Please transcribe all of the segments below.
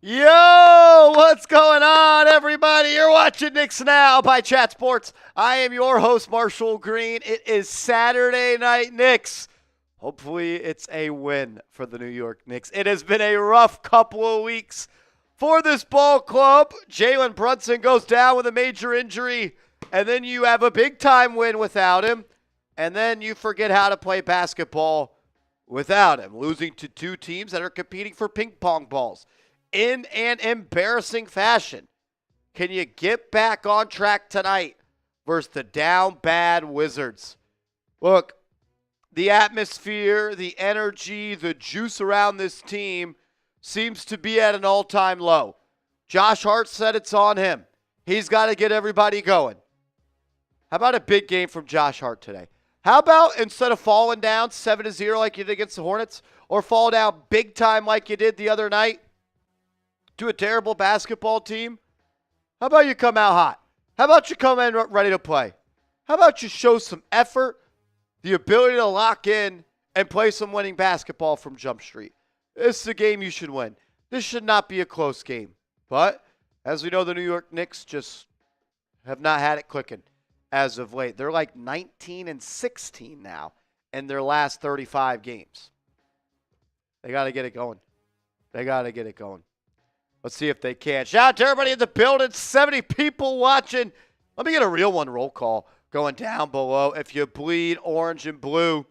Yo, what's going on, everybody? You're watching Knicks Now by Chat Sports. I am your host, Marshall Green. It is Saturday Night Knicks. Hopefully, it's a win for the New York Knicks. It has been a rough couple of weeks for this ball club. Jalen Brunson goes down with a major injury, and then you have a big-time win without him, and then you forget how to play basketball without him, losing to two teams that are competing for ping pong balls in an embarrassing fashion. Can you get back on track tonight versus the down bad Wizards? Look, the atmosphere, the energy, the juice around this team seems to be at an all-time low. Josh Hart said it's on him. He's got to get everybody going. How about a big game from Josh Hart today? How about instead of falling down 7-0 like you did against the Hornets, or fall down big time like you did the other night to a terrible basketball team, how about you come out hot? How about you come in ready to play? How about you show some effort, the ability to lock in and play some winning basketball from Jump Street? This is a game you should win. This should not be a close game. But as we know, the New York Knicks just have not had it clicking as of late. They're like 19-16 now in their last 35 games. They got to get it going. They got to get it going. Let's see if they can. Shout out to everybody in the building. 70 people watching. Let me get a real one roll call going down below. If you bleed orange and blue.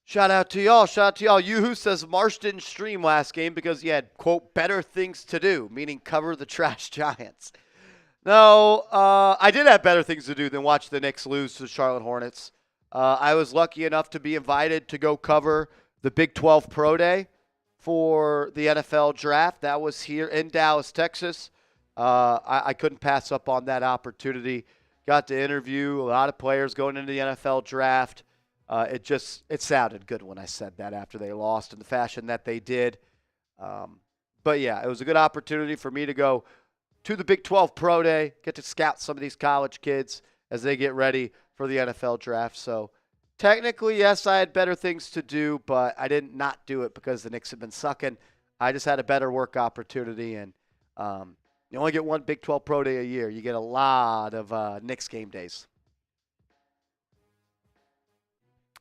Shout out to y'all. Shout out to y'all. You who says Marsh didn't stream last game because he had, quote, better things to do, meaning cover the trash Giants. No, I did have better things to do than watch the Knicks lose to the Charlotte Hornets. I was lucky enough to be invited to go cover the Big 12 Pro Day for the NFL draft. That was here in Dallas, Texas. I couldn't pass up on that opportunity. Got to interview a lot of players going into the NFL draft. It sounded good when I said that after they lost in the fashion that they did. But yeah, it was a good opportunity for me to go to the Big 12 Pro Day, get to scout some of these college kids as they get ready for the NFL draft. So technically, yes, I had better things to do, but I didn't not do it because the Knicks have been sucking. I just had a better work opportunity, and you only get one Big 12 Pro Day a year. You get a lot of Knicks game days.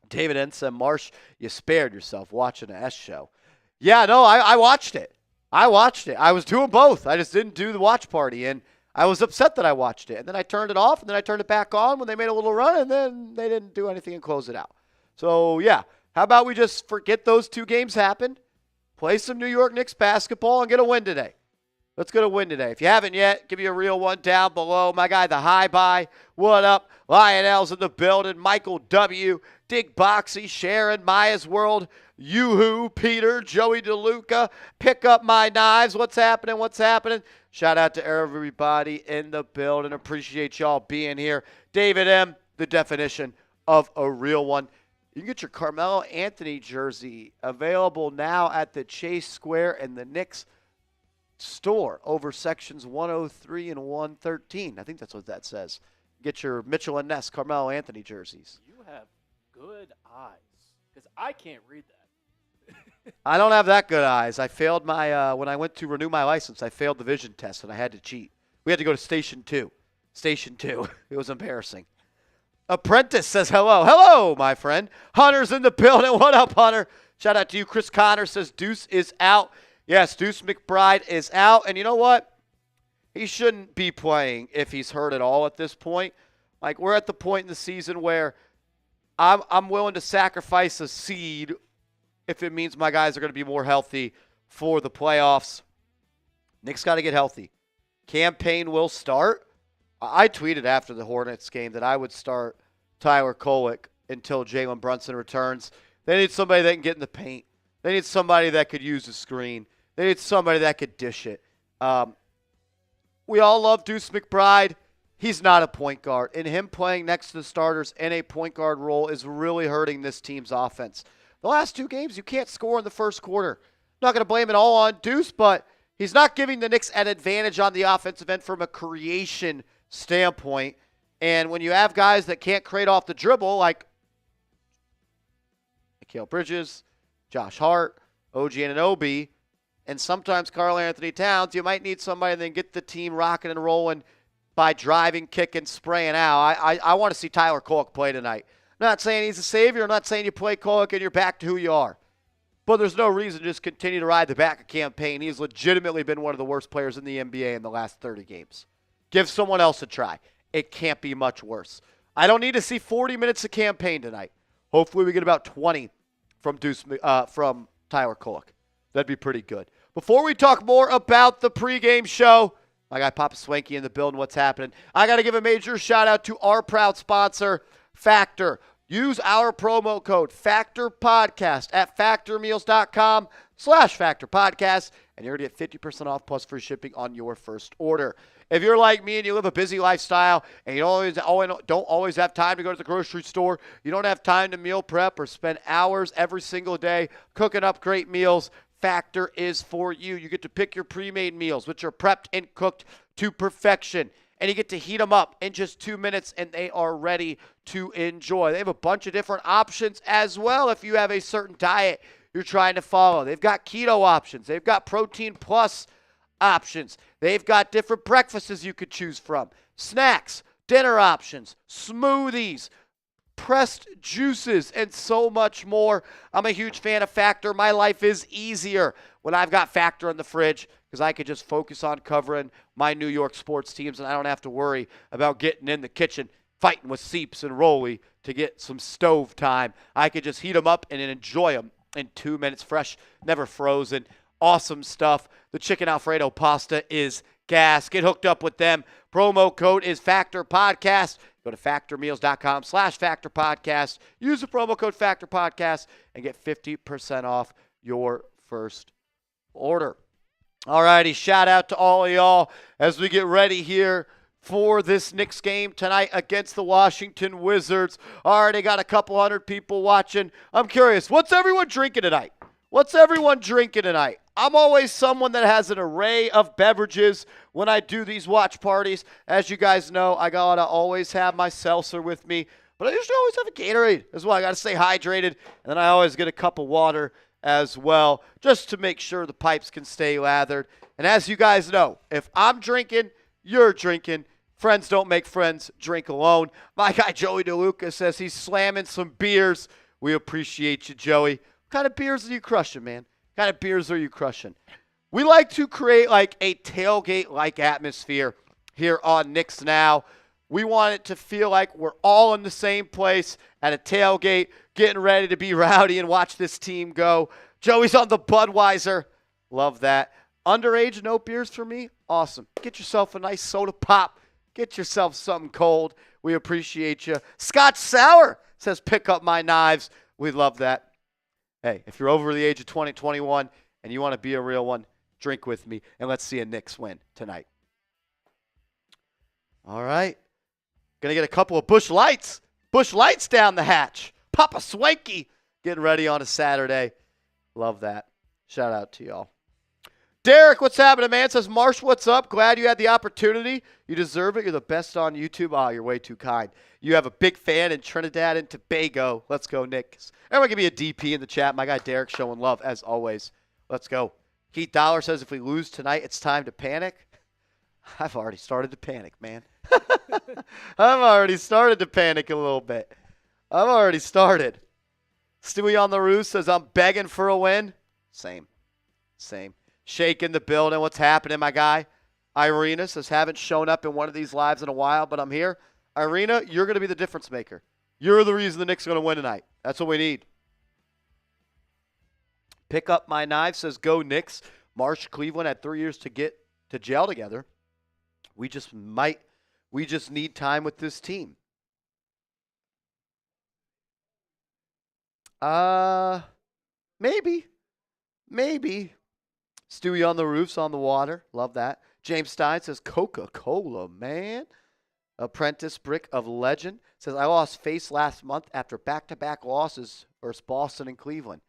David N. said, Marsh, you spared yourself watching the S show. Yeah, no, I watched it. I watched it. I was doing both. I just didn't do the watch party, and I was upset that I watched it. And then I turned it off, and then I turned it back on when they made a little run, and then they didn't do anything and close it out. So, yeah, how about we just forget those two games happened, play some New York Knicks basketball, and get a win today. Let's get a win today. If you haven't yet, give me a real one down below. My guy, the High Buy. What up? Lionel's in the building. Michael W., Dig Boxy, Sharon, Maya's World, Yoo-Hoo, Peter, Joey DeLuca, Pick Up My Knives. What's happening? What's happening? Shout out to everybody in the building. Appreciate y'all being here. David M., the definition of a real one. You can get your Karl-Anthony jersey available now at the Chase Square and the Knicks store over sections 103 and 113. I think that's what that says. Get your Mitchell and Ness Karl-Anthony jerseys. You have good eyes, because I can't read that. I don't have that good eyes. I failed my when I went to renew my license, I failed the vision test, and I had to cheat. We had to go to Station 2. Station 2. It was embarrassing. Apprentice says hello. Hello, my friend. Hunter's in the building. What up, Hunter? Shout out to you. Chris Connor says Deuce is out. Yes, Deuce McBride is out. And you know what? He shouldn't be playing if he's hurt at all at this point. Like, we're at the point in the season where I'm willing to sacrifice a seed if it means my guys are going to be more healthy for the playoffs. Knicks got to get healthy. Campaign will start. I tweeted after the Hornets game that I would start Tyler Kolek until Jalen Brunson returns. They need somebody that can get in the paint. They need somebody that could use a screen. They need somebody that could dish it. We all love Deuce McBride. He's not a point guard. And him playing next to the starters in a point guard role is really hurting this team's offense. The last two games, you can't score in the first quarter. I'm not going to blame it all on Deuce, but he's not giving the Knicks an advantage on the offensive end from a creation standpoint. And when you have guys that can't create off the dribble, like Mikal Bridges, Josh Hart, OG Anunoby, And sometimes Karl-Anthony Towns, you might need somebody and then get the team rocking and rolling by driving, kicking, spraying out. I want to see Tyler Kolek play tonight. I'm not saying he's a savior. I'm not saying you play Kolek and you're back to who you are. But there's no reason to just continue to ride the back of campaign. He's legitimately been one of the worst players in the NBA in the last 30 games. Give someone else a try. It can't be much worse. I don't need to see 40 minutes of campaign tonight. Hopefully we get about 20 from Tyler Kolek. That'd be pretty good. Before we talk more about the pregame show, my guy Papa Swanky in the building, what's happening? I got to give a major shout out to our proud sponsor, Factor. Use our promo code FACTORPODCAST at factormeals.com/FactorPodcast, and you're going to get 50% off plus free shipping on your first order. If you're like me and you live a busy lifestyle and you don't always have time to go to the grocery store, you don't have time to meal prep or spend hours every single day cooking up great meals, Factor is for you. You get to pick your pre-made meals, which are prepped and cooked to perfection. And you get to heat them up in just 2 minutes, and they are ready to enjoy. They have a bunch of different options as well if you have a certain diet you're trying to follow. They've got keto options. They've got protein plus options. They've got different breakfasts you could choose from. Snacks, dinner options, smoothies, pressed juices, and so much more. I'm a huge fan of Factor. My life is easier when I've got Factor in the fridge because I could just focus on covering my New York sports teams, and I don't have to worry about getting in the kitchen, fighting with Seeps and Rolly to get some stove time. I could just heat them up and enjoy them in 2 minutes, fresh, never frozen. Awesome stuff. The chicken Alfredo pasta is gas. Get hooked up with them. Promo code is FactorPodcast. Go to factormeals.com/FactorPodcast. Use the promo code FactorPodcast and get 50% off your first order. All righty, shout out to all of y'all as we get ready here for this Knicks game tonight against the Washington Wizards. Already got a couple hundred people watching. I'm curious, what's everyone drinking tonight? What's everyone drinking tonight? I'm always someone that has an array of beverages when I do these watch parties. As you guys know, I gotta always have my seltzer with me, but I usually always have a Gatorade as well. I gotta stay hydrated, and then I always get a cup of water as well, just to make sure the pipes can stay lathered. And as you guys know, if I'm drinking, you're drinking. Friends don't make friends, drink alone. My guy Joey DeLuca says he's slamming some beers. We appreciate you, Joey. What kind of beers are you crushing, man? What kind of beers are you crushing? We like to create like a tailgate-like atmosphere here on Knicks Now. We want it to feel like we're all in the same place at a tailgate, getting ready to be rowdy and watch this team go. Joey's on the Budweiser. Love that. Underage, no beers for me? Awesome. Get yourself a nice soda pop. Get yourself something cold. We appreciate you. Scotch Sour says, pick up my knives. We love that. Hey, if you're over the age of 20, 21, and you want to be a real one, drink with me, and let's see a Knicks win tonight. All right. Going to get a couple of Busch Lights. Busch Lights down the hatch. Papa Swanky getting ready on a Saturday. Love that. Shout out to y'all. Derek, what's happening, man? Says, Marsh, what's up? Glad you had the opportunity. You deserve it. You're the best on YouTube. Oh, you're way too kind. You have a big fan in Trinidad and Tobago. Let's go, Knicks. Everyone give me a DP in the chat. My guy Derek showing love, as always. Let's go. Keith Dollar says, if we lose tonight, it's time to panic. I've already started to panic, man. I've already started to panic a little bit. I've already started. Stewie on the roof says, I'm begging for a win. Same. Shaking the building. What's happening, my guy? Irina says, haven't shown up in one of these lives in a while, but I'm here. Irina, you're going to be the difference maker. You're the reason the Knicks are going to win tonight. That's what we need. Pick up my knife says, go Knicks. Marsh, Cleveland had 3 years to get to gel together. We just need time with this team. Maybe. Stewie on the roofs, on the water. Love that. James Stein says, Coca-Cola, man. Apprentice Brick of Legend says, I lost face last month after back-to-back losses versus Boston and Cleveland.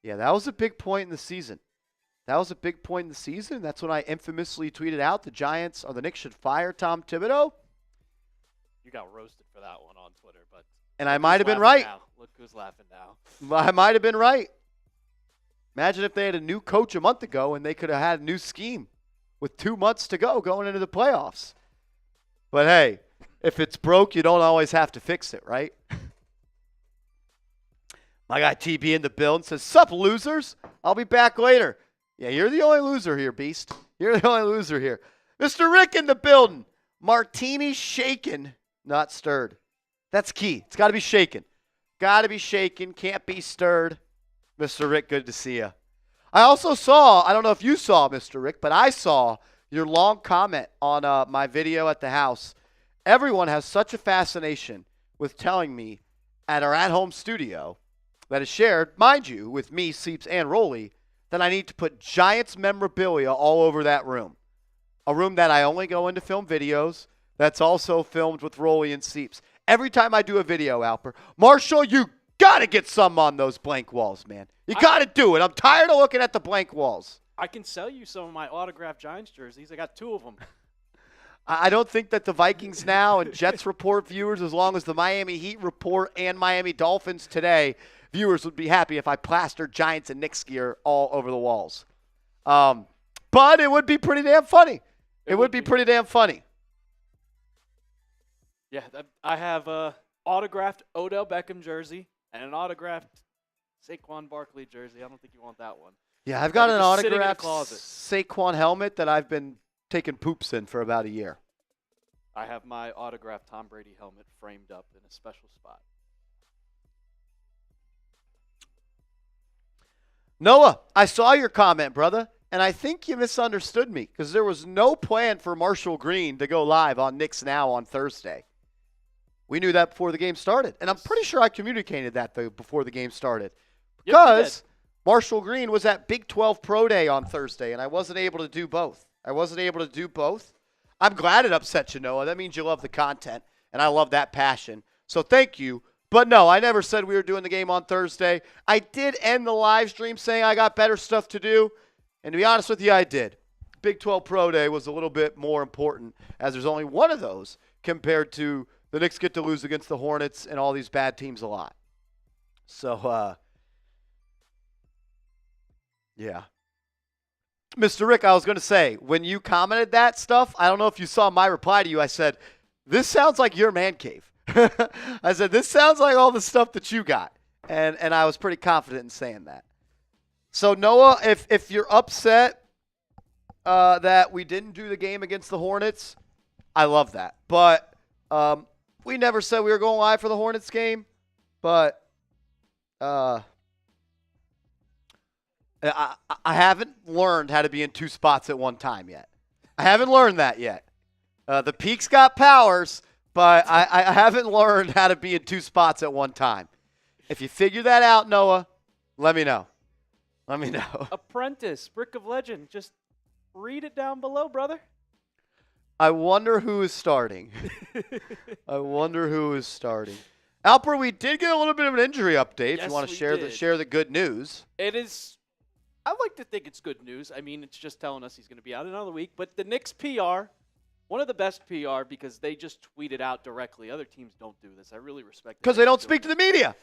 Yeah, that was a big point in the season. That's when I infamously tweeted out the Knicks should fire Tom Thibodeau. You got roasted for that one on Twitter, but and I might have been right. Look who's laughing now. I might have been right. Imagine if they had a new coach a month ago and they could have had a new scheme with 2 months to go going into the playoffs. But hey, if it's broke, you don't always have to fix it, right? My guy TB in the building says, "Sup, losers? I'll be back later." Yeah, you're the only loser here, Beast. You're the only loser here. Mr. Rick in the building. Martini shaken, not stirred. That's key. It's got to be shaken. Got to be shaken. Can't be stirred. Mr. Rick, good to see you. I also saw, I don't know if you saw, Mr. Rick, but I saw your long comment on my video at the house. Everyone has such a fascination with telling me at our at-home studio that is shared, mind you, with me, Seeps, and Rolly, that I need to put Giants memorabilia all over that room. A room that I only go in to film videos, that's also filmed with Rolly and Seeps. Every time I do a video, Alper, Marshall, you got to get some on those blank walls, man. You got to do it. I'm tired of looking at the blank walls. I can sell you some of my autographed Giants jerseys. I got 2 of them. I don't think that the Vikings Now and Jets Report viewers, as long as the Miami Heat Report and Miami Dolphins Today viewers would be happy if I plastered Giants and Knicks gear all over the walls. But it would be pretty damn funny. It would be pretty damn funny. Yeah, I have a autographed Odell Beckham jersey and an autographed Saquon Barkley jersey. I don't think you want that one. Yeah, I've got an autographed closet. Saquon helmet that I've been taking poops in for about a year. I have my autographed Tom Brady helmet framed up in a special spot. Noah, I saw your comment, brother, and I think you misunderstood me because there was no plan for Marshall Green to go live on Knicks Now on Thursday. We knew that before the game started, and I'm pretty sure I communicated that before the game started because Marshall Green was at Big 12 Pro Day on Thursday, and I wasn't able to do both. I'm glad it upset you, Noah. That means you love the content, and I love that passion. So thank you. But no, I never said we were doing the game on Thursday. I did end the live stream saying I got better stuff to do. And to be honest with you, I did. Big 12 Pro Day was a little bit more important as there's only one of those compared to the Knicks get to lose against the Hornets and all these bad teams a lot. So, yeah. Mr. Rick, I was going to say, when you commented that stuff, I don't know if you saw my reply to you. I said, this sounds like your man cave. I said, this sounds like all the stuff that you got. And I was pretty confident in saying that. So, Noah, if you're upset that we didn't do the game against the Hornets, I love that. But we never said we were going live for the Hornets game. But I haven't learned how to be in 2 spots at one time yet. I haven't learned that yet. The Peaks got powers, but I haven't learned how to be in 2 spots at one time. If you figure that out, Noah, let me know. Let me know. Apprentice, Brick of Legend. Just read it down below, brother. I wonder who is starting. Alper, we did get a little bit of an injury update. If you want to share the good news. It is. I like to think it's good news. I mean, it's just telling us he's going to be out another week. But the Knicks PR, one of the best PR because they just tweet it out directly. Other teams don't do this. I really respect it. Because they don't speak to the media.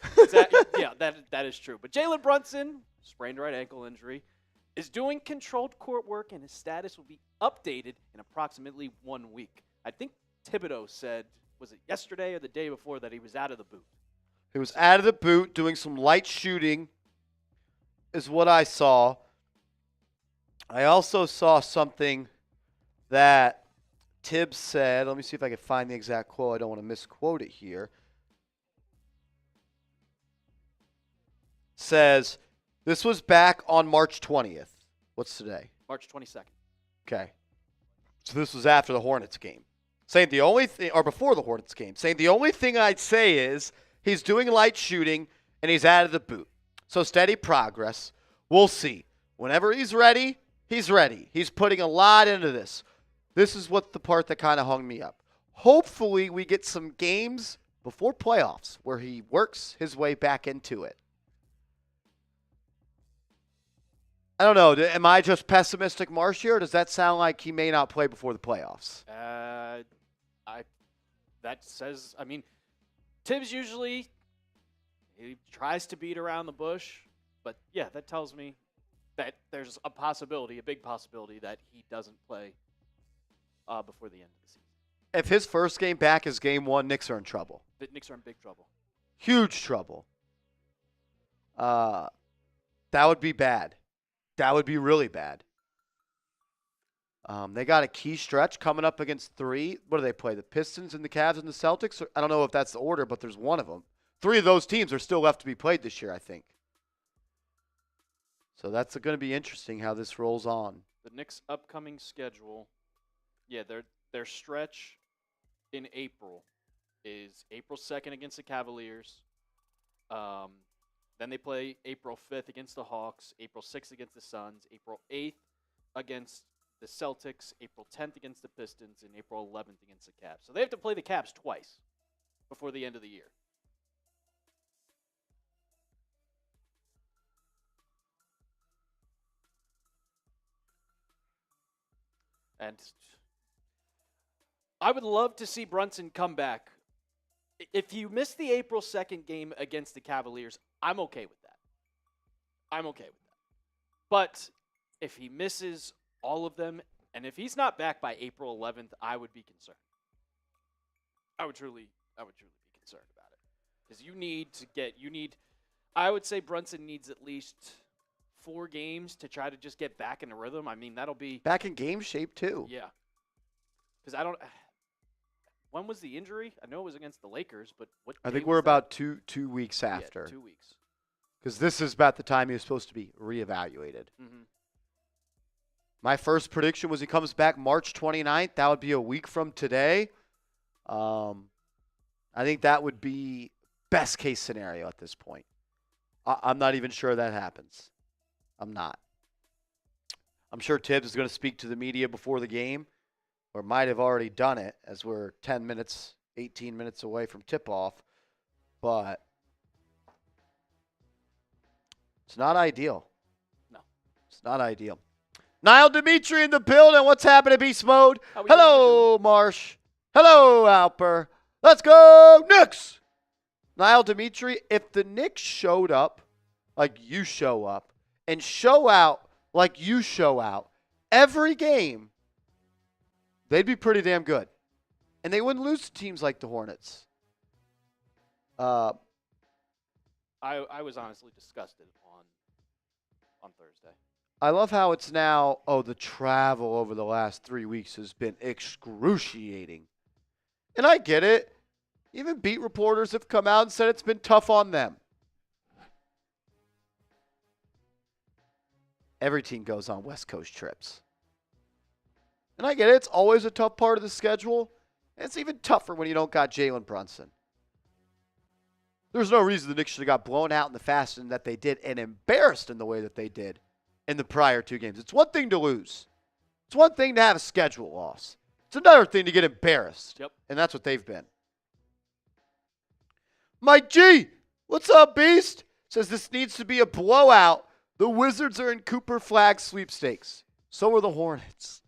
Yeah, that is true. But Jalen Brunson, sprained right ankle injury, is doing controlled court work, and his status will be updated in approximately 1 week. I think Thibodeau said, was it yesterday or the day before, that he was out of the boot. He was out of the boot doing some light shooting is what I saw. I also saw something that Tibbs said. Let me see if I can find the exact quote. I don't want to misquote it here. Says, this was back on March 20th. What's today? March 22nd. Okay. So this was after the Hornets game. Saying the only thing, or before the Hornets game, saying the only thing I'd say is he's doing light shooting and he's out of the boot. So steady progress. We'll see. Whenever he's ready, he's ready. He's putting a lot into this. This is what the part that kind of hung me up. Hopefully we get some games before playoffs where he works his way back into it. I don't know. Am I just pessimistic, Marsh, here, or does that sound like he may not play before the playoffs? Tibbs usually, he tries to beat around the bush, but yeah, that tells me that there's a possibility, a big possibility, that he doesn't play before the end of the season. If his first game back is game 1, Knicks are in trouble. The Knicks are in big trouble. Huge trouble. That would be bad. That would be really bad. They got a key stretch coming up against 3. What do they play? The Pistons and the Cavs and the Celtics? I don't know if that's the order, but there's one of them. 3 of those teams are still left to be played this year, I think. So that's going to be interesting how this rolls on. The Knicks' upcoming schedule, their stretch in April is April 2nd against the Cavaliers. Then they play April 5th against the Hawks, April 6th against the Suns, April 8th against the Celtics, April 10th against the Pistons, and April 11th against the Cavs. So they have to play the Cavs twice before the end of the year. And I would love to see Brunson come back. If you miss the April 2nd game against the Cavaliers, I'm okay with that. But if he misses all of them, and if he's not back by April 11th, I would be concerned. I would truly be concerned about it. Because I would say Brunson needs at least 4 games to try to just get back in the rhythm. I mean, that'll be back in game shape too. Yeah. Because when was the injury? I know it was against the Lakers, but what? I think we're about two weeks after. Yeah, 2 weeks. Because this is about the time he was supposed to be reevaluated. Mm-hmm. My first prediction was he comes back March 29th. That would be a week from today. I think that would be best case scenario at this point. I'm not even sure that happens. I'm not. I'm sure Tibbs is going to speak to the media before the game, or might have already done it as we're 18 minutes away from tip-off. But it's not ideal. No. It's not ideal. Niall Dimitri in the building. What's happening, Beast Mode? Hello, Marsh. Hello, Alper. Let's go, Knicks! Niall Dimitri, if the Knicks showed up like you show up and show out like you show out every game, they'd be pretty damn good. And they wouldn't lose to teams like the Hornets. I was honestly disgusted on Thursday. I love how it's now, the travel over the last 3 weeks has been excruciating. And I get it. Even beat reporters have come out and said it's been tough on them. Every team goes on West Coast trips. And I get it. It's always a tough part of the schedule. And it's even tougher when you don't got Jalen Brunson. There's no reason the Knicks should have got blown out in the fashion that they did and embarrassed in the way that they did in the prior 2 games. It's one thing to lose. It's one thing to have a schedule loss. It's another thing to get embarrassed. Yep. And that's what they've been. Mike G, what's up, Beast? Says this needs to be a blowout. The Wizards are in Cooper Flagg sweepstakes. So are the Hornets.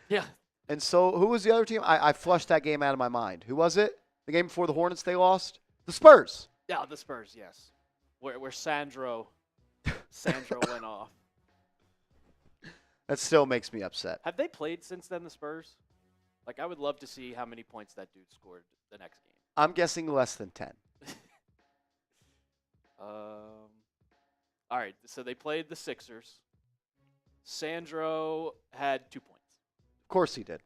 Yeah. And so who was the other team? I flushed that game out of my mind. Who was it? The game before the Hornets they lost? The Spurs. Yeah, the Spurs, yes. Where Sandro went off. That still makes me upset. Have they played since then, the Spurs? Like, I would love to see how many points that dude scored the next game. I'm guessing less than 10. All right, so they played the Sixers. Sandro had 2 points. Of course he did.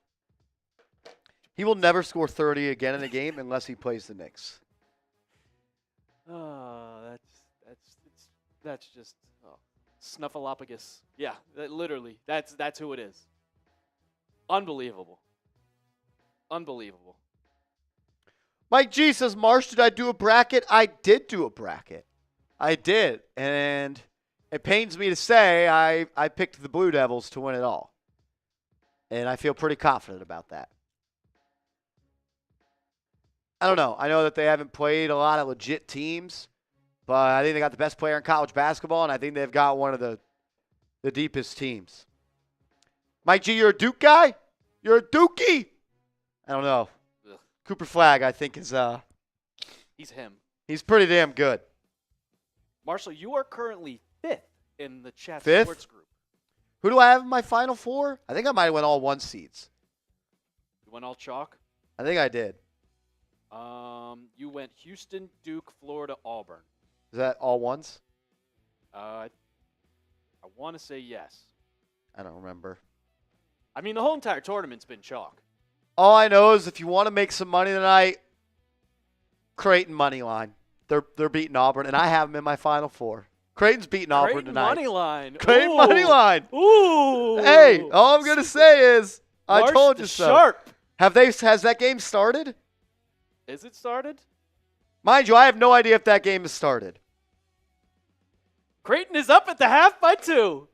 He will never score 30 again in a game unless he plays the Knicks. Oh, that's just snuffleupagus. Yeah, literally, that's who it is. Unbelievable. Mike G says, Marsh, did I do a bracket? I did do a bracket. I did. And it pains me to say I picked the Blue Devils to win it all. And I feel pretty confident about that. I don't know. I know that they haven't played a lot of legit teams, but I think they got the best player in college basketball, and I think they've got one of the deepest teams. Mike G, you're a Duke guy? You're a Dookie? I don't know. Ugh. Cooper Flagg, I think, is he's him. He's pretty damn good. Marshall, you are currently 5th in the chat Fifth? sports group. Who do I have in my Final Four? I think I might have went all 1 seeds. You went all chalk? I think I did. You went Houston, Duke, Florida, Auburn. Is that all 1s? I want to say yes. I don't remember. I mean, the whole entire tournament's been chalk. All I know is if you want to make some money tonight, Creighton money line. They're beating Auburn, and I have them in my Final Four. Creighton's beating Auburn tonight. Money line. Creighton Ooh. money line. Ooh. Hey, all I'm gonna say is I told you so. Sharp. Has that game started? Is it started? Mind you, I have no idea if that game has started. Creighton is up at the half by 2.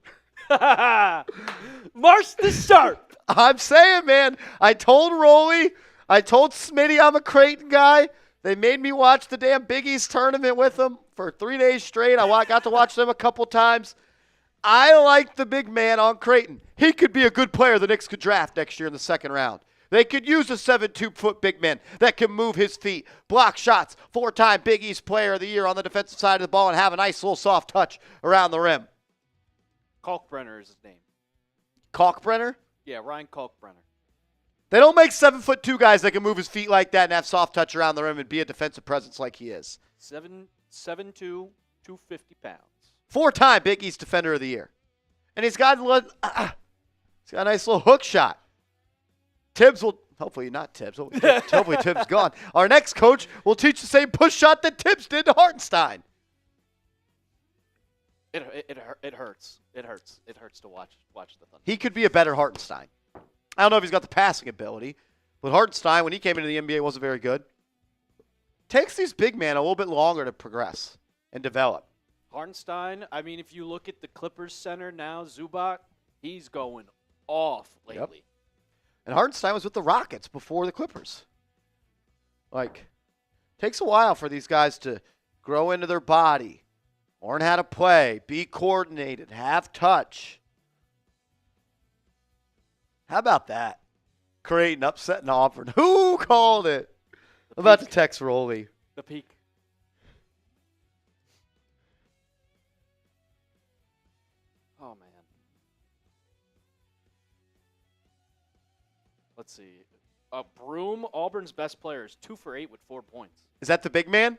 March the Sharp. I'm saying, man, I told Rolly, I told Smitty I'm a Creighton guy. They made me watch the damn Big East tournament with them for 3 days straight. I got to watch them a couple times. I like the big man on Creighton. He could be a good player the Knicks could draft next year in the second round. They could use a 7'2" big man that can move his feet, block shots, 4-time Big East Player of the Year on the defensive side of the ball, and have a nice little soft touch around the rim. Kalkbrenner is his name. Kalkbrenner? Yeah, Ryan Kalkbrenner. They don't make 7'2" guys that can move his feet like that and have soft touch around the rim and be a defensive presence like he is. 7'2", 250 pounds. 4-time Big East Defender of the Year. And he's got a nice little hook shot. Tibbs will, hopefully not Tibbs, hopefully Tibbs gone. Our next coach will teach the same push shot that Tibbs did to Hartenstein. It hurts. It hurts to watch the Thunder. He could be a better Hartenstein. I don't know if he's got the passing ability, but Hartenstein, when he came into the NBA, wasn't very good. Takes these big men a little bit longer to progress and develop. Hartenstein, I mean, if you look at the Clippers center now, Zubac, he's going off lately. Yep. And Hartenstein was with the Rockets before the Clippers. Takes a while for these guys to grow into their body, learn how to play, be coordinated, have touch. How about that? Creighton upsetting Auburn. Who called it? I'm about to text Rolly. The peak. Oh, man. Let's see. Broom, Auburn's best player, is 2 for 8 with 4 points. Is that the big man?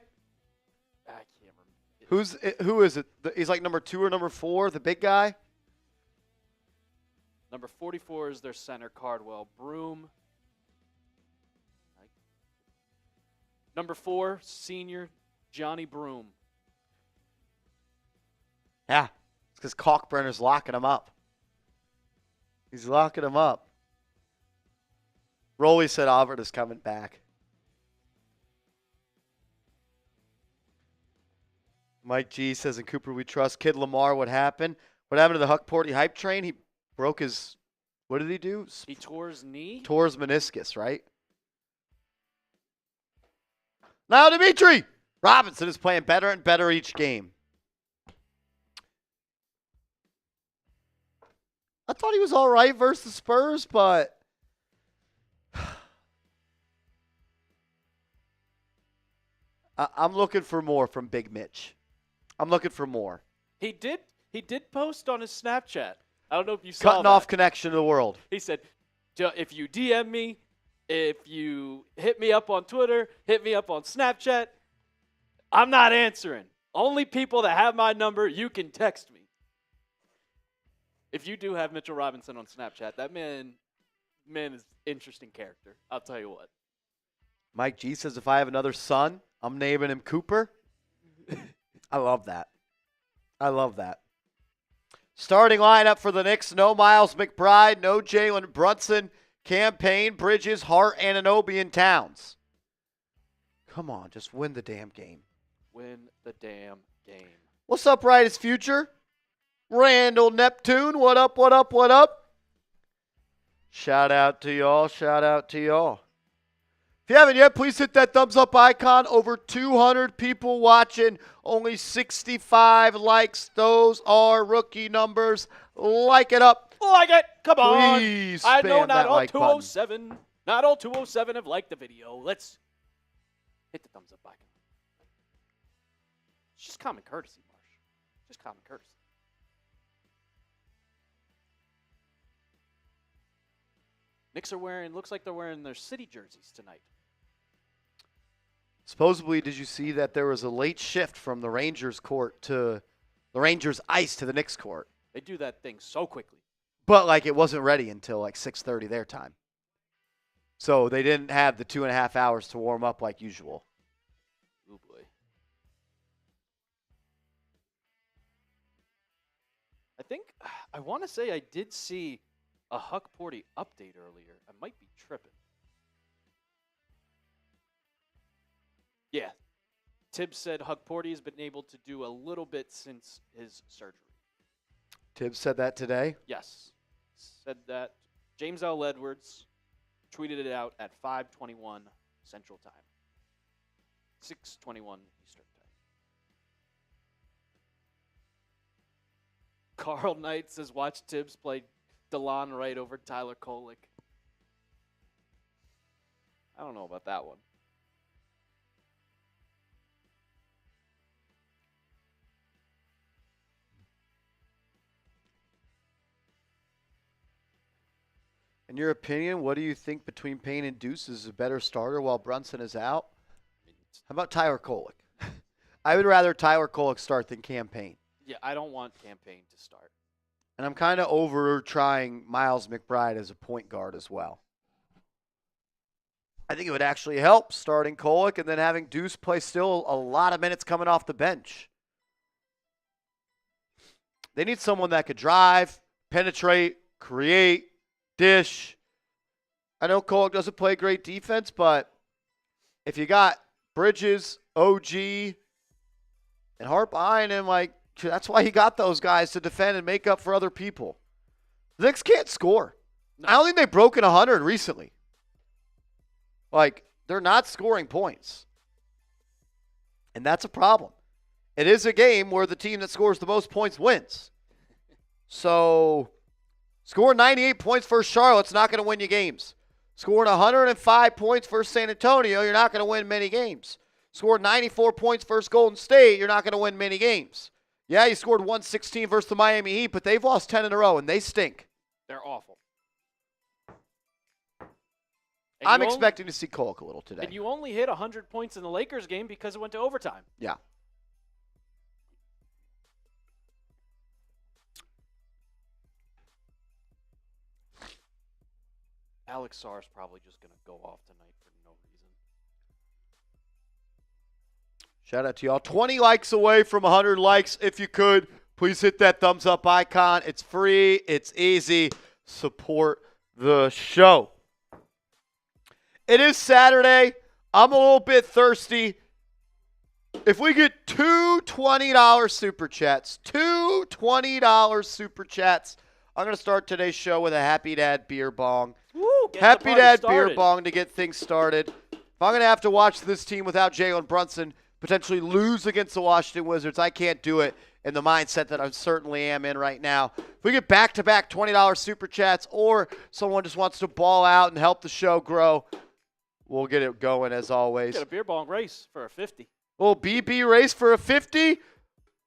I can't remember. Who is it? He's like number 2 or number 4, the big guy? Number 44 is their center, Cardwell. Broom. Number 4, senior, Johnny Broom. Yeah, it's because Kalkbrenner's locking him up. He's locking him up. Rolly said Auburn is coming back. Mike G says, in Cooper we trust. Kid Lamar, what happened? What happened to the Huckporty hype train? He broke his, what did he do? He tore his knee? Tore his meniscus, right? Now Dimitri Robinson is playing better and better each game. I thought he was all right versus the Spurs, but I'm looking for more from Big Mitch. I'm looking for more. He did post on his Snapchat. I don't know if you saw Cutting that. off connection to the world. He said, if you DM me, if you hit me up on Twitter, hit me up on Snapchat, I'm not answering. Only people that have my number, you can text me. If you do have Mitchell Robinson on Snapchat, that man is interesting character. I'll tell you what. Mike G says, if I have another son, I'm naming him Cooper. I love that. I love that. Starting lineup for the Knicks, no Miles McBride, no Jalen Brunson, Campaign, Bridges, Hart, Anunoby, and Towns. Come on, just win the damn game. Win the damn game. What's up, Brightest Future? Randall Neptune, what up, what up, what up? Shout out to y'all, shout out to y'all. If you haven't yet, please hit that thumbs up icon. Over 200 people watching, only 65 likes. Those are rookie numbers. Like it up. Like it. Come on. Please I know spam not that all like button. 207. Not all 207 have liked the video. Let's hit the thumbs up icon. It's just common courtesy, Marsh. Just common courtesy. Knicks looks like they're wearing their city jerseys tonight. Supposedly, did you see that there was a late shift from the Rangers court to the Rangers ice to the Knicks court? They do that thing so quickly. But, like, it wasn't ready until, like, 6:30 their time. So they didn't have the 2.5 hours to warm up like usual. Oh, boy. I want to say I did see a Huck Porty update earlier. I might be tripping. Yeah. Tibbs said Huck Porty has been able to do a little bit since his surgery. Tibbs said that today? Yes. Said that. James L. Edwards tweeted it out at 5:21 Central Time. 6:21 Eastern Time. Carl Knight says, watch Tibbs play DeLon Wright over Tyler Kolek. I don't know about that one. In your opinion, what do you think between Payne and Deuce is a better starter while Brunson is out? How about Tyler Kolek? I would rather Tyler Kolek start than Cam Payne. Yeah, I don't want Cam Payne to start. And I'm kind of over trying Miles McBride as a point guard as well. I think it would actually help starting Kolek and then having Deuce play still a lot of minutes coming off the bench. They need someone that could drive, penetrate, create, dish. I know Kolek doesn't play great defense, but if you got Bridges, OG, and Hart behind him, like, that's why he got those guys to defend and make up for other people. The Knicks can't score. No. I don't think they've broken 100 recently. Like, they're not scoring points. And that's a problem. It is a game where the team that scores the most points wins. So, scoring 98 points versus Charlotte's not going to win you games. Scoring 105 points versus San Antonio, you're not going to win many games. Scored 94 points versus Golden State, you're not going to win many games. Yeah, you scored 116 versus the Miami Heat, but they've lost 10 in a row, and they stink. They're awful. I'm expecting to see Kolek a little today. And you only hit 100 points in the Lakers game because it went to overtime. Yeah. Alex Sarr's probably just going to go off tonight for no reason. Shout out to y'all. 20 likes away from 100 likes. If you could, please hit that thumbs up icon. It's free. It's easy. Support the show. It is Saturday. I'm a little bit thirsty. If we get two $20 super chats, two $20 super chats, I'm going to start today's show with a Happy Dad beer bong. Woo, Happy Dad beer bong to get things started. If I'm going to have to watch this team without Jalen Brunson potentially lose against the Washington Wizards, I can't do it in the mindset that I certainly am in right now. If we get back-to-back $20 super chats or someone just wants to ball out and help the show grow, we'll get it going as always. Get a beer bong race for a 50. Little BB race for a 50?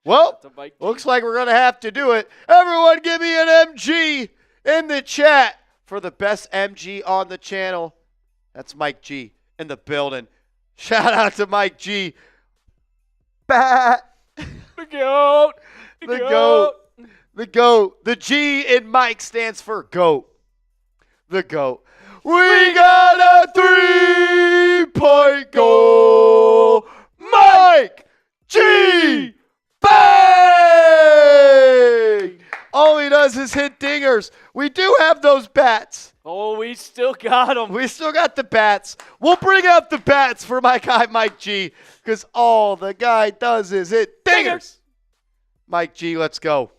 Well, looks like we're going to have to do it. Everyone give me an MG in the chat for the best MG on the channel. That's Mike G in the building. Shout out to Mike G. Bat. The GOAT. The GOAT. The GOAT. The G in Mike stands for GOAT. The GOAT. We got a 3-point goal. Mike G. Bang! All he does is hit dingers. We do have those bats. Oh, we still got them. We still got the bats. We'll bring out the bats for my guy Mike G because all the guy does is hit dingers. Mike G, let's go.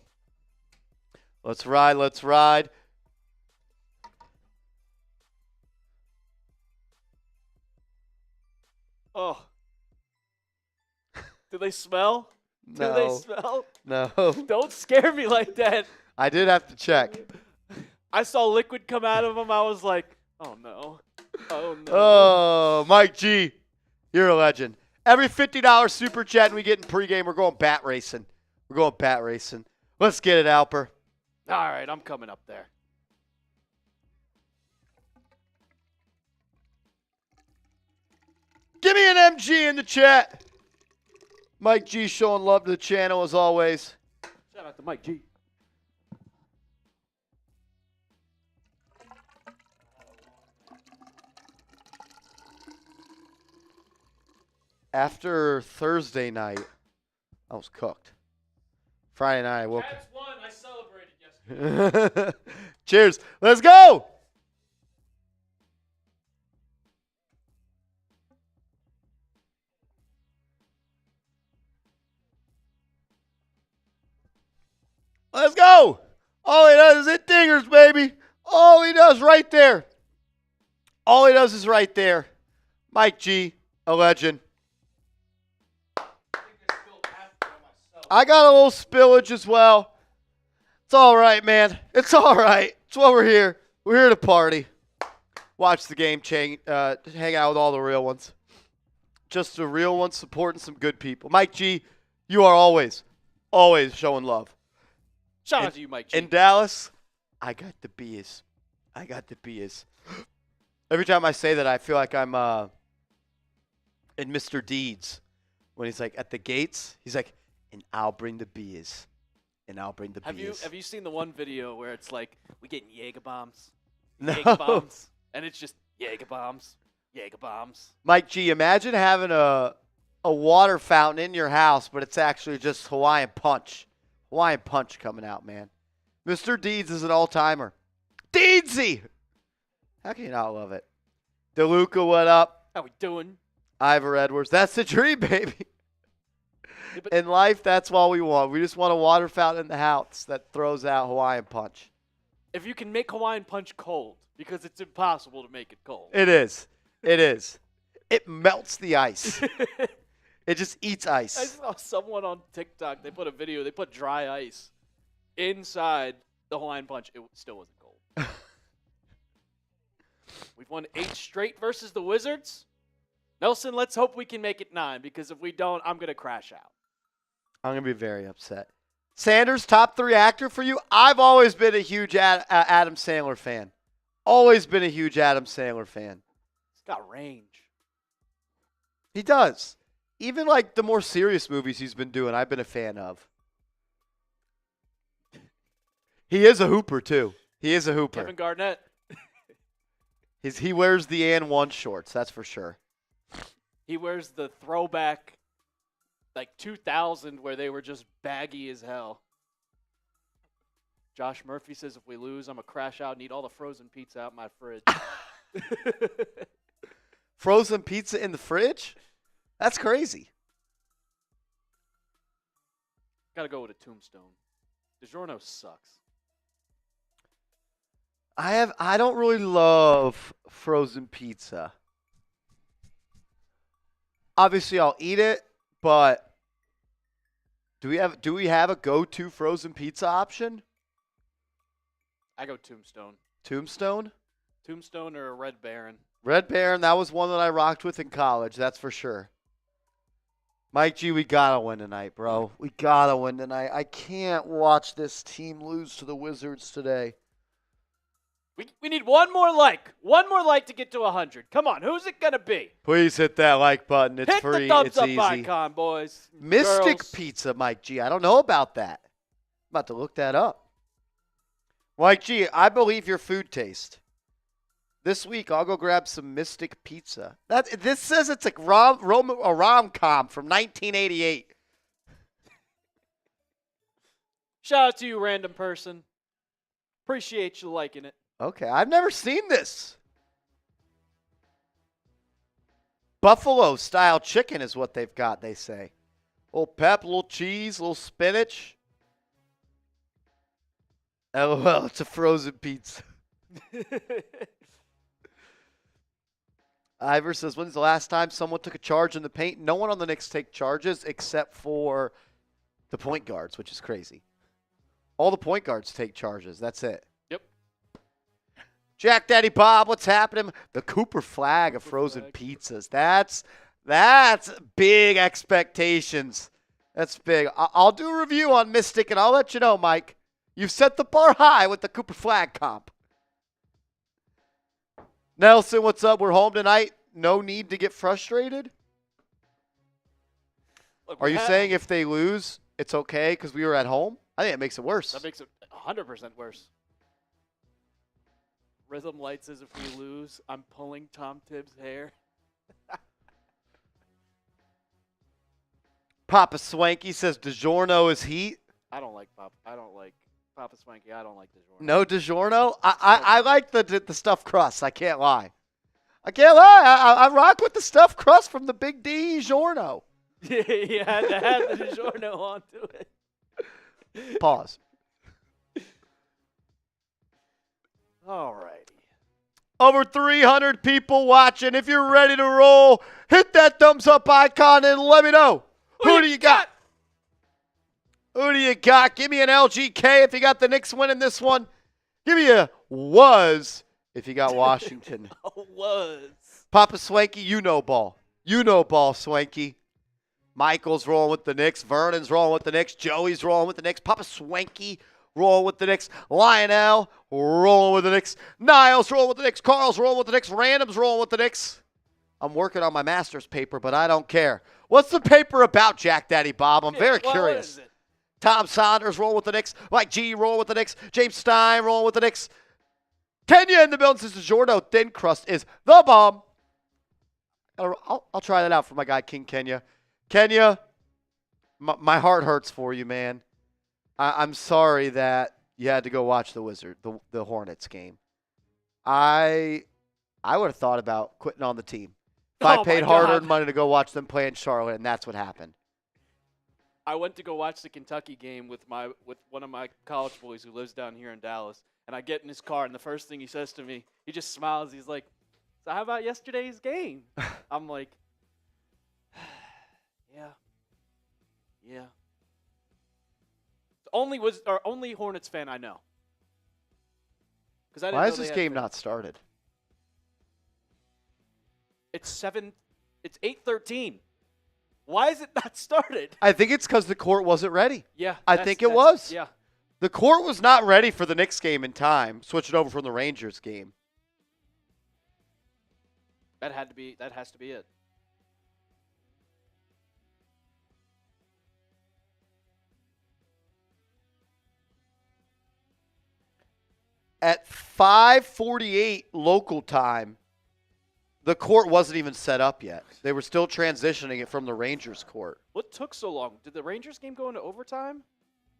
Let's ride. Let's ride. Oh. Do they smell? No. Do they smell? No. Don't scare me like that. I did have to check. I saw liquid come out of them. I was like, oh, no. Oh, no. Oh, Mike G, you're a legend. Every $50 super chat and we get in pregame, we're going bat racing. We're going bat racing. Let's get it, Alper. All right, I'm coming up there. Give me an MG in the chat. Mike G showing love to the channel as always. Shout out to Mike G. After Thursday night, I was cooked. Friday night, I woke Cats won. I celebrated yesterday. Cheers. Let's go. Let's go. All he does is hit dingers, baby. All he does right there. All he does is right there. Mike G, a legend. I got a little spillage as well. It's all right, man. It's all right. It's why we're here. We're here to party. Watch the game, hang out with all the real ones. Just the real ones supporting some good people. Mike G, you are always showing love. Shout out to you, Mike G. In Dallas, I got the beers. I got the beers. Every time I say that, I feel like I'm in Mr. Deeds. When he's like at the gates, he's like, and I'll bring the beers. And I'll bring the beers. Have you seen the one video where it's like, we getting Jaeger bombs? No. Jaeger bombs. And it's just Jaeger bombs. Jaeger bombs. Mike G, imagine having a water fountain in your house, but it's actually just Hawaiian Punch. Hawaiian Punch coming out, man. Mr. Deeds is an all-timer. Deedsy! How can you not love it? DeLuca, what up? How we doing? Ivor Edwards. That's the dream, baby. Yeah, but In life, that's all we want. We just want a water fountain in the house that throws out Hawaiian Punch. if you can make Hawaiian Punch cold, because it's impossible to make it cold. It is. It is. It melts the ice. It just eats I ice. saw someone on TikTok, they put a video, they put dry ice inside the Hawaiian Punch. It still wasn't cold. We've won 8 straight versus the Wizards. Nelson, let's hope we can make it 9, because if we don't, I'm going to crash out. I'm going to be very upset. Sanders, top 3 actor for you? I've always been a huge Adam Sandler fan. Always been a huge Adam Sandler fan. He's got range. He does. Even like the more serious movies he's been doing, I've been a fan of. He is a hooper, too. He is a hooper. Kevin Garnett. He wears the and one shorts, that's for sure. He wears the throwback, like 2000, where they were just baggy as hell. Josh Murphy says if we lose, I'm going to crash out and eat all the frozen pizza out my fridge. Frozen pizza in the fridge? That's crazy. Got to go with a Tombstone. DiGiorno sucks. I don't really love frozen pizza. Obviously, I'll eat it, but do we have a go-to frozen pizza option? I go Tombstone. Tombstone? Tombstone or a Red Baron. Red Baron, that was one that I rocked with in college, that's for sure. Mike G, we gotta win tonight, bro. We gotta win tonight. I can't watch this team lose to the Wizards today. We need one more like. One more like to get to 100. Come on, who's it going to be? Please hit that like button. It's Hit free. the thumbs It's up easy. icon, boys. Mystic girls. Pizza, Mike G. I don't know about that. I'm about to look that up. Mike G, I believe your food taste. This week, I'll go grab some Mystic Pizza. This says it's a rom-com from 1988. Shout out to you, random person. Appreciate you liking it. Okay, I've never seen this. Buffalo-style chicken is what they've got, they say. Little pep, little cheese, little spinach. LOL, it's a frozen pizza. Ivor says, when's the last time someone took a charge in the paint? No one on the Knicks take charges except for the point guards, which is crazy. All the point guards take charges. That's it. Yep. Jack Daddy Bob, what's happening? The Cooper Flagg of frozen pizzas. That's big expectations. That's big. I'll do a review on Mystic, and I'll let you know, Mike. You've set the bar high with the Cooper Flagg comp. Nelson, what's up? We're home tonight. no need to get frustrated? Look, Are you saying if they lose, it's okay because we were at home? I think it makes it worse. That makes it 100% worse. Rhythm Light says if we lose, I'm pulling Tom Tibbs' hair. Papa Swanky says DiGiorno is heat. I don't like Papa Swanky. I don't like DiGiorno. No DiGiorno? I like the stuffed crust. I can't lie. I rock with the stuffed crust from the Big D DiGiorno. Yeah, you had to have the DiGiorno onto it. Pause. All righty. Over 300 people watching. If you're ready to roll, hit that thumbs up icon and let me know. Who do you got? Who do you got? Give me an LGK if you got the Knicks winning this one. Give me a was if you got Washington. Was. Papa Swanky, you know ball. You know ball, Swanky. Michael's rolling with the Knicks. Vernon's rolling with the Knicks. Joey's rolling with the Knicks. Papa Swanky rolling with the Knicks. Lionel rolling with the Knicks. Niles rolling with the Knicks. Carl's rolling with the Knicks. Random's rolling with the Knicks. I'm working on my master's paper, but I don't care. What's the paper about, Jack Daddy Bob? I'm very curious. What is it? Tom Saunders rolling with the Knicks. Mike G rolling with the Knicks. James Stein rolling with the Knicks. Kenya in the building says DiGiorno thin crust is the bomb. I'll try that out for my guy, King Kenya. Kenya, my heart hurts for you, man. I'm sorry that you had to go watch the Hornets game. I would have thought about quitting on the team. If I paid hard-earned money to go watch them play in Charlotte, and that's what happened. I went to go watch the Kentucky game with one of my college boys who lives down here in Dallas, and I get in his car, and the first thing he says to me, he just smiles. He's like, "So how about yesterday's game?" I'm like, "Yeah." Only Hornets fan I know. Why is this game not started? It's 8:13. Why is it not started? I think it's because the court wasn't ready. Yeah. I think it was. Yeah. The court was not ready for the Knicks game in time. Switch it over from the Rangers game. That has to be it. At 5:48 local time, the court wasn't even set up yet. They were still transitioning it from the Rangers court. What took so long? Did the Rangers game go into overtime?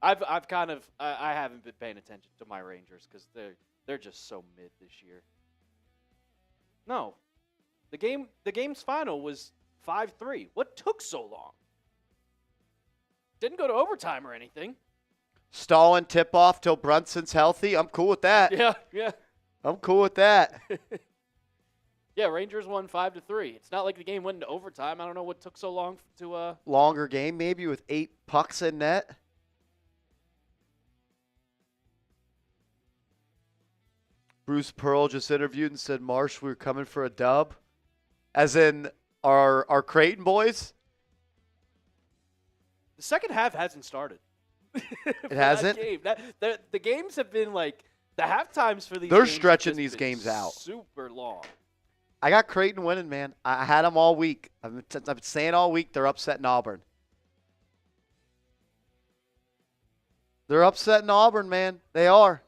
I haven't been paying attention to my Rangers because they're just so mid this year. No, the game's final was 5-3. What took so long? Didn't go to overtime or anything. Stalling tip-off till Brunson's healthy. I'm cool with that. Yeah. I'm cool with that. Yeah, Rangers won 5-3. It's not like the game went into overtime. I don't know what took so long to Longer game, maybe with 8 pucks in net. Bruce Pearl just interviewed and said, "Marsh, we were coming for a dub," as in our Creighton boys. The second half hasn't started. It hasn't. The games have been like the half times for these. They're games stretching these games out super long. I got Creighton winning, man. I had them all week. I've been saying all week they're upsetting Auburn. They're upsetting Auburn, man. They are.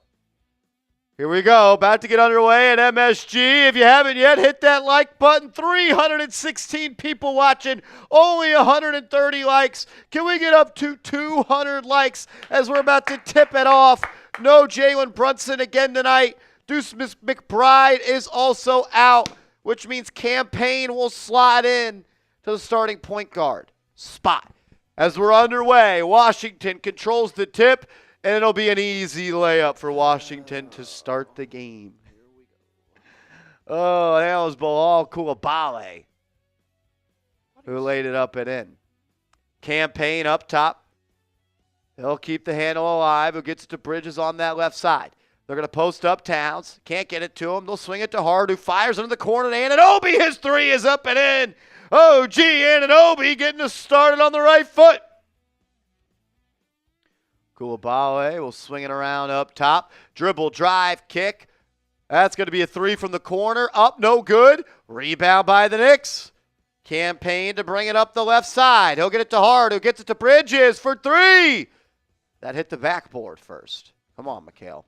Here we go. About to get underway at MSG. If you haven't yet, hit that like button. 316 people watching. Only 130 likes. Can we get up to 200 likes as we're about to tip it off? No Jalen Brunson again tonight. Deuce McBride is also out, which means Campaign will slide in to the starting point guard spot. As we're underway, Washington controls the tip, and it'll be an easy layup for Washington to start the game. Oh, that was Bilal Coulibaly who laid it up and in. Campaign up top. He'll keep the handle alive. Who gets to Bridges on that left side. They're going to post up Towns. Can't get it to him. They'll swing it to Hard, who fires into the corner. And Anunoby, his three is up and in. Oh, gee, Anunoby getting us started on the right foot. Coulibaly will swing it around up top. Dribble, drive, kick. That's going to be a three from the corner. Up, no good. Rebound by the Knicks. Campaign to bring it up the left side. He'll get it to Hart, who gets it to Bridges for three. That hit the backboard first. Come on, Mikal.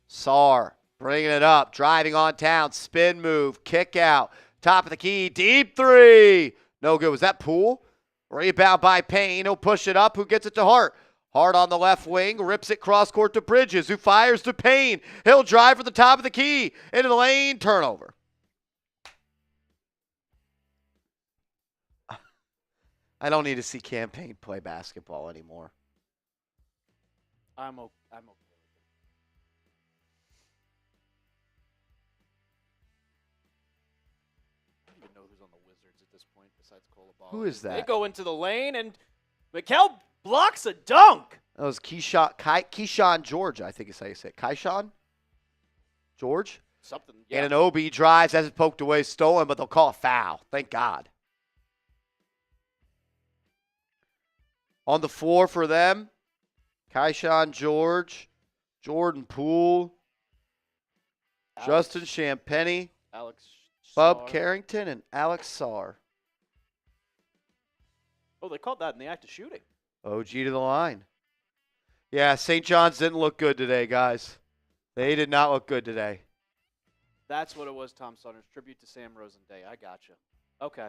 Sarr bringing it up, driving on town, spin move, kick out, top of the key, deep three. No good. Was that Poole? Rebound by Payne. He'll push it up. Who gets it to Hart? Hart on the left wing, rips it cross court to Bridges, who fires to Payne. He'll drive for the top of the key, into the lane, turnover. I don't need to see Campaign play basketball anymore. I'm okay with it. I don't even know who's on the Wizards at this point besides Kolobal. Who is that? They go into the lane, and Mikal blocks a dunk. That was Keyshawn George, I think is how you say it. Keyshawn George? Something. Yeah. And an OB drives, has it poked away, stolen, but they'll call a foul. Thank God. On the floor for them, Keyshawn George, Jordan Poole, Justin Champagnie, Alex Bub Sarr. Carrington, and Alex Sarr. Oh, they called that in the act of shooting. OG to the line. Yeah, St. John's didn't look good today, guys. They did not look good today. That's what it was, Tom Saunders. Tribute to Sam Rosenday. I gotcha. Okay.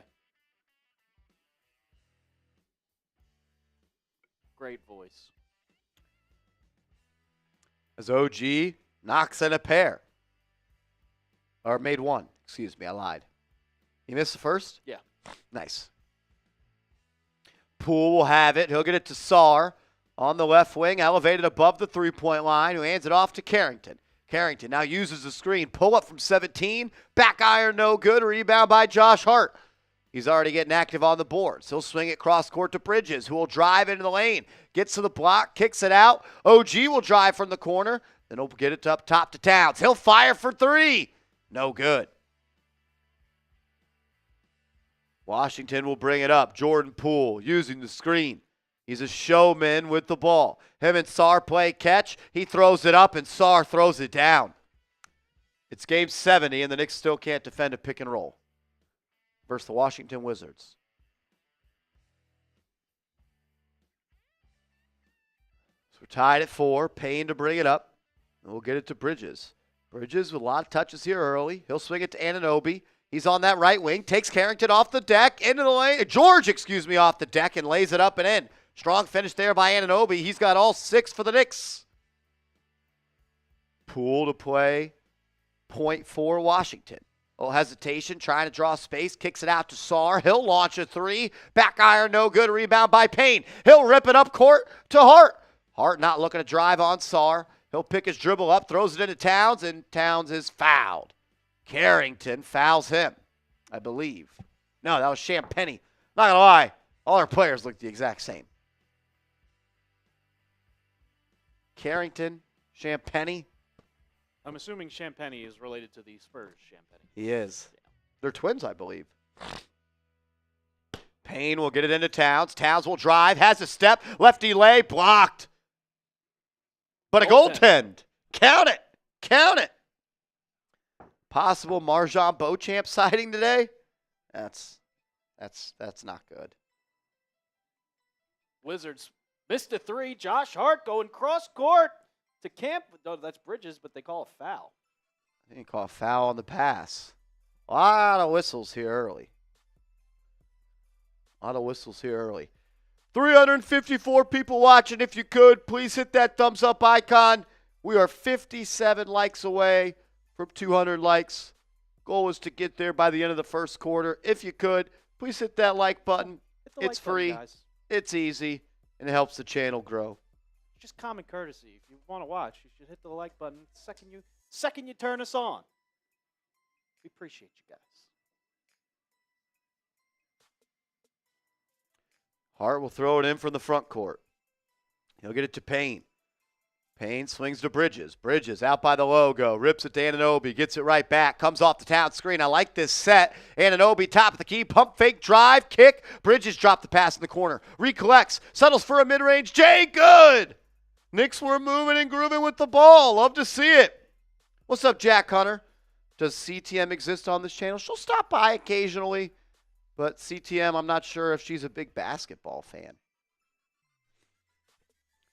Great voice. As OG knocks in a pair. Or made one. Excuse me, I lied. You missed the first? Yeah. Nice. Poole will have it. He'll get it to Sarr on the left wing, elevated above the three-point line, who hands it off to Carrington. Carrington now uses the screen. Pull up from 17. Back iron, no good. Rebound by Josh Hart. He's already getting active on the boards. He'll swing it cross court to Bridges, who will drive into the lane. Gets to the block, kicks it out. OG will drive from the corner. Then he'll get it up top to Towns. He'll fire for three. No good. Washington will bring it up. Jordan Poole using the screen. He's a showman with the ball. Him and Sarr play catch. He throws it up, and Sarr throws it down. It's game 70, and the Knicks still can't defend a pick and roll versus the Washington Wizards. So we're tied at 4. Payne to bring it up. And we'll get it to Bridges. Bridges with a lot of touches here early. He'll swing it to Anunoby. He's on that right wing. Takes Carrington off the deck. Into the lane. George, off the deck and lays it up and in. Strong finish there by Anunoby. He's got all 6 for the Knicks. Poole to play. Point for Washington. Oh, hesitation, trying to draw space, kicks it out to Sarr. He'll launch a three. Back iron, no good. Rebound by Payne. He'll rip it up court to Hart. Hart not looking to drive on Sarr. He'll pick his dribble up, throws it into Towns, and Towns is fouled. Carrington fouls him, I believe. No, that was Champagnie. Not going to lie, all our players look the exact same. Carrington, Champagnie. I'm assuming Champagnie is related to the Spurs Champagnie. He is. Yeah. They're twins, I believe. Payne will get it into Towns. Towns will drive, has a step, lefty lay, blocked. But a goaltend. Count it. Count it. Possible Marjan Beauchamp sighting today? That's not good. Wizards missed a three. Josh Hart going cross court to Camp. No, that's Bridges, but they call a foul. I think call a foul on the pass. A lot of whistles here early. 354 people watching. If you could, please hit that thumbs up icon. We are 57 likes away from 200 likes. Goal is to get there by the end of the first quarter. If you could, please hit that like button. It's free. It's easy, and it helps the channel grow. Just common courtesy. If you want to watch, you should hit the like button the second you turn us on. We appreciate you guys. Hart will throw it in from the front court. He'll get it to Payne. Payne swings to Bridges. Bridges out by the logo. Rips it to Anunoby. Gets it right back. Comes off the Town screen. I like this set. Anunoby top of the key. Pump fake. Drive. Kick. Bridges dropped the pass in the corner. Recollects. Settles for a mid-range. Jay, good! Knicks were moving and grooving with the ball. Love to see it. What's up, Jack Hunter? Does CTM exist on this channel? She'll stop by occasionally, but CTM, I'm not sure if she's a big basketball fan.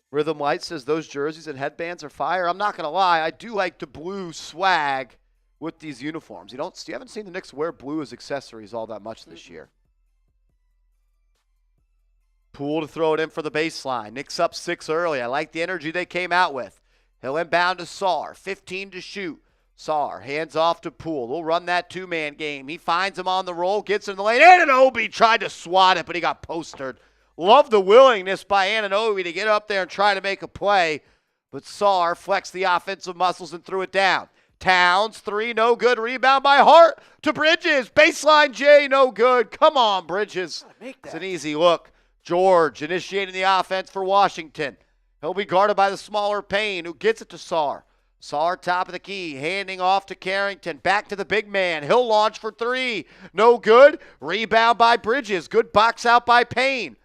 Rhythm Light says those jerseys and headbands are fire. I'm not going to lie. I do like the blue swag with these uniforms. You haven't seen the Knicks wear blue as accessories all that much this year. Poole to throw it in for the baseline. Knicks up 6 early. I like the energy they came out with. He'll inbound to Sarr. 15 to shoot. Sarr hands off to Poole. They'll run that two-man game. He finds him on the roll, gets in the lane. Anunoby tried to swat it, but he got postered. Love the willingness by Anunoby to get up there and try to make a play, but Sarr flexed the offensive muscles and threw it down. Towns, 3, no good. Rebound by Hart to Bridges. Baseline J, no good. Come on, Bridges. It's an easy look. George initiating the offense for Washington. He'll be guarded by the smaller Payne, who gets it to Sarr. Sarr, top of the key, handing off to Carrington. Back to the big man. He'll launch for 3. No good. Rebound by Bridges. Good box out by Payne.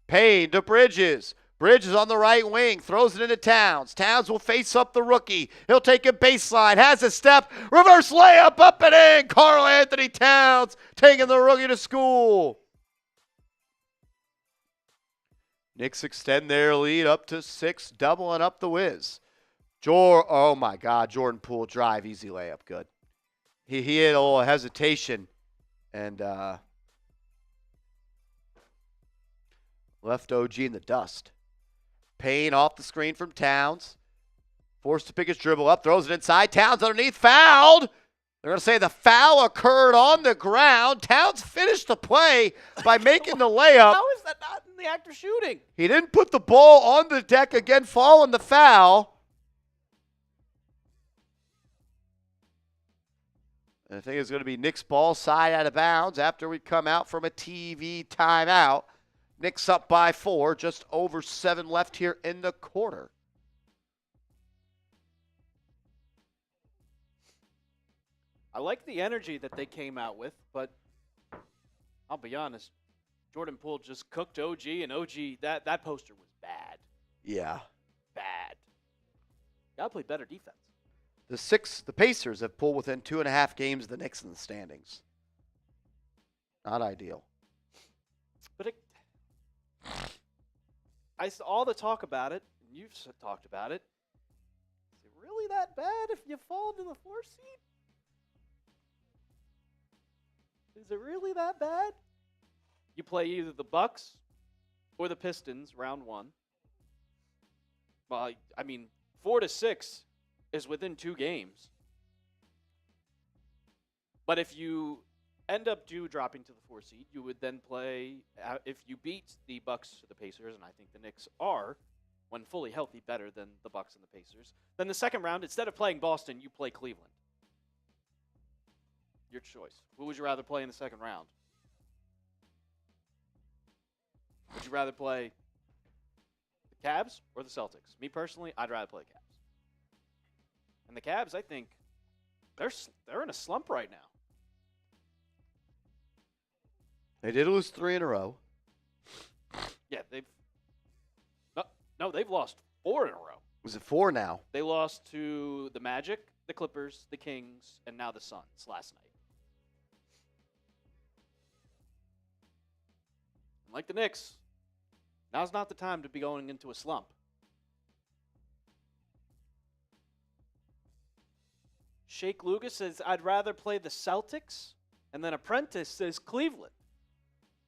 Payne to Bridges. Bridges on the right wing. Throws it into Towns. Towns will face up the rookie. He'll take a baseline. Has a step. Reverse layup up and in. Karl-Anthony Towns taking the rookie to school. Knicks extend their lead up to 6, doubling up the whiz. Oh, my God. Jordan Poole drive. Easy layup. Good. He had a little hesitation and left OG in the dust. Payne off the screen from Towns. Forced to pick his dribble up. Throws it inside. Towns underneath. Fouled. They're going to say the foul occurred on the ground. Towns finished the play by making the layup. How is that not in the act of shooting? He didn't put the ball on the deck. Again, following the foul. And I think it's going to be Knicks ball side out of bounds after we come out from a TV timeout. Knicks up by 4, just over 7 left here in the quarter. I like the energy that they came out with, but I'll be honest, Jordan Poole just cooked OG, and OG, that poster was bad. Yeah. Bad. Gotta play better defense. The Pacers have pulled within 2.5 games of the Knicks in the standings. Not ideal. But all the talk about it, and you've talked about it, is it really that bad if you fall to the 4 seed? Is it really that bad? You play either the Bucks or the Pistons round 1. Well, I mean, 4 to 6 is within 2 games. But if you end up dropping to the 4 seed, you would then play, if you beat the Bucks or the Pacers, and I think the Knicks are, when fully healthy, better than the Bucks and the Pacers, then the second round, instead of playing Boston, you play Cleveland. Your choice. Who would you rather play in the second round? Would you rather play the Cavs or the Celtics? Me personally, I'd rather play the Cavs. And the Cavs, I think, they're in a slump right now. They did lose 3 in a row. Yeah, they've lost 4 in a row. Was it 4 now? They lost to the Magic, the Clippers, the Kings, and now the Suns last night. And like the Knicks, now's not the time to be going into a slump. Shake Lucas says, I'd rather play the Celtics. And then Apprentice says Cleveland.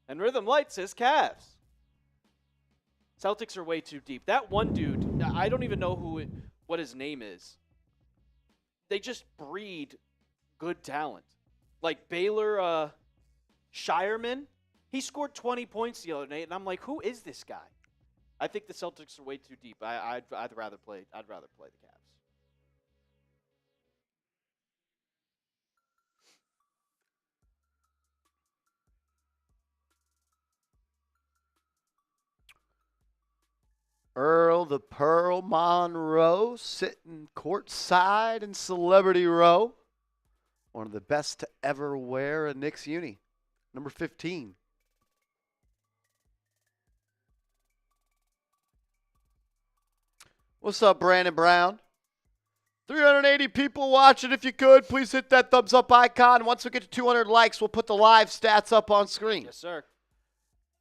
And Rhythm Light says Cavs. Celtics are way too deep. That one dude, I don't even know what his name is. They just breed good talent. Like Baylor Shireman, he scored 20 points the other night, and I'm like, who is this guy? I think the Celtics are way too deep. I'd rather play the Cavs. Earl the Pearl Monroe sitting courtside in Celebrity Row. One of the best to ever wear a Knicks uni. Number 15. What's up, Brandon Brown? 380 people watching. If you could, please hit that thumbs up icon. Once we get to 200 likes, we'll put the live stats up on screen. Yes, sir.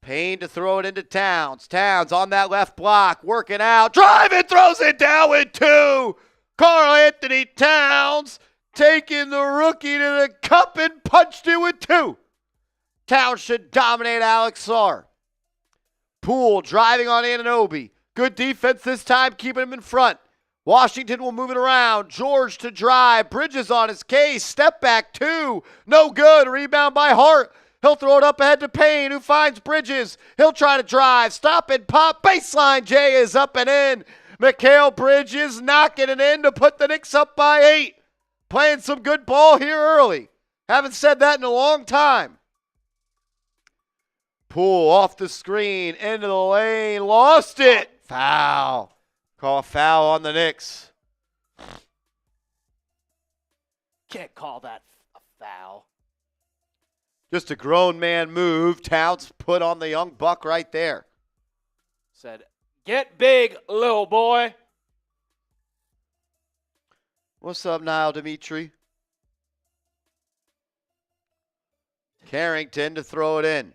Payne to throw it into Towns. Towns on that left block, working out. Driving, throws it down with 2. Karl-Anthony Towns taking the rookie to the cup and punched it with 2. Towns should dominate Alex Sarr. Poole driving on Anunoby. Good defense this time, keeping him in front. Washington will move it around. George to drive. Bridges on his case. Step back 2. No good. Rebound by Hart. He'll throw it up ahead to Payne, who finds Bridges. He'll try to drive. Stop and pop. Baseline. Jay is up and in. Mikal Bridges knocking it in to put the Knicks up by 8. Playing some good ball here early. Haven't said that in a long time. Poole off the screen, into the lane, lost it. Foul. Call a foul on the Knicks. Can't call that a foul. Just a grown man move. Towns put on the young buck right there. Said, get big, little boy. What's up, Niall Dimitri? Carrington to throw it in.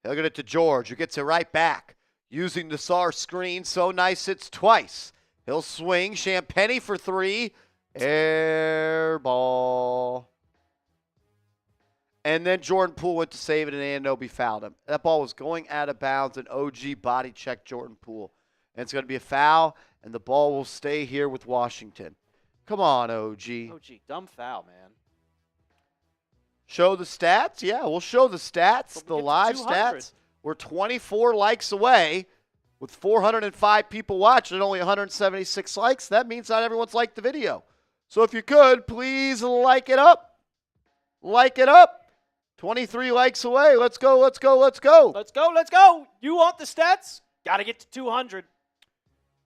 He'll get it to George, who gets it right back. Using the Sarr screen, so nice it's twice. He'll swing. Champagnie for 3. Air ball. And then Jordan Poole went to save it, and Anunoby fouled him. That ball was going out of bounds, and OG body checked Jordan Poole. And it's going to be a foul, and the ball will stay here with Washington. Come on, OG. OG, dumb foul, man. Show the stats? Yeah, we'll show the stats, the live stats. We're 24 likes away with 405 people watching and only 176 likes. That means not everyone's liked the video. So if you could, please like it up. Like it up. 23 likes away. Let's go, let's go, let's go. Let's go, let's go. You want the stats? Got to get to 200.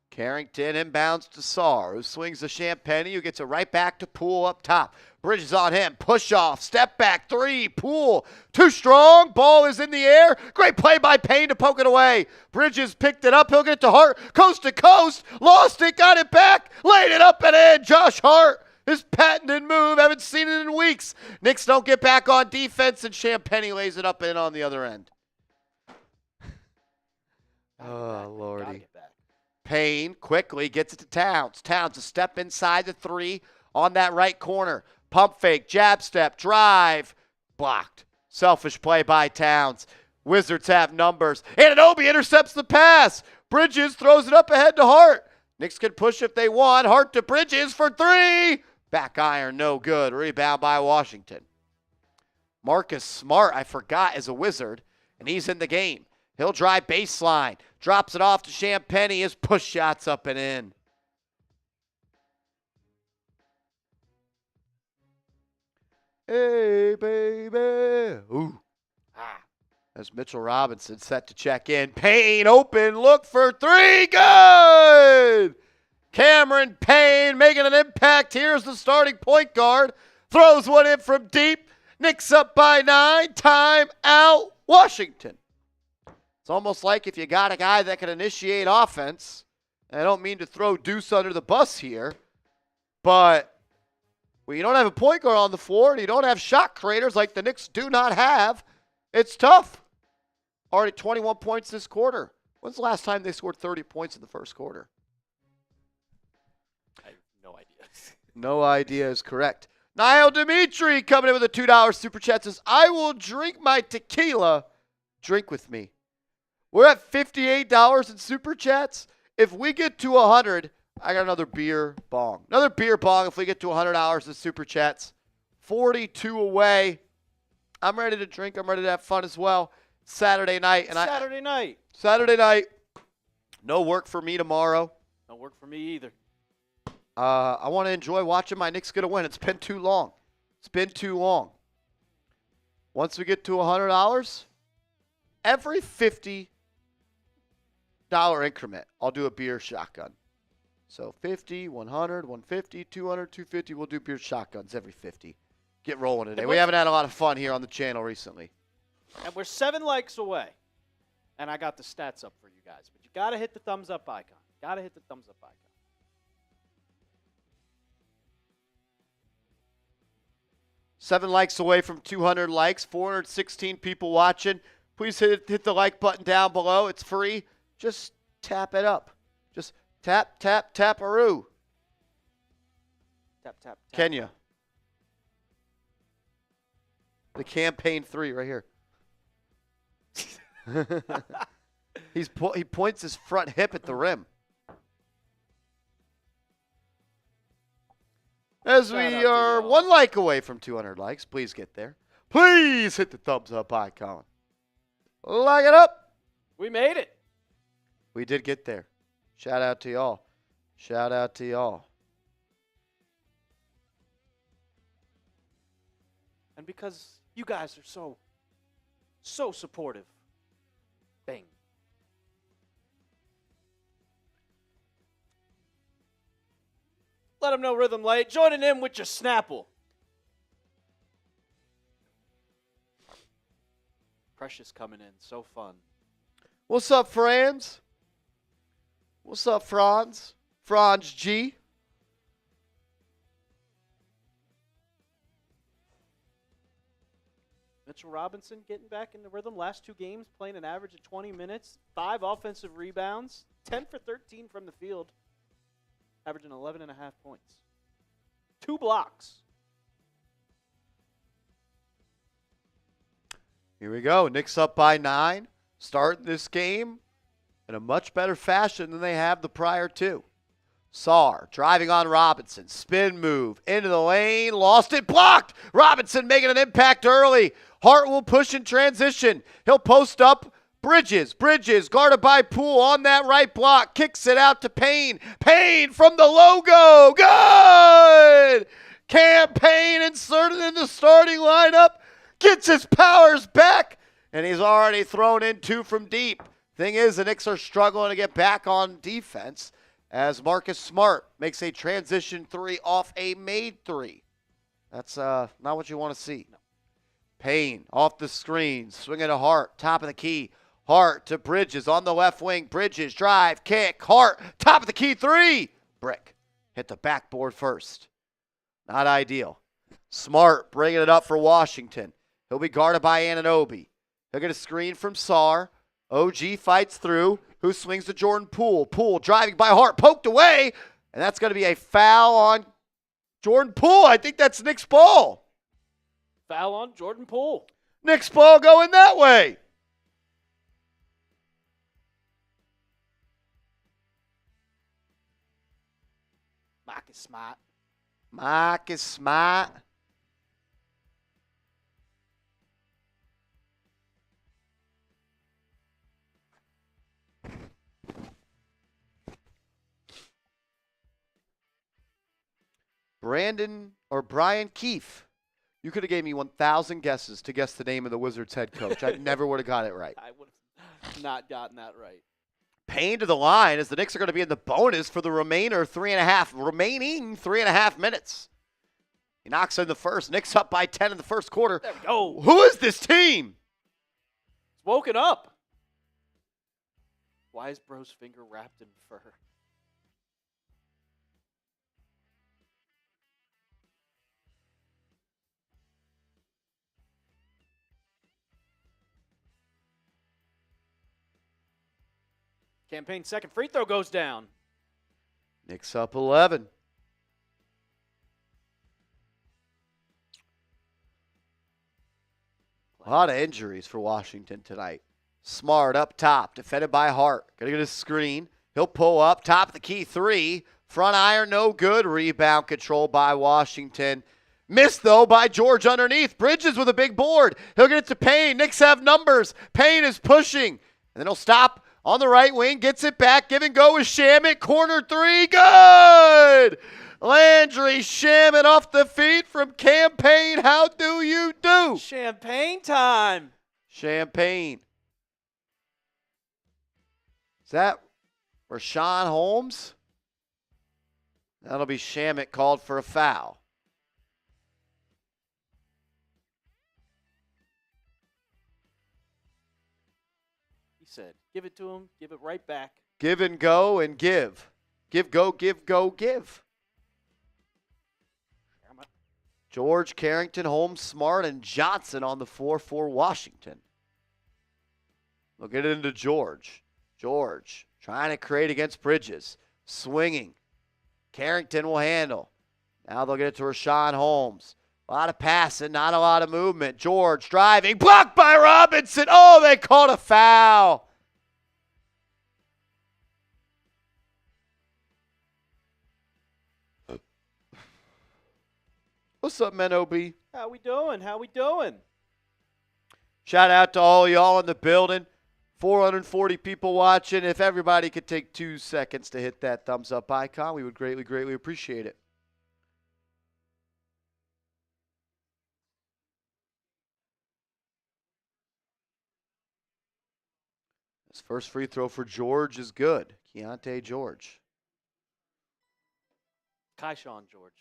Carrington inbounds to Sarr, who swings the Champagnie, who gets it right back to Poole up top. Bridges on him, push off, step back 3, Poole, too strong, ball is in the air. Great play by Payne to poke it away. Bridges picked it up, he'll get it to Hart, coast to coast, lost it, got it back, laid it up and in. Josh Hart, his patented move, haven't seen it in weeks. Knicks don't get back on defense, and Champagnie lays it up and in on the other end. Oh, Lordy. Payne quickly gets it to Towns. Towns a step inside the 3 on that right corner. Pump fake, jab step, drive. Blocked. Selfish play by Towns. Wizards have numbers. Anunoby intercepts the pass. Bridges throws it up ahead to Hart. Knicks can push if they want. Hart to Bridges for 3. Back iron, no good. Rebound by Washington. Marcus Smart, I forgot, is a Wizard, and he's in the game. He'll drive baseline. Drops it off to Champagnie. His push shots up and in. Hey, baby. Ooh. As Mitchell Robinson set to check in. Payne open. Look for 3. Good. Cameron Payne making an impact. Here's the starting point guard. Throws one in from deep. Knicks up by 9. Time out. Washington. It's almost like if you got a guy that can initiate offense, and I don't mean to throw Deuce under the bus here, but when you don't have a point guard on the floor and you don't have shot creators like the Knicks do not have, it's tough. Already 21 points this quarter. When's the last time they scored 30 points in the first quarter? I have no idea. No idea is correct. Niall Dimitri coming in with a $2 super chat says, I will drink my tequila. Drink with me. We're at $58 in super chats. If we get to 100, I got another beer bong. Another beer bong if we get to $100 in super chats. 42 away. I'm ready to drink. I'm ready to have fun as well. Saturday night. Saturday night. No work for me tomorrow. No work for me either. I want to enjoy watching my Knicks get a win. It's been too long. It's been too long. Once we get to $100, every $50 increment, I'll do a beer shotgun. So 50, 100, 150, 200, 250. We'll do beer shotguns every 50. Get rolling today. We haven't had a lot of fun here on the channel recently. And we're 7 likes away. And I got the stats up for you guys. But you got to hit the thumbs up icon. Got to hit the thumbs up icon. 7 likes away from 200 likes. 416 people watching. Please hit the like button down below. It's free. Just tap it up. Just tap, tap, tap-a-roo. Tap, tap, tap. Kenya. The campaign 3 right here. He points his front hip at the rim. As Shout out we to are y'all. 1 like away from 200 likes, please get there. Please hit the thumbs up icon. Like it up. We made it. We did get there. Shout out to y'all. Shout out to y'all. And because you guys are so supportive. Bang. Let them know Rhythm Light. Joining in with your Snapple. Precious coming in. So fun. What's up, Franz? What's up, Franz? Franz G. Mitchell Robinson getting back in the rhythm. Last 2 games playing an average of 20 minutes. 5 offensive rebounds. 10 for 13 from the field. Averaging 11.5 points. 2 blocks. Here we go. Knicks up by 9. Starting this game in a much better fashion than they have the prior 2. Sarr driving on Robinson. Spin move into the lane. Lost it. Blocked. Robinson making an impact early. Hart will push in transition. He'll post up. Bridges guarded by Poole on that right block. Kicks it out to Payne. Payne from the logo. Good! Cam Payne inserted in the starting lineup. Gets his powers back. And he's already thrown in 2 from deep. Thing is, the Knicks are struggling to get back on defense as Marcus Smart makes a transition 3 off a made 3. That's not what you want to see. No. Payne off the screen, swinging to Hart, top of the key. Hart to Bridges on the left wing. Bridges, drive, kick. Hart, top of the key 3. Brick. Hit the backboard first. Not ideal. Smart bringing it up for Washington. He'll be guarded by Anunoby. He'll get a screen from Sarr. OG fights through. Who swings to Jordan Poole? Poole driving by Hart, poked away. And that's going to be a foul on Jordan Poole. I think that's Knicks ball. Foul on Jordan Poole. Knicks ball going that way. Marcus Smart. Marcus Smart. Brian Keefe. You could have gave me 1,000 guesses to guess the name of the Wizards head coach. I never would have got it right. I would have not gotten that right. Payne to the line as the Knicks are going to be in the bonus for the remaining 3.5 minutes. He knocks in the first. Knicks up by 10 in the first quarter. There we go. Who is this team? It's woken up. Why is bro's finger wrapped in fur? Campaign's second free throw goes down. Knicks up 11. A lot of injuries for Washington tonight. Smart up top, defended by Hart. Gonna get a screen. He'll pull up, top of the key 3. Front iron, no good. Rebound controlled by Washington. Missed, though, by George underneath. Bridges with a big board. He'll get it to Payne. Knicks have numbers. Payne is pushing. And then he'll stop on the right wing. Gets it back. Give and go with Shamet. Corner 3. Good! Landry Shamet off the feet from Campaign. How do you do? Champagne time. Champagne. Is that Rashawn Holmes? That'll be Shamet called for a foul. He said, give it to him, give it right back. Give and go and give. Give, go, give, go, give. George, Carrington, Holmes, Smart, and Johnson on the floor for Washington. They'll get it into George. George trying to create against Bridges. Swinging. Carrington will handle. Now they'll get it to Rashawn Holmes. A lot of passing, not a lot of movement. George driving. Blocked by Robinson. Oh, they called a foul. What's up, man, OB? How we doing? How we doing? Shout out to all y'all in the building. 440 people watching. If everybody could take 2 seconds to hit that thumbs up icon, we would greatly, greatly appreciate it. This first free throw for George is good. Keontae George. Kaishawn George.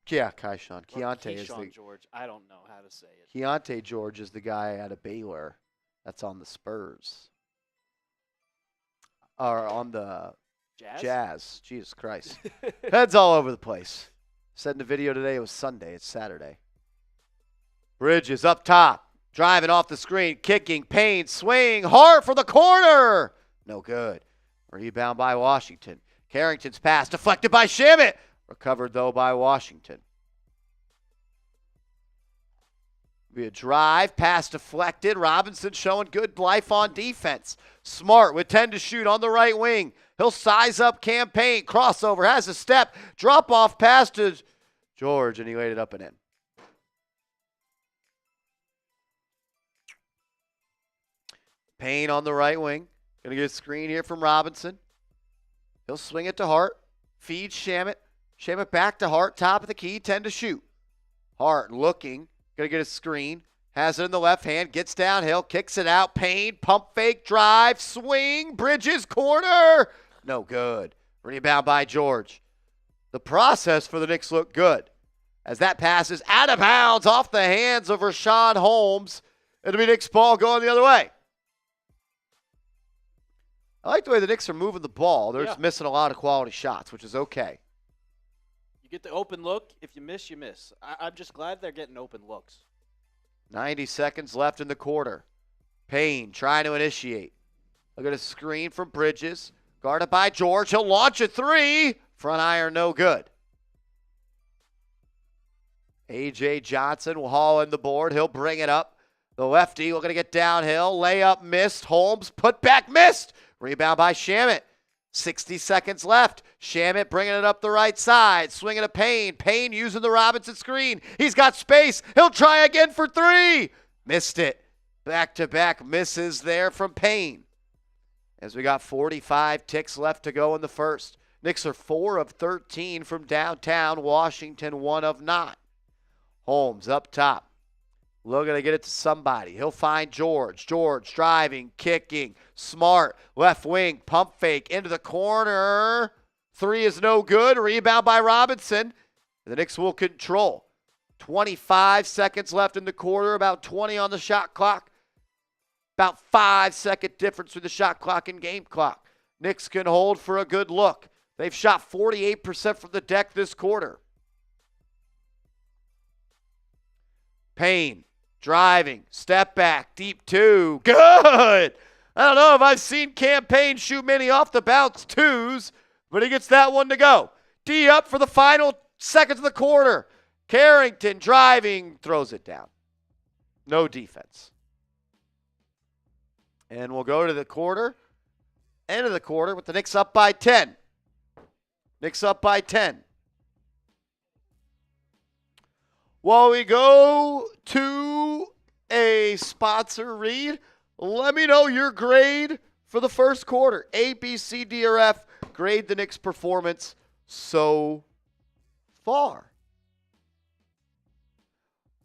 Yeah, Kaishawn. Or Keontae is Keyshawn the George. I don't know how to say it. Keontae George is the guy out of Baylor that's on the Spurs. Or on the Jazz. Jesus Christ. Heads all over the place. Said in the video today it was Sunday. It's Saturday. Bridges up top. Driving off the screen. Kicking. Payne. Swing. Hard for the corner. No good. Rebound by Washington. Carrington's pass deflected by Shamet. Recovered, though, by Washington. Be a drive. Pass deflected. Robinson showing good life on defense. Smart with 10 to shoot on the right wing. He'll size up Campaign. Crossover. Has a step. Drop-off pass to George, and he laid it up and in. Payne on the right wing. Going to get a screen here from Robinson. He'll swing it to Hart. Feeds Shamet. Shamet back to Hart. Top of the key. 10 to shoot. Hart looking. Going to get a screen. Has it in the left hand. Gets downhill. Kicks it out. Payne. Pump fake. Drive. Swing. Bridges. Corner. No good. Rebound by George. The process for the Knicks looked good. As that pass is out of bounds off the hands of Rashawn Holmes. It'll be Knicks ball going the other way. I like the way the Knicks are moving the ball. They're just missing a lot of quality shots, which is okay. You get the open look. If you miss, you miss. I'm just glad they're getting open looks. 90 seconds left in the quarter. Payne trying to initiate. Look at a screen from Bridges. Guarded by George. He'll launch a three. Front iron, no good. A.J. Johnson will haul in the board. He'll bring it up. The lefty looking to get downhill. Layup missed. Holmes put back missed. Rebound by Shamet. 60 seconds left. Shamet bringing it up the right side. Swinging to Payne. Payne using the Robinson screen. He's got space. He'll try again for three. Missed it. Back-to-back misses there from Payne. As we got 45 ticks left to go in the first. Knicks are 4 of 13 from downtown. Washington 1 of 9. Holmes up top. Looking to get it to somebody. He'll find George. George driving, kicking. Smart. Left wing. Pump fake. Into the corner. Three is no good. Rebound by Robinson. The Knicks will control. 25 seconds left in the quarter. About 20 on the shot clock. About 5-second difference between the shot clock and game clock. Knicks can hold for a good look. They've shot 48% from the deck this quarter. Payne. Driving, step back, deep two. Good! I don't know if I've seen Campaign shoot many off the bounce twos, but he gets that one to go. D up for the final seconds of the quarter. Carrington driving, throws it down. No defense. And we'll go to the quarter. End of the quarter with the Knicks up by 10. Knicks up by 10. While we go to a sponsor read, let me know your grade for the first quarter. A, B, C, D, or F. Grade the Knicks' performance so far.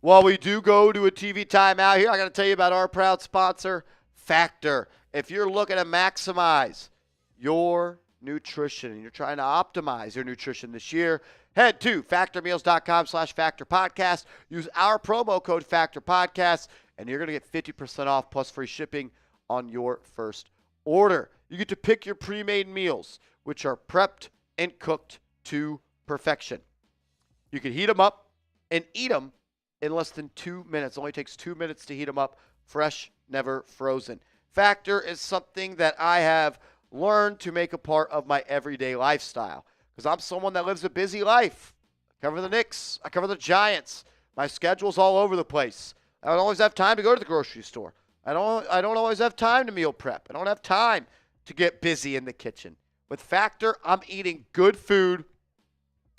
While we do go to a TV timeout here, I got to tell you about our proud sponsor, Factor. If you're looking to maximize your nutrition and you're trying to optimize your nutrition this year, head to factormeals.com/factorpodcast. Use our promo code factorpodcast, and you're going to get 50% off plus free shipping on your first order. You get to pick your pre-made meals, which are prepped and cooked to perfection. You can heat them up, and eat them in less than 2 minutes. It only takes 2 minutes to heat them up. Fresh, never frozen. Factor is something that I have learned to make a part of my everyday lifestyle because I'm someone that lives a busy life. I cover the Knicks. I cover the Giants. My schedule's all over the place. I don't always have time to go to the grocery store. I don't always have time to meal prep. I don't have time to get busy in the kitchen. With Factor, I'm eating good food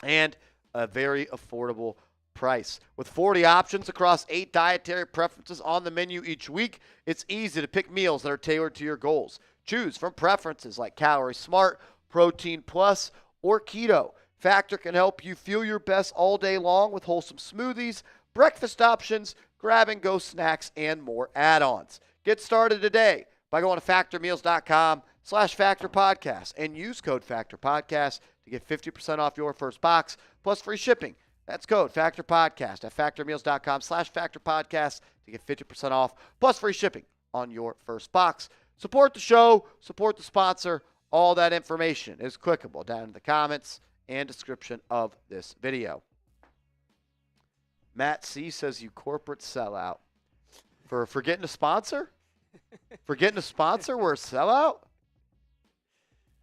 and a very affordable price. With 40 options across 8 dietary preferences on the menu each week, it's easy to pick meals that are tailored to your goals. Choose from preferences like Calorie Smart, Protein Plus, or Keto. Factor can help you feel your best all day long with wholesome smoothies, breakfast options, grab-and-go snacks, and more add-ons. Get started today by going to factormeals.com/factorpodcast and use code factorpodcast to get 50% off your first box plus free shipping. That's code factorpodcast at factormeals.com/factorpodcast to get 50% off plus free shipping on your first box. Support the show, support the sponsor. All that information is clickable down in the comments and description of this video. Matt C says you corporate sellout. For getting a sponsor? For getting a sponsor, we're a sellout?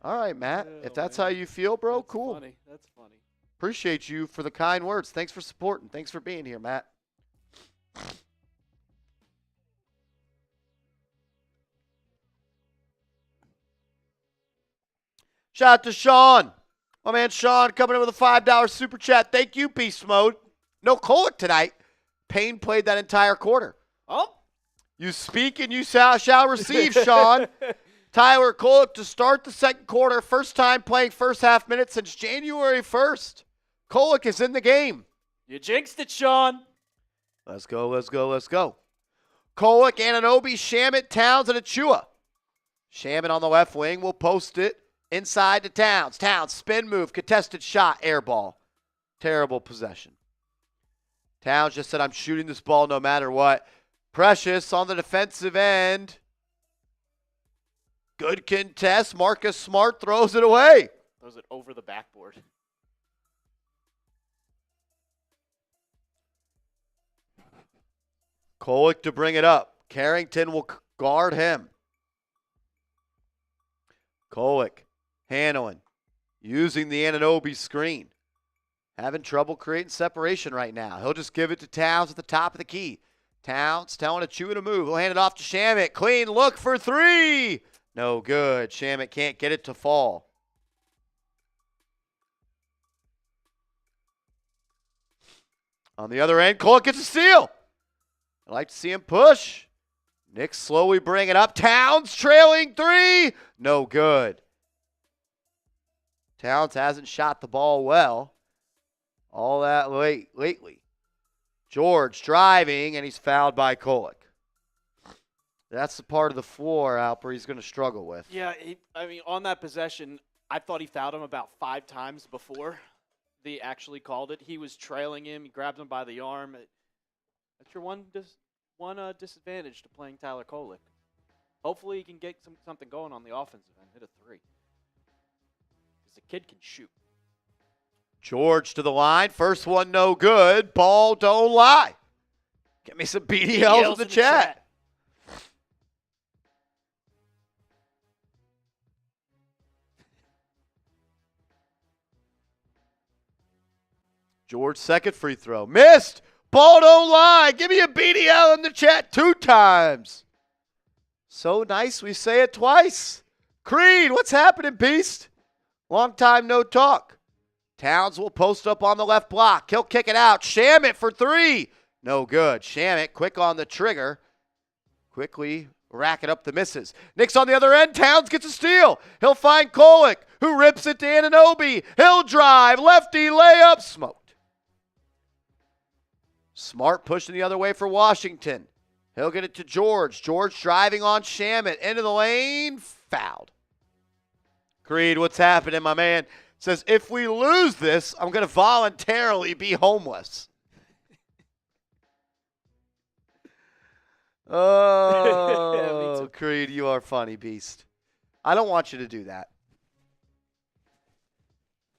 All right, Matt. If that's how you feel, bro, That's cool. Funny. That's funny. Appreciate you for the kind words. Thanks for supporting. Thanks for being here, Matt. Shout out to Sean. My man Sean coming in with a $5 super chat. Thank you, Beast Mode. No Kolek tonight. Payne played that entire quarter. Oh. You speak and you shall receive, Sean. Tyler Kolek to start the second quarter. First time playing first half minutes since January 1st. Kolek is in the game. You jinxed it, Sean. Let's go, let's go, let's go. Kolek, Anunoby, Shamet, Towns, and Achua. Shamet on the left wing will post it inside to Towns. Towns, spin move, contested shot, air ball. Terrible possession. Towns just said, I'm shooting this ball no matter what. Precious on the defensive end. Good contest. Marcus Smart throws it away. Throws it over the backboard. Kolek to bring it up. Carrington will guard him. Kolek handling. Using the Anunoby screen. Having trouble creating separation right now. He'll just give it to Towns at the top of the key. Towns telling Achua to move. He'll hand it off to Shamet. Clean look for three. No good. Shamet can't get it to fall. On the other end, Kolek gets a steal. I'd like to see him push. Knicks slowly bring it up. Towns trailing three. No good. Towns hasn't shot the ball well all that lately. George driving, and he's fouled by Kolek. That's the part of the floor, Alper, he's going to struggle with. Yeah, on that possession, I thought he fouled him about 5 times before they actually called it. He was trailing him. He grabbed him by the arm. That's your one disadvantage to playing Tyler Kolek. Hopefully he can get something going on the offensive end, hit a 3. Because the kid can shoot. George to the line. First one no good. Ball don't lie. Get me some BDLs in the chat. George, second free throw. Missed. Ball don't lie. Give me a BDL in the chat 2 times. So nice we say it twice. Creed, what's happening, Beast? Long time no talk. Towns will post up on the left block. He'll kick it out. Shamet for 3. No good. Shamet quick on the trigger. Quickly racking up the misses. Knicks on the other end. Towns gets a steal. He'll find Kolek, who rips it to Anunoby. He'll drive. Lefty layup. Smoked. Smart pushing the other way for Washington. He'll get it to George. George driving on Shamet. Into the lane. Fouled. Creed, what's happening, my man? Says, if we lose this, I'm going to voluntarily be homeless. Oh, yeah, Creed, you are funny, Beast. I don't want you to do that.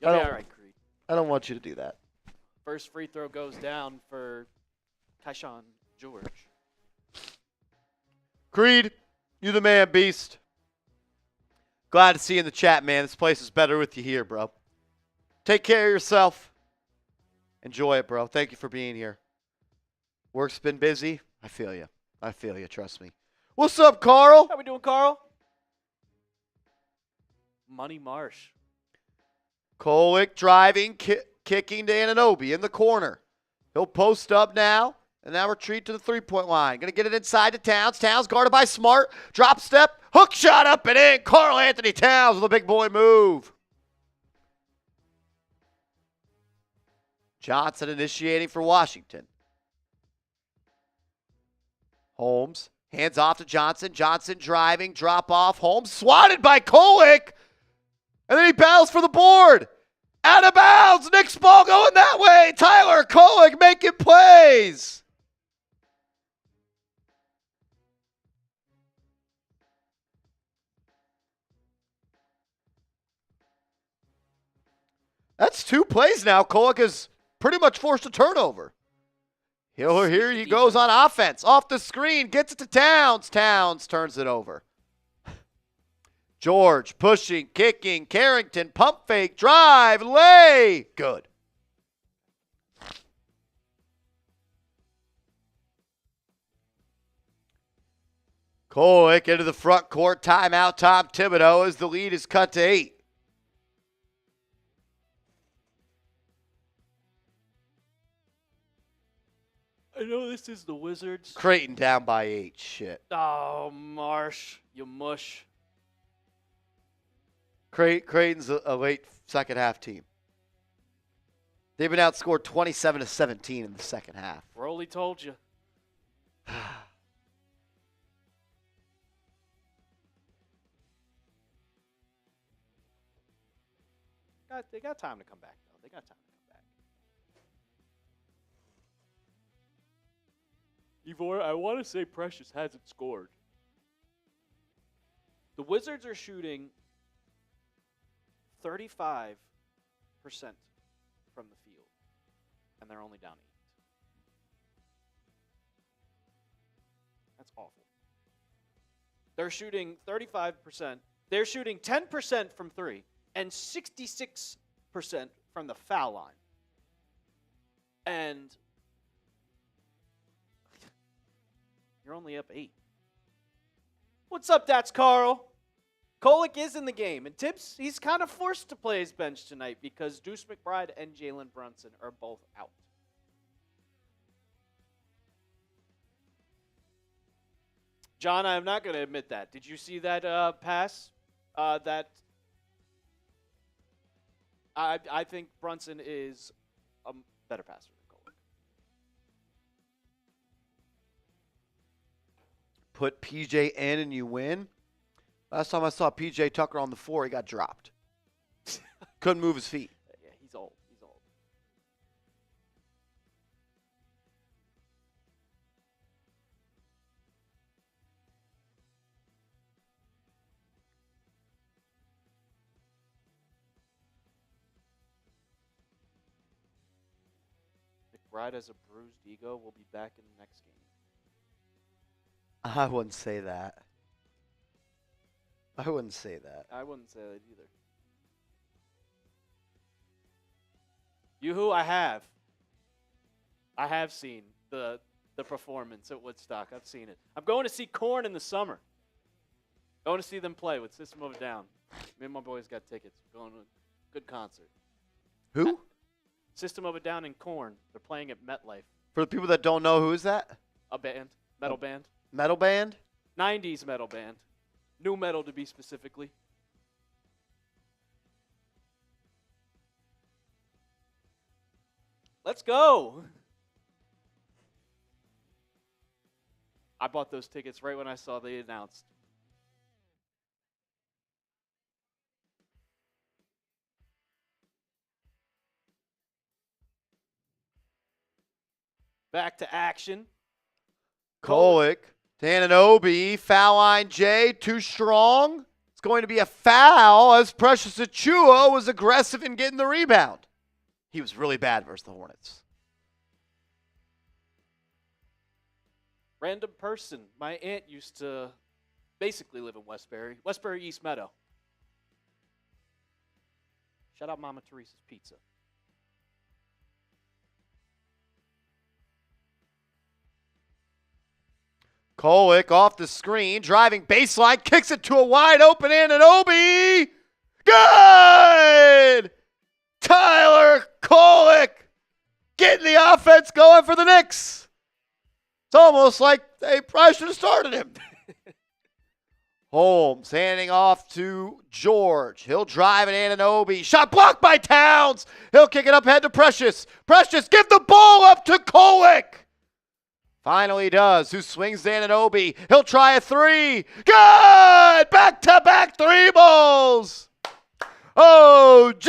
You'll be all right, Creed. I don't want you to do that. First free throw goes down for Kaishan George. Creed, you the man, beast. Glad to see you in the chat, man. This place is better with you here, bro. Take care of yourself. Enjoy it, bro. Thank you for being here. Work's been busy. I feel you. I feel you. Trust me. What's up, Carl? How we doing, Carl? Money Marsh. Kolek driving, kicking to Anunoby in the corner. He'll post up now, and now retreat to the three-point line. Going to get it inside to Towns. Towns guarded by Smart. Drop step, hook shot up and in. Karl-Anthony Towns with a big boy move. Johnson initiating for Washington. Holmes, hands off to Johnson. Johnson driving, drop off. Holmes swatted by Kolek. And then he battles for the board. Out of bounds. Knicks ball going that way. Tyler Kolek making plays. That's 2 plays now. Kolek has pretty much forced a turnover. Here he goes on offense. Off the screen. Gets it to Towns. Towns turns it over. George pushing, kicking, Carrington, pump fake, drive, lay. Good. Kolek into the front court. Timeout, Tom Thibodeau, as the lead is cut to 8. I know this is the Wizards. Creighton down by 8. Shit. Oh, Marsh, you mush. Creighton's a late second half team. They've been outscored 27-17 in the second half. Rolly told you. They got time to come back, though. They got time to come back. Ivor, I want to say Precious hasn't scored. The Wizards are shooting 35% from the field, and they're only down 8. That's awful. They're shooting 35%. They're shooting 10% from 3 and 66% from the foul line. And you're only up 8. What's up, that's Carl? Kolek is in the game, and Tibbs, he's kind of forced to play his bench tonight because Deuce McBride and Jalen Brunson are both out. John, I'm not going to admit that. Did you see that pass? I think Brunson is a better passer than Kolek. Put PJ in and you win. Last time I saw PJ Tucker on the floor, he got dropped. Couldn't move his feet. Yeah, he's old. He's old. McBride has a bruised ego. Will be back in the next game. I wouldn't say that. I wouldn't say that. I wouldn't say that either. Yoo-hoo, I have. I have seen the performance at Woodstock. I've seen it. I'm going to see Korn in the summer. Going to see them play with System of a Down. Me and my boys got tickets. We're going to a good concert. Who? System of a Down and Korn. They're playing at MetLife. For the people that don't know, who is that? A band. Metal band. Metal band? 90s metal band. New metal, to be specifically. Let's go. I bought those tickets right when I saw they announced. Back to action. Kolek. Anunoby, foul line J, too strong. It's going to be a foul as Precious Achiuwa was aggressive in getting the rebound. He was really bad versus the Hornets. Random person. My aunt used to basically live in Westbury, East Meadow. Shout out Mama Teresa's Pizza. Kolek off the screen, driving baseline, kicks it to a wide open Anunoby. Good! Tyler Kolek getting the offense going for the Knicks. It's almost like they probably should have started him. Holmes handing off to George. He'll drive it Anunoby. Shot blocked by Towns. He'll kick it up head to Precious. Precious, give the ball up to Kolek. Finally does. Who swings to Anunoby. He'll try a three. Good! Back-to-back three balls. OG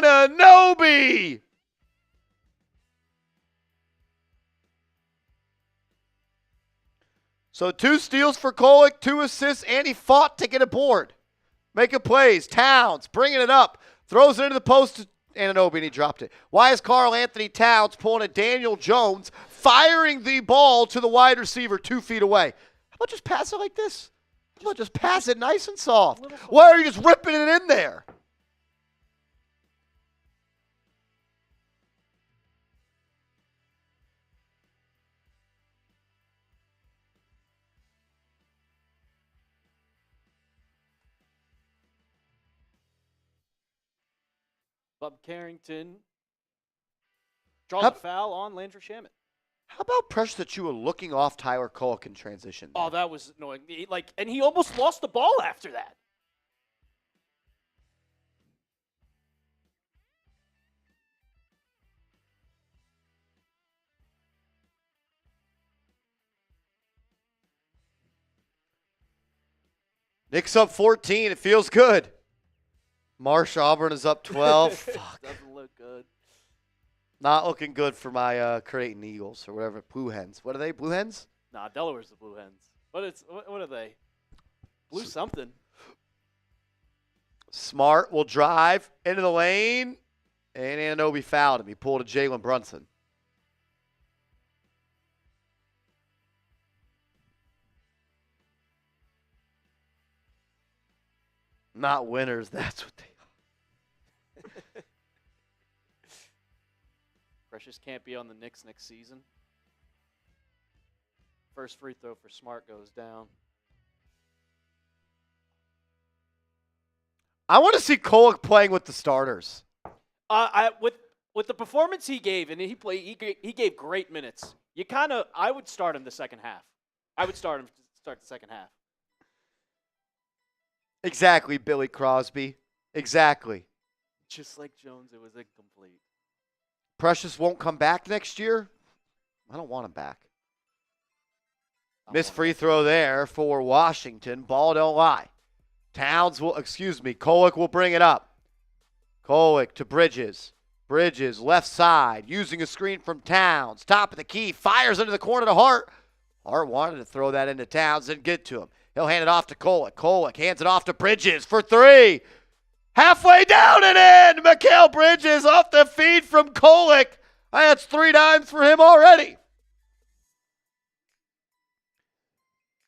Anunoby. So 2 steals for Kolek, 2 assists, and he fought to get a board. Making plays. Towns bringing it up. Throws it into the post to Anunoby, and he dropped it. Why is Karl-Anthony Towns pulling a Daniel Jones, firing the ball to the wide receiver 2 feet away? How about just pass it like this? How about just pass it nice and soft? Why are you just ripping it in there? Bob Carrington draws a foul on Landry Shamet. How about pressure that you were looking off Tyler Kolek in transition? Oh, that was annoying. And he almost lost the ball after that. Knicks up 14. It feels good. Marsh Auburn is up 12. Fuck. Doesn't look good. Not looking good for my Creighton Eagles or whatever. Blue Hens. What are they? Blue Hens? Nah, Delaware's the Blue Hens. What are they? Blue something. Smart will drive into the lane, and Anunoby fouled him. He pulled a Jalen Brunson. Not winners, that's what they are. Precious can't be on the Knicks next season. First free throw for Smart goes down. I want to see Kolek playing with the starters. With the performance he gave, and he gave great minutes. I would start him the second half. I would start him to start the second half. Exactly, Billy Crosby. Exactly. Just like Jones, it was incomplete. Precious won't come back next year? I don't want him back. Missed free throw there for Washington. Ball don't lie. Kolek will bring it up. Kolek to Bridges. Bridges, left side, using a screen from Towns. Top of the key, fires into the corner to Hart. Hart wanted to throw that into Towns, didn't get to him. He'll hand it off to Kolek. Kolek hands it off to Bridges for 3. Halfway down and in. Mikal Bridges off the feed from Kolek. That's 3 dimes for him already.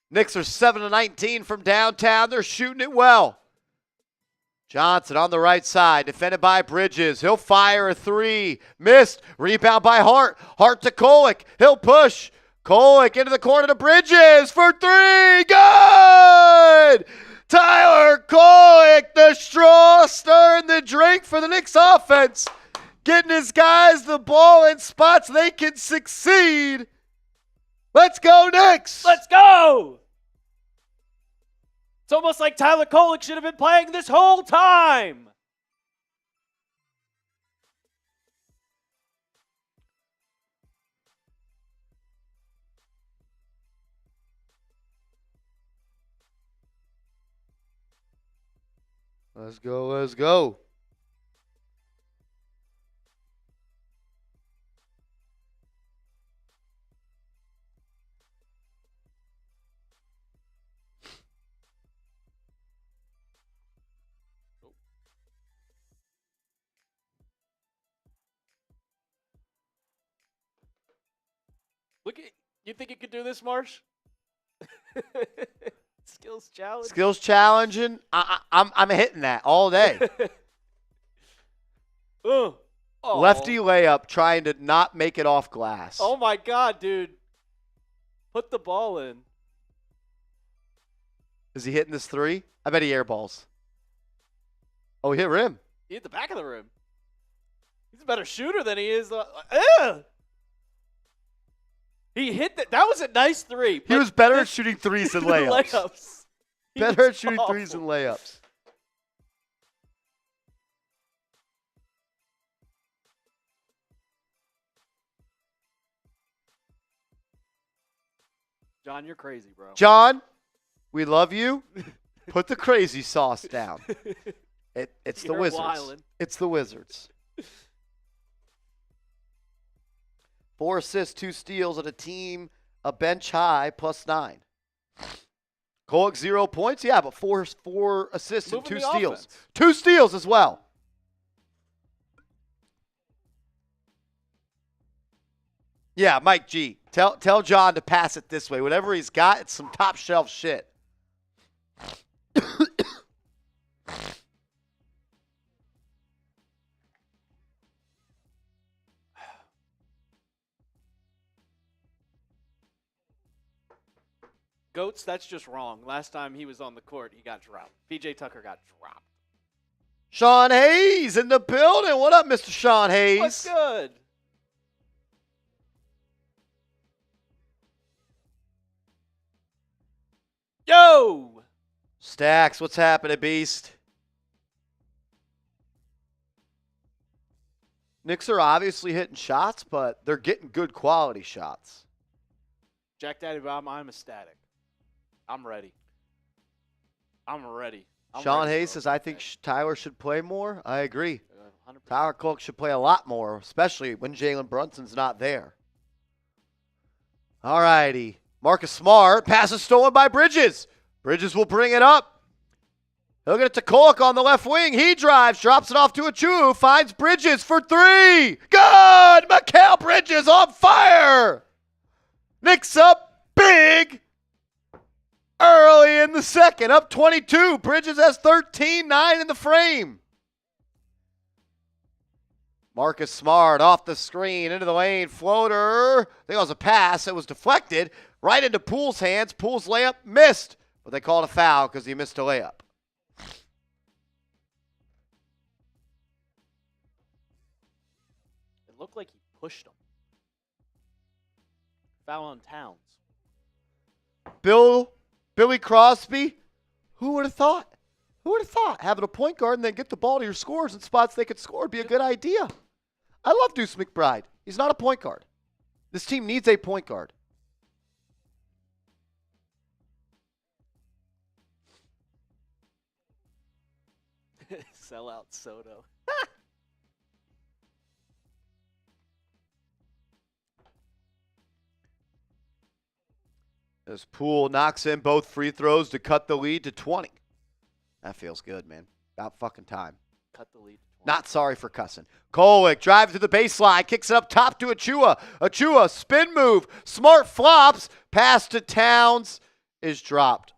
Knicks are 7-19 from downtown. They're shooting it well. Johnson on the right side, defended by Bridges. He'll fire a 3. Missed. Rebound by Hart. Hart to Kolek. He'll push. Kolek into the corner to Bridges for 3. Good! Tyler Kolek, the straw stirring the drink for the Knicks offense. Getting his guys the ball in spots they can succeed. Let's go, Knicks! Let's go! It's almost like Tyler Kolek should have been playing this whole time. Let's go, let's go. Look at you. Think you could do this, Marsh? Skills challenge. Skills challenging. I'm hitting that all day. Oh. Lefty layup, trying to not make it off glass. Oh my God, dude! Put the ball in. Is he hitting this three? I bet he airballs. Oh, he hit rim. He hit the back of the rim. He's a better shooter than he is. He hit that. That was a nice three. He was better at shooting threes than layups. Better at shooting threes than layups. John, you're crazy, bro. John, we love you. Put the crazy sauce down. It's the Wizards. Wildin'. It's the Wizards. 4 assists, 2 steals at a team, a bench high, +9. Kolek 0 points, yeah, but four assists and 2 steals. Offense. 2 steals as well. Yeah, Mike G. Tell John to pass it this way. Whatever he's got, it's some top shelf shit. Goats, that's just wrong. Last time he was on the court, he got dropped. PJ Tucker got dropped. Sean Hayes in the building. What up, Mr. Sean Hayes? What's good? Yo! Stacks, what's happening, Beast? Knicks are obviously hitting shots, but they're getting good quality shots. Jack Daddy Bob, I'm ecstatic. I'm ready. I'm ready. Sean Hayes says, I think Tyler should play more. I agree. 100%. Tyler Kolek should play a lot more, especially when Jalen Brunson's not there. All righty. Marcus Smart. Pass is stolen by Bridges. Bridges will bring it up. He'll get it to Kolek on the left wing. He drives, drops it off to Achua, finds Bridges for 3. Good! Mikal Bridges on fire! Knicks up big early in the second. Up 22. Bridges has 13, 9 in the frame. Marcus Smart off the screen, into the lane, floater. I think it was a pass. It was deflected right into Poole's hands. Poole's layup missed, but they called a foul because he missed a layup. It looked like he pushed him. Foul on Towns. Billy Crosby, who would have thought? Who would have thought having a point guard and then get the ball to your scores in spots they could score would be a good idea? I love Deuce McBride. He's not a point guard. This team needs a point guard. Sell out Soto. As Poole knocks in both free throws to cut the lead to 20. That feels good, man. About fucking time. Cut the lead. Not sorry for cussing. Kolek drives to the baseline, kicks it up top to Achua. Achua, spin move. Smart flops. Pass to Towns is dropped.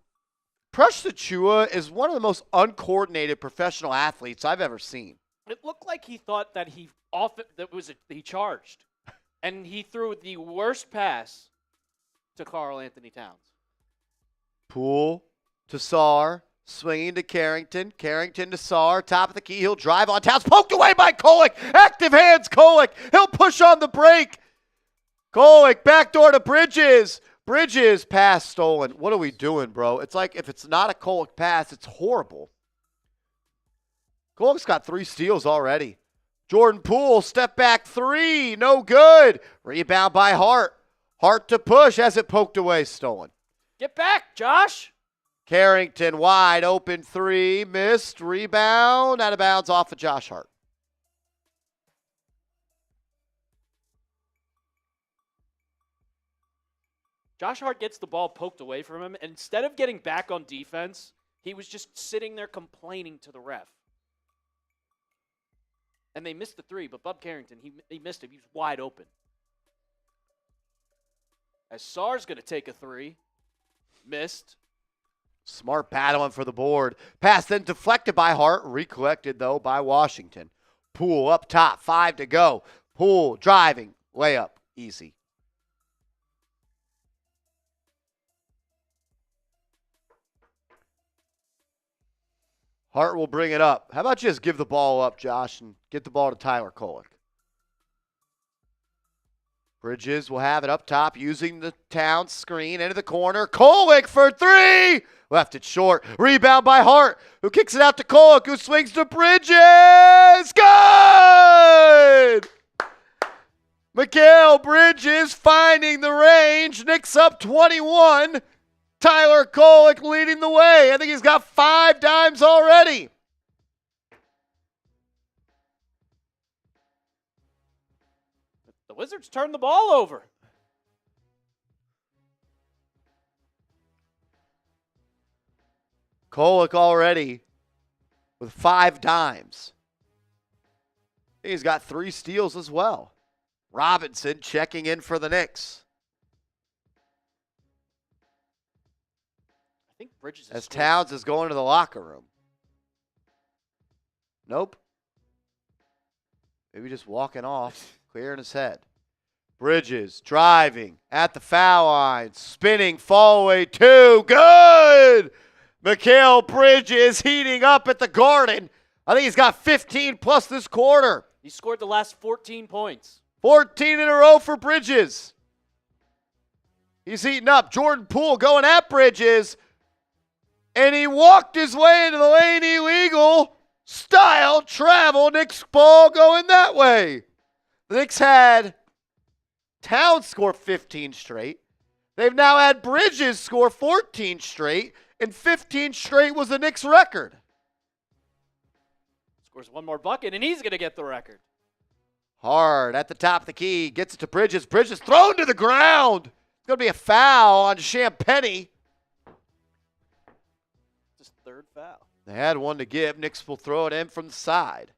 Precious Achua is one of the most uncoordinated professional athletes I've ever seen. It looked like he thought that he charged, and he threw the worst pass to Karl-Anthony Towns. Poole to Sarr, swinging to Carrington. Carrington to Sarr, top of the key. He'll drive on Towns, poked away by Kolek. Active hands, Kolek. He'll push on the break. Kolek, backdoor to Bridges. Bridges, pass stolen. What are we doing, bro? It's like if it's not a Kolek pass, it's horrible. Kolek's got 3 steals already. Jordan Poole, step back 3, no good. Rebound by Hart. Hart to push as it poked away, stolen. Get back, Josh. Carrington, wide open 3, missed. Rebound, out of bounds off of Josh Hart. Josh Hart gets the ball poked away from him, and instead of getting back on defense, he was just sitting there complaining to the ref. And they missed the 3, but Bub Carrington, he missed him. He was wide open. As Sarr's going to take a three. Missed. Smart battling for the board. Pass then deflected by Hart. Recollected, though, by Washington. Poole up top. 5 to go. Poole driving. Layup. Easy. Hart will bring it up. How about you just give the ball up, Josh, and get the ball to Tyler Kolek? Bridges will have it up top using the Towns screen into the corner. Kolek for 3. Left it short. Rebound by Hart, who kicks it out to Kolek, who swings to Bridges. Good! Mikal Bridges finding the range. Knicks up 21. Tyler Kolek leading the way. I think he's got 5 dimes already. The Wizards turned the ball over. Kolek already with 5 dimes. I think he's got 3 steals as well. Robinson checking in for the Knicks. I think Bridges As Towns is going to the locker room. Nope. Maybe just walking off, clearing his head. Bridges driving at the foul line, spinning, fall away 2. Good! Mikal Bridges heating up at the Garden. I think he's got 15 plus this quarter. He scored the last 14 points. 14 in a row for Bridges. He's heating up. Jordan Poole going at Bridges. And he walked his way into the lane illegal. Style travel. Knicks ball going that way. The Knicks had Towns score 15 straight. They've now had Bridges score 14 straight. And 15 straight was the Knicks record. Scores one more bucket, and he's going to get the record. Hard at the top of the key. Gets it to Bridges. Bridges thrown to the ground. It's going to be a foul on Champagnie. Just third foul. They had one to give. Knicks will throw it in from the side.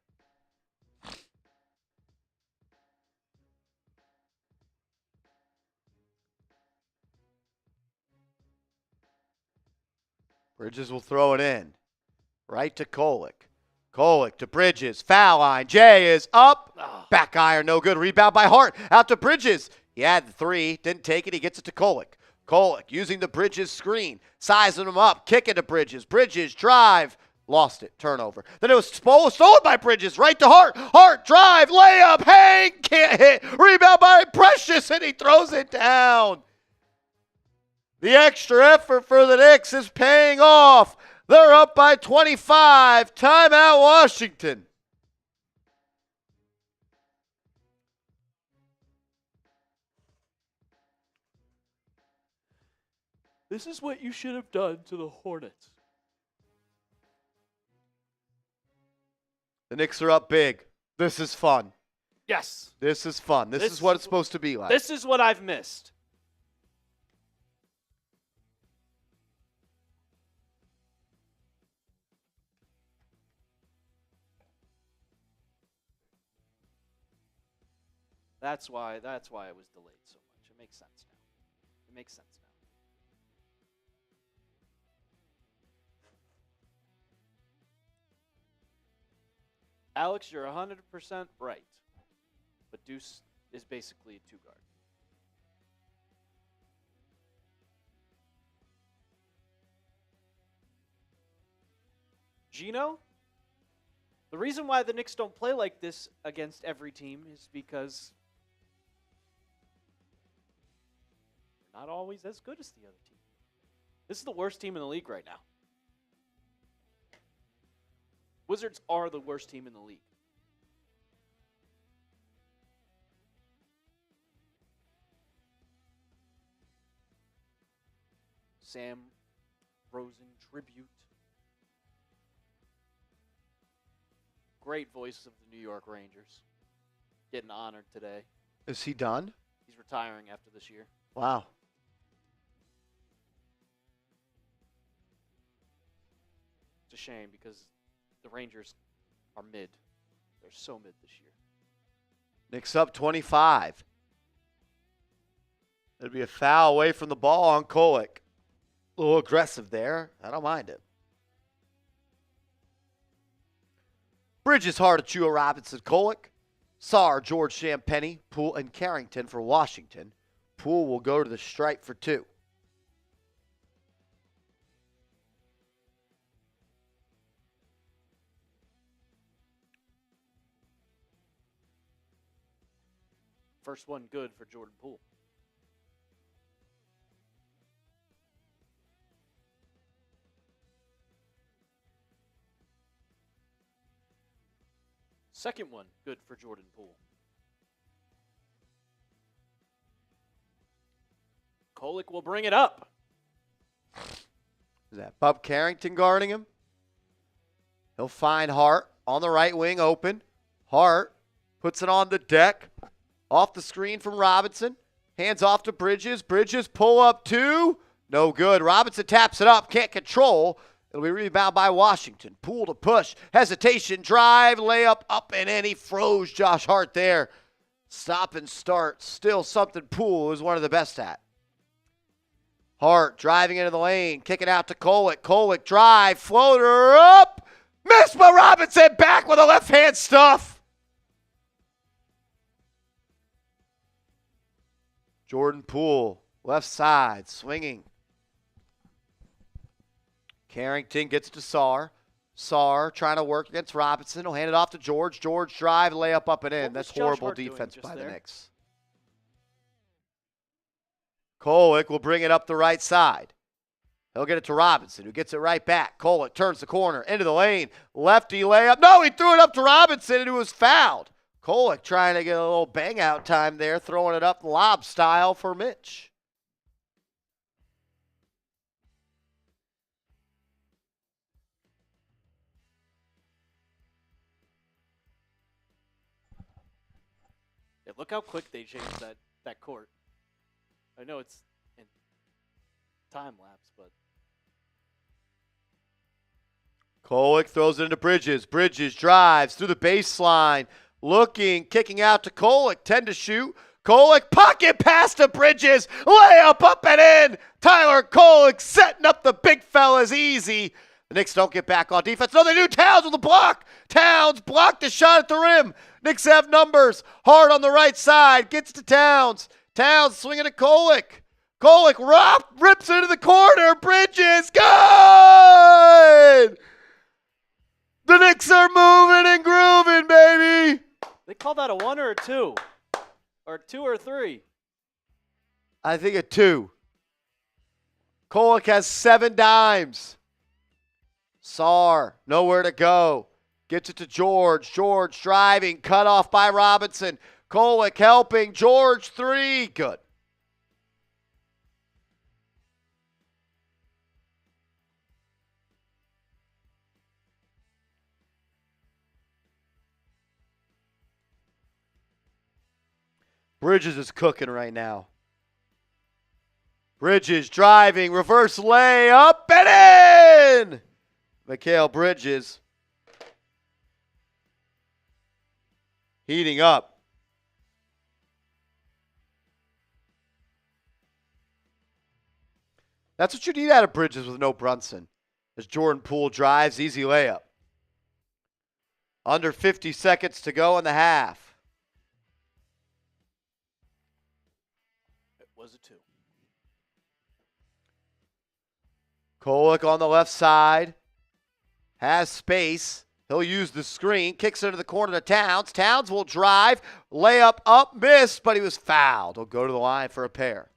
Bridges will throw it in. Right to Kolek. Kolek to Bridges. Foul line. Jay is up. Oh. Back iron. No good. Rebound by Hart. Out to Bridges. He had the 3. Didn't take it. He gets it to Kolek. Kolek using the Bridges screen. Sizing him up. Kicking to Bridges. Bridges drive. Lost it. Turnover. Then it was stolen by Bridges. Right to Hart. Hart drive. Layup. Hang. Can't hit. Rebound by Precious. And he throws it down. The extra effort for the Knicks is paying off. They're up by 25. Timeout, Washington. This is what you should have done to the Hornets. The Knicks are up big. This is fun. Yes. This is fun. This is what it's supposed to be like. This is what I've missed. That's why it was delayed so much. It makes sense now. It makes sense now. Alex, you're 100% right. But Deuce is basically a 2-guard. Gino? The reason why the Knicks don't play like this against every team is because they're not always as good as the other team. This is the worst team in the league right now. Wizards are the worst team in the league. Sam Rosen tribute. Great voice of the New York Rangers. Getting honored today. Is he done? He's retiring after this year. Wow. It's a shame because the Rangers are mid. They're so mid this year. Knicks up 25. It'd be a foul away from the ball on Kolek. A little aggressive there. I don't mind it. Bridges, Hardachua, Robinson, Kolek. Sarr, George, Champagny, Poole, and Carrington for Washington. Poole will go to the stripe for 2. First one good for Jordan Poole. Second one good for Jordan Poole. Kolek will bring it up. Is that Bub Carrington guarding him? He'll find Hart on the right wing open. Hart puts it on the deck. Off the screen from Robinson. Hands off to Bridges. Bridges pull up 2. No good. Robinson taps it up. Can't control. It'll be rebounded by Washington. Poole to push. Hesitation. Drive. Layup up and in. He froze Josh Hart there. Stop and start. Still something Poole is one of the best at. Hart driving into the lane. Kick it out to Kolek. Kolek drive. Floater up. Missed by Robinson. Back with a left hand stuff. Jordan Poole, left side, swinging. Carrington gets to Sarr. Sarr trying to work against Robinson. He'll hand it off to George. George drive, layup up and in. That's horrible defense by the Knicks. Kolek will bring it up the right side. He'll get it to Robinson, who gets it right back. Kolek turns the corner, into the lane. Lefty layup. No, he threw it up to Robinson, and he was fouled. Kolek trying to get a little bang out time there, throwing it up lob style for Mitch. Yeah, look how quick they changed that court. I know it's in time lapse, but Kolek throws it into Bridges. Bridges drives through the baseline. Looking, kicking out to Kolek, 10 to shoot. Kolek, pocket pass to Bridges, layup up and in. Tyler Kolek setting up the big fellas easy. The Knicks don't get back on defense. No, they do. Towns with the block. Towns blocked the shot at the rim. Knicks have numbers. Hard on the right side, gets to Towns. Towns swinging to Kolek. Kolek rips into the corner. Bridges, good! The Knicks are moving and grooving, baby. they call that a 1 or a 2? Or 2 or 3? I think a 2. Kolek has 7 dimes. Sarr, nowhere to go. Gets it to George. George driving, cut off by Robinson. Kolek helping. George 3. Good. Bridges is cooking right now. Bridges driving, reverse layup and in! Mikal Bridges heating up. That's what you need out of Bridges with no Brunson. As Jordan Poole drives, easy layup. Under 50 seconds to go in the half. It was a 2. Kolek on the left side. Has space. He'll use the screen. Kicks into the corner to Towns. Towns will drive. Layup up. Missed, but he was fouled. He'll go to the line for a pair.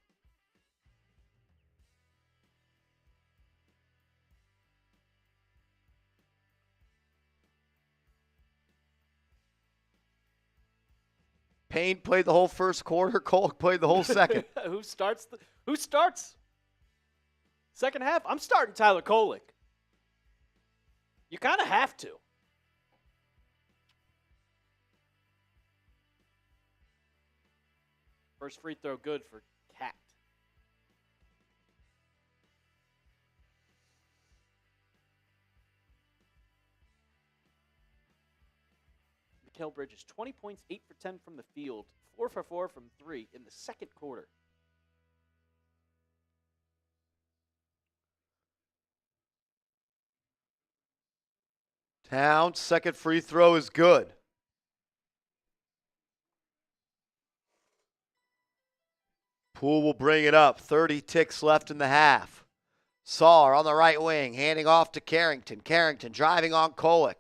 Payne played the whole first quarter. Kolek played the whole second. Who starts? Second half? I'm starting Tyler Kolek. You kind of have to. First free throw good for Cat. Mikal Bridges, 20 points, 8 for 10 from the field, 4 for 4 from 3 in the second quarter. Towns' second free throw is good. Poole will bring it up. 30 ticks left in the half. Saar on the right wing, handing off to Carrington. Carrington driving on Kolek.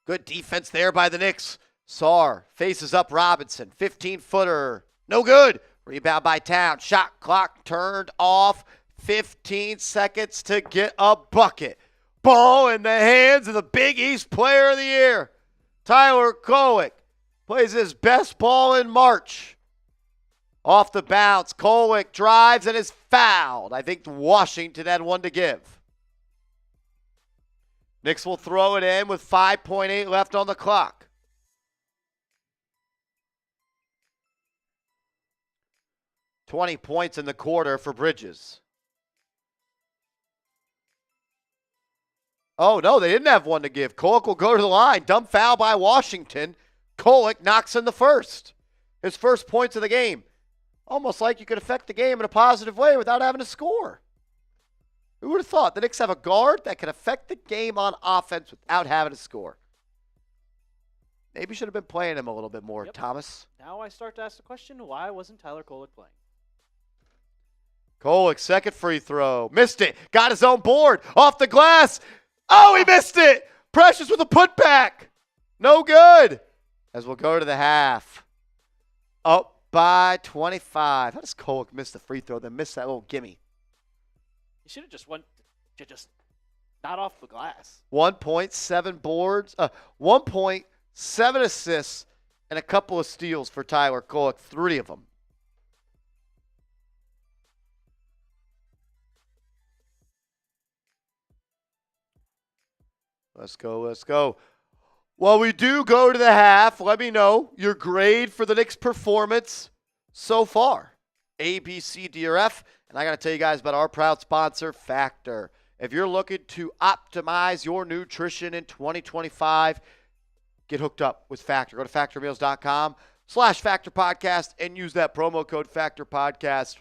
Good defense there by the Knicks. Saar faces up Robinson. 15-footer. No good. Rebound by Towns. Shot clock turned off. 15 seconds to get a bucket. Ball in the hands of the Big East Player of the Year. Tyler Kolek plays his best ball in March. Off the bounce, Kolek drives and is fouled. I think Washington had one to give. Knicks will throw it in with 5.8 left on the clock. $20 points in the quarter for Bridges. Oh, no, they didn't have one to give. Kolek will go to the line. Dumb foul by Washington. Kolek knocks in the first. His first points of the game. Almost like you could affect the game in a positive way without having to score. Who would have thought the Knicks have a guard that can affect the game on offense without having to score? Maybe should have been playing him a little bit more, Thomas. Now I start to ask the question, why wasn't Tyler Kolek playing? Kolek, second free throw. Missed it. Got his own board. Off the glass. Oh, he missed it. Precious with a putback. No good. As we'll go to the half. Up by 25. How does Kolek miss the free throw, then miss that little gimme? He should have just went to just not off the glass. 1.7 boards, 1.7 assists, and a couple of steals for Tyler Kolek, 3 of them. Let's go, let's go. While we do go to the half, let me know your grade for the Knicks' performance so far. A, B, C, D, or F. And I got to tell you guys about our proud sponsor, Factor. If you're looking to optimize your nutrition in 2025, get hooked up with Factor. Go to factormeals.com/FactorPodcast and use that promo code FactorPodcast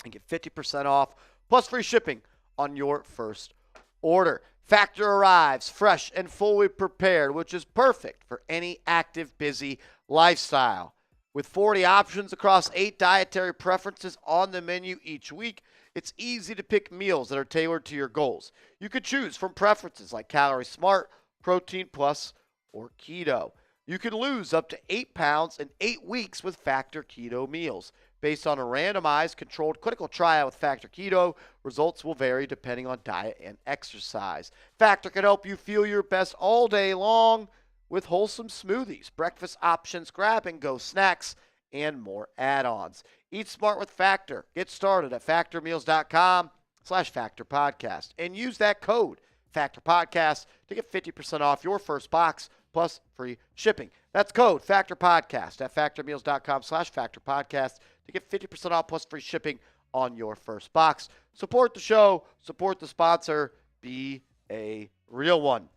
and get 50% off plus free shipping on your first order. Factor arrives fresh and fully prepared, which is perfect for any active, busy lifestyle. With 40 options across 8 dietary preferences on the menu each week, it's easy to pick meals that are tailored to your goals. You could choose from preferences like Calorie Smart, Protein Plus, or Keto. You can lose up to 8 pounds in 8 weeks with Factor Keto meals. Based on a randomized, controlled clinical trial with Factor Keto, results will vary depending on diet and exercise. Factor can help you feel your best all day long with wholesome smoothies, breakfast options, grab-and-go snacks, and more add-ons. Eat smart with Factor. Get started at factormeals.com/FactorPodcast and use that code FactorPodcast to get 50% off your first box plus free shipping. That's code FactorPodcast at factormeals.com/FactorPodcast to get 50% off plus free shipping on your first box. Support the show. Support the sponsor. Be a real one.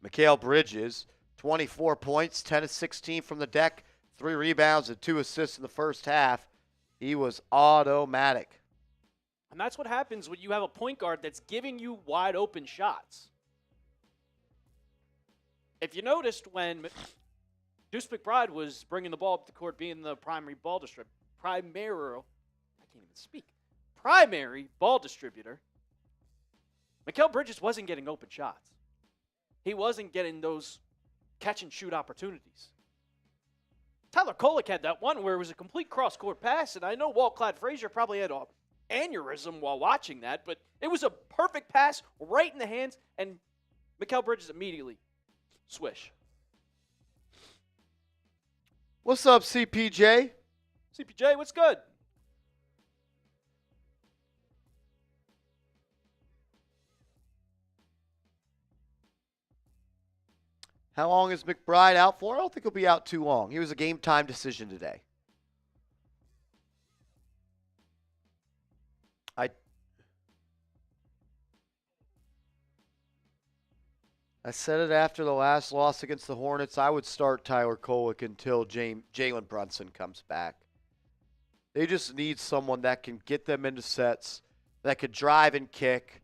Mikal Bridges, 24 points, 10 of 16 from the deck, 3 rebounds and 2 assists in the first half. He was automatic. And that's what happens when you have a point guard that's giving you wide open shots. If you noticed when Deuce McBride was bringing the ball up the court, being the primary ball distributor, primary ball distributor, Mikal Bridges wasn't getting open shots. He wasn't getting those catch-and-shoot opportunities. Tyler Kolek had that one where it was a complete cross-court pass, and I know Walt Clyde Frazier probably had an aneurysm while watching that, but it was a perfect pass right in the hands, and Mikal Bridges immediately swish. What's up, CPJ? CPJ, what's good? How long is McBride out for? I don't think he'll be out too long. He was a game-time decision today. I said it after the last loss against the Hornets. I would start Tyler Kolek until Jalen Brunson comes back. They just need someone that can get them into sets, that could drive and kick,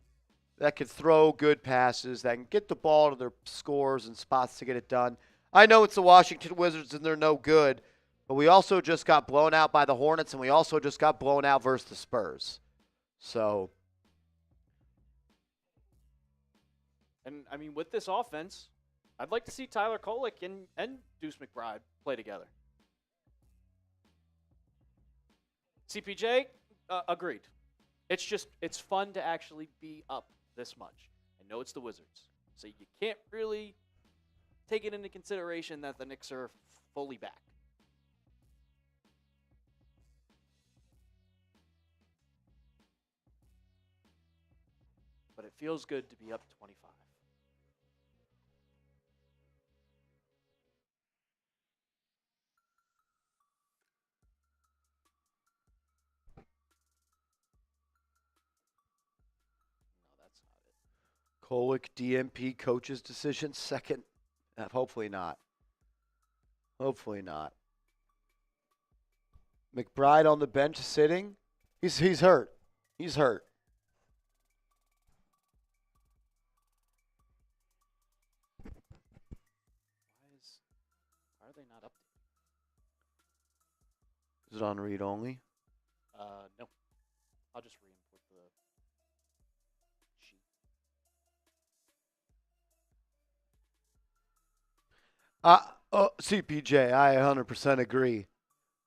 that can throw good passes, that can get the ball to their scores and spots to get it done. I know it's the Washington Wizards and they're no good, but we also just got blown out by the Hornets and we also just got blown out versus the Spurs. So. And, I mean, with this offense, I'd like to see Tyler Kolek and Deuce McBride play together. CPJ, agreed. It's fun to actually be up this much. I know it's the Wizards, so you can't really take it into consideration that the Knicks are fully back. But it feels good to be up 25. No, that's not it. Kolek, DMP, coach's decision, second. Hopefully not. Hopefully not. McBride on the bench sitting. He's hurt. He's hurt. Why are they not up? Is it on read only? No. I'll just re-import the sheet. CPJ, I 100% agree.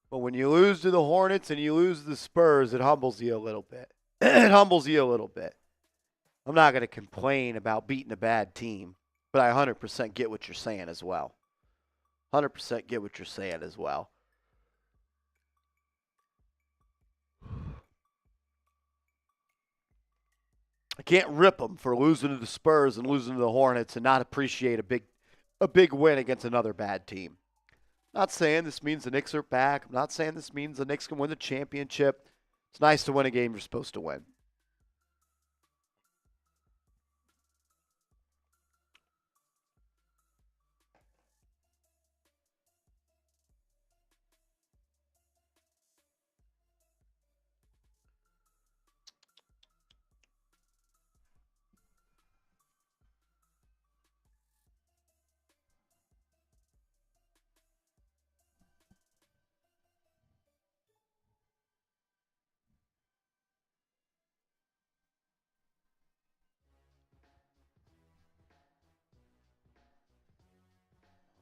But when you lose to the Hornets and you lose to the Spurs, it humbles you a little bit. It humbles you a little bit. I'm not going to complain about beating a bad team, but I 100% get what you're saying as well. 100% get what you're saying as well. I can't rip them for losing to the Spurs and losing to the Hornets and not appreciate a big win against another bad team. Not saying this means the Knicks are back. I'm not saying this means the Knicks can win the championship. It's nice to win a game you're supposed to win.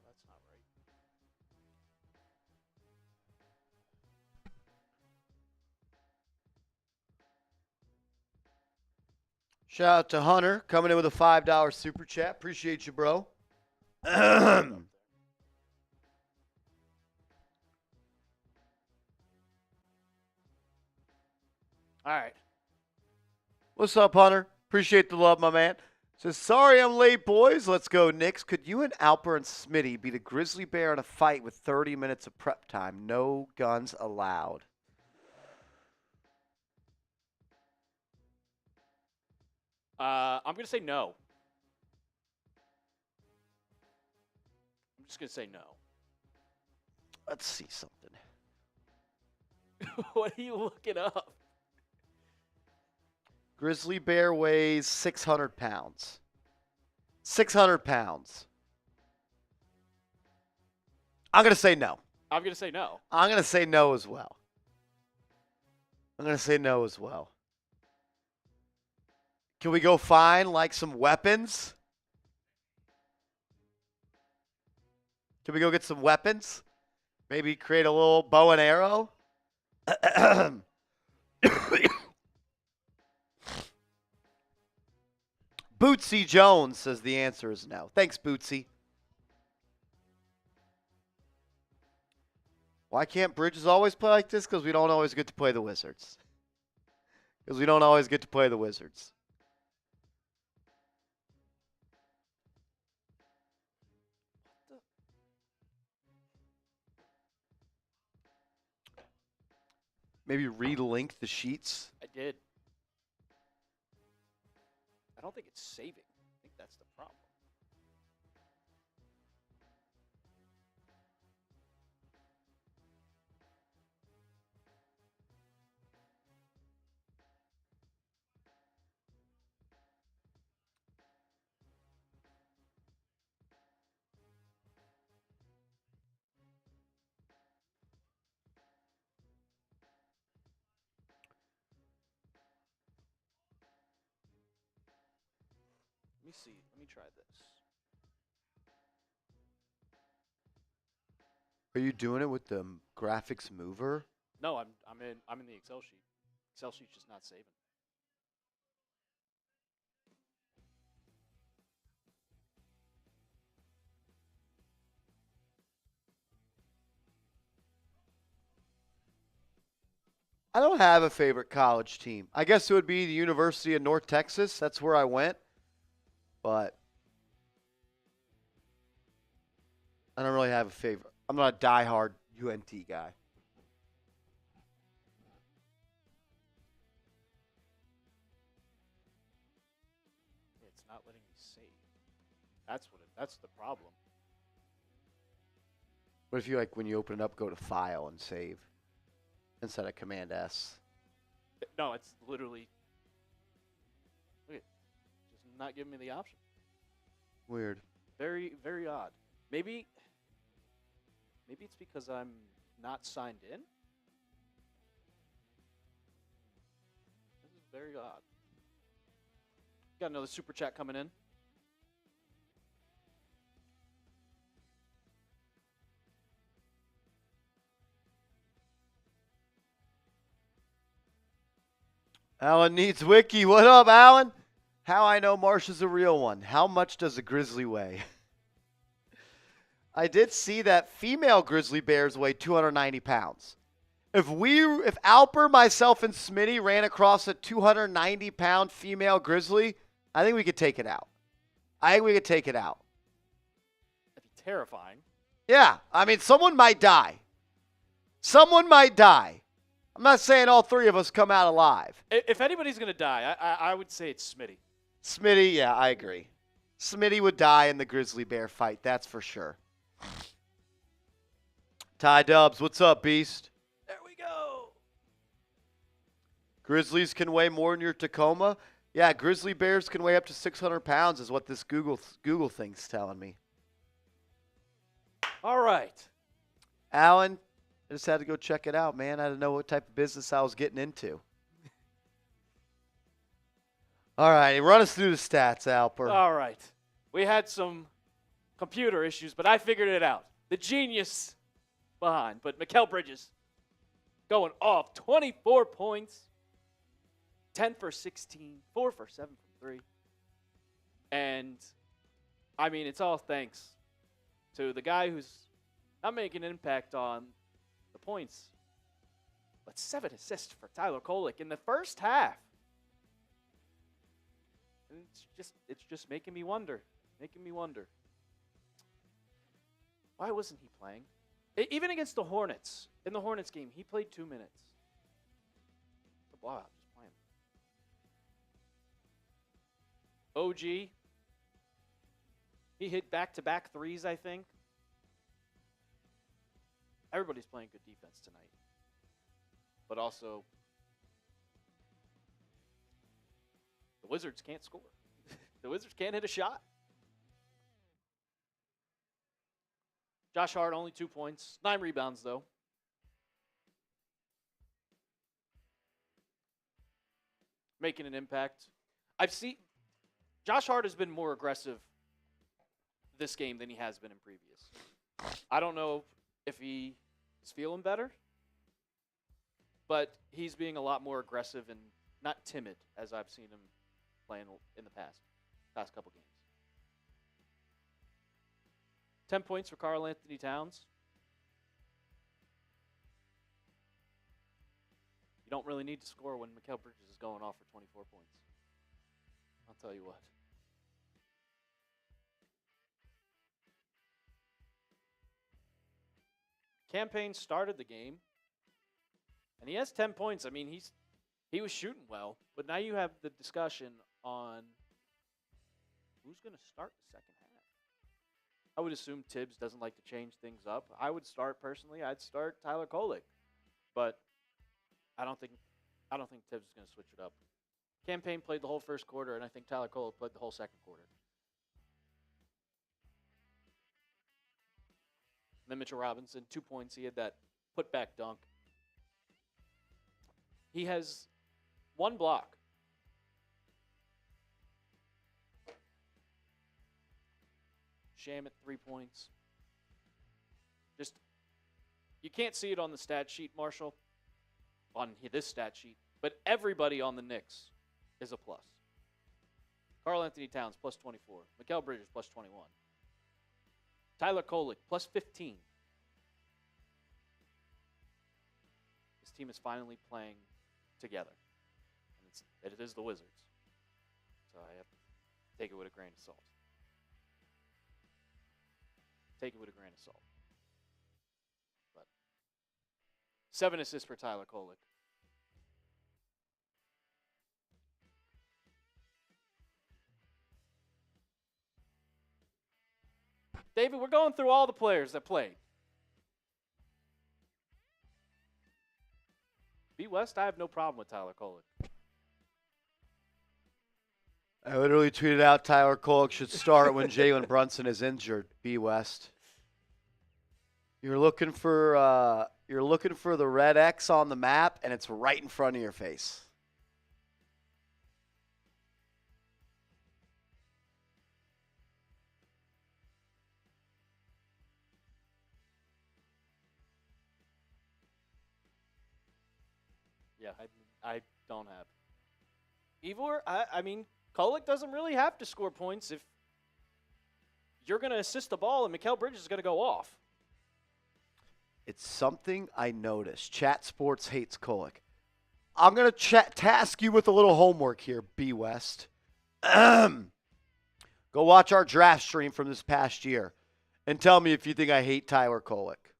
No, that's not right. Shout out to Hunter coming in with a $5 super chat. Appreciate you, bro. All right. What's up, Hunter? Appreciate the love, my man. Says, sorry I'm late, boys. Let's go, Knicks. Could you and Alper and Smitty be the grizzly bear in a fight with 30 minutes of prep time? No guns allowed. I'm going to say no. I'm just going to say no. Let's see something. What are you looking up? Grizzly bear weighs 600 pounds. 600 pounds. I'm going to say no. I'm going to say no. I'm going to say no as well. I'm going to say no as well. Can we go find, like, some weapons? Can we go get some weapons? Maybe create a little bow and arrow? Bootsy Jones says the answer is no. Thanks, Bootsy. Why can't Bridges always play like this? Because we don't always get to play the Wizards. Because we don't always get to play the Wizards. Maybe relink the sheets. I did. I don't think it's saving. I think that's the problem. see. Let me try this. Are you doing it with the graphics mover? No, I'm in the Excel sheet. Excel sheet's just not saving. I don't have a favorite college team. I guess it would be the University of North Texas. That's where I went. But I don't really have a favorite. I'm not a diehard UNT guy. It's not letting me save. That's the problem. What if you, like, when you open it up, go to File and Save instead of Command S? No, it's literally just not giving me the option. Weird. Very, very odd. Maybe it's because I'm not signed in. This is very odd. Got another super chat coming in. Alan needs wiki. What up, Alan? How I know Marsh is a real one. How much does a grizzly weigh? I did see that female grizzly bears weigh 290 pounds. If Alper, myself, and Smitty ran across a 290-pound female grizzly, I think we could take it out. That'd be terrifying. Yeah, I mean, someone might die. I'm not saying all three of us come out alive. If anybody's gonna die, I would say it's Smitty. Smitty, yeah, I agree. Smitty would die in the grizzly bear fight, that's for sure. Ty Dubs, what's up, Beast? There we go. Grizzlies can weigh more than your Tacoma? Yeah, grizzly bears can weigh up to 600 pounds is what this Google thing's telling me. All right. Alan, I just had to go check it out, man. I didn't know what type of business I was getting into. All right, run us through the stats, Alper. All right. We had some computer issues, but I figured it out. The genius behind. But Mikal Bridges going off 24 points, 10 for 16, 4 for 7 from 3. And, I mean, it's all thanks to the guy who's not making an impact on the points, but 7 assists for Tyler Kolek in the first half. And it's just making me wonder. Why wasn't he playing? Even against the Hornets. In the Hornets game, he played 2 minutes. It's a blowout. Just play him. OG. He hit back-to-back threes, I think. Everybody's playing good defense tonight. But also, the Wizards can't score. The Wizards can't hit a shot. Josh Hart, only 2 points. 9 rebounds, though. Making an impact. I've seen Josh Hart has been more aggressive this game than he has been in previous. I don't know if he is feeling better, but he's being a lot more aggressive and not timid as I've seen him playing in the past couple games. 10 points for Karl-Anthony Towns. You don't really need to score when Mikal Bridges is going off for 24 points. I'll tell you what. Campaign started the game, and he has 10 points. I mean, he was shooting well, but now you have the discussion on who's going to start the second half. I would assume Tibbs doesn't like to change things up. I would start personally. I'd start Tyler Kolek, but I don't think Tibbs is going to switch it up. Campaign played the whole first quarter, and I think Tyler Kolek played the whole second quarter. Then Mitchell Robinson, 2 points. He had that putback dunk. He has 1 block. Sham at 3 points. Just, you can't see it on the stat sheet, Marshall, on this stat sheet, but everybody on the Knicks is a plus. Karl-Anthony Towns, plus 24. Mikal Bridges, plus 21. Tyler Kolek, plus 15. This team is finally playing together. And it is the Wizards. So I have to take it with a grain of salt. Take it with a grain of salt. But 7 assists for Tyler Kolek. David, we're going through all the players that played. B. West, I have no problem with Tyler Kolek. I literally tweeted out Tyler Kolek should start when Jalen Brunson is injured. B. West. You're looking for the red X on the map, and it's right in front of your face. Yeah, I don't have. Ivor, I mean, Kolek doesn't really have to score points if you're going to assist the ball and Mikal Bridges is going to go off. It's something I noticed. Chat Sports hates Kolek. I'm going to task you with a little homework here, B. West. Go watch our draft stream from this past year and tell me if you think I hate Tyler Kolek.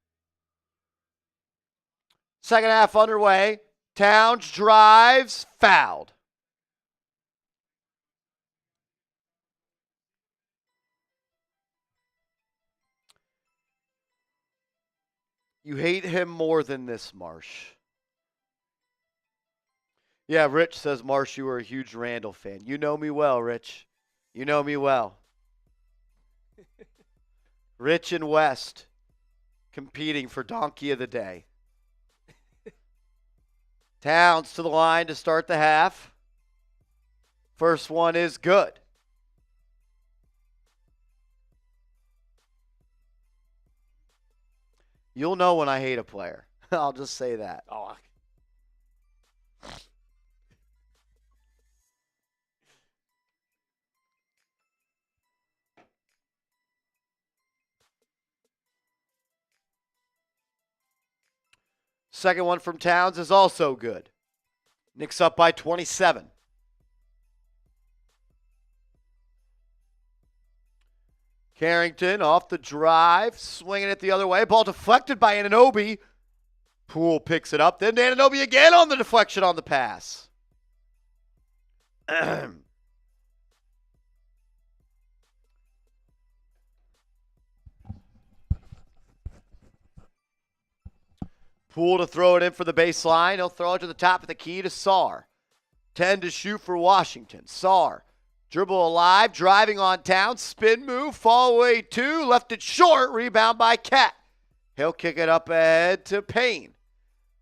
Second half underway. Towns drives, fouled. You hate him more than this, Marsh. Yeah, Rich says, Marsh, you are a huge Randall fan. You know me well, Rich. You know me well. Rich and West competing for Donkey of the Day. Towns to the line to start the half. First one is good. You'll know when I hate a player. I'll just say that. Oh, Second one from Towns is also good. Knicks up by 27. Carrington off the drive, swinging it the other way. Ball deflected by Anunoby. Poole picks it up. Then Anunoby again on the deflection on the pass. Poole to throw it in for the baseline. He'll throw it to the top of the key to Sarr. 10 to shoot for Washington. Sarr, dribble alive, driving on Towns. Spin move, fall away 2. Left it short, rebound by Cat. He'll kick it up ahead to Payne.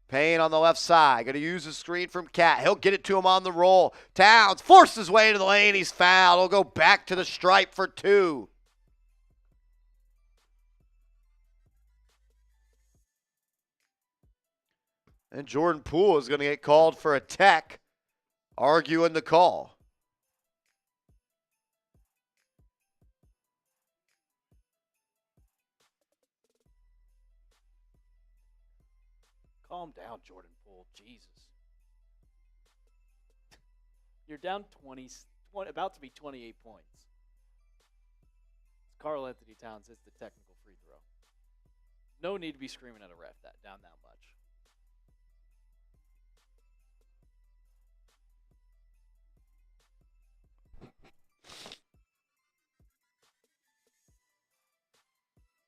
Payne on the left side. Going to use the screen from Cat. He'll get it to him on the roll. Towns forces his way into the lane. He's fouled. He'll go back to the stripe for 2. And Jordan Poole is going to get called for a tech, arguing the call. calm down, Jordan Poole. Jesus. You're down 20, about to be 28 points. Karl-Anthony Towns hits the technical free throw. No need to be screaming at a ref down that much.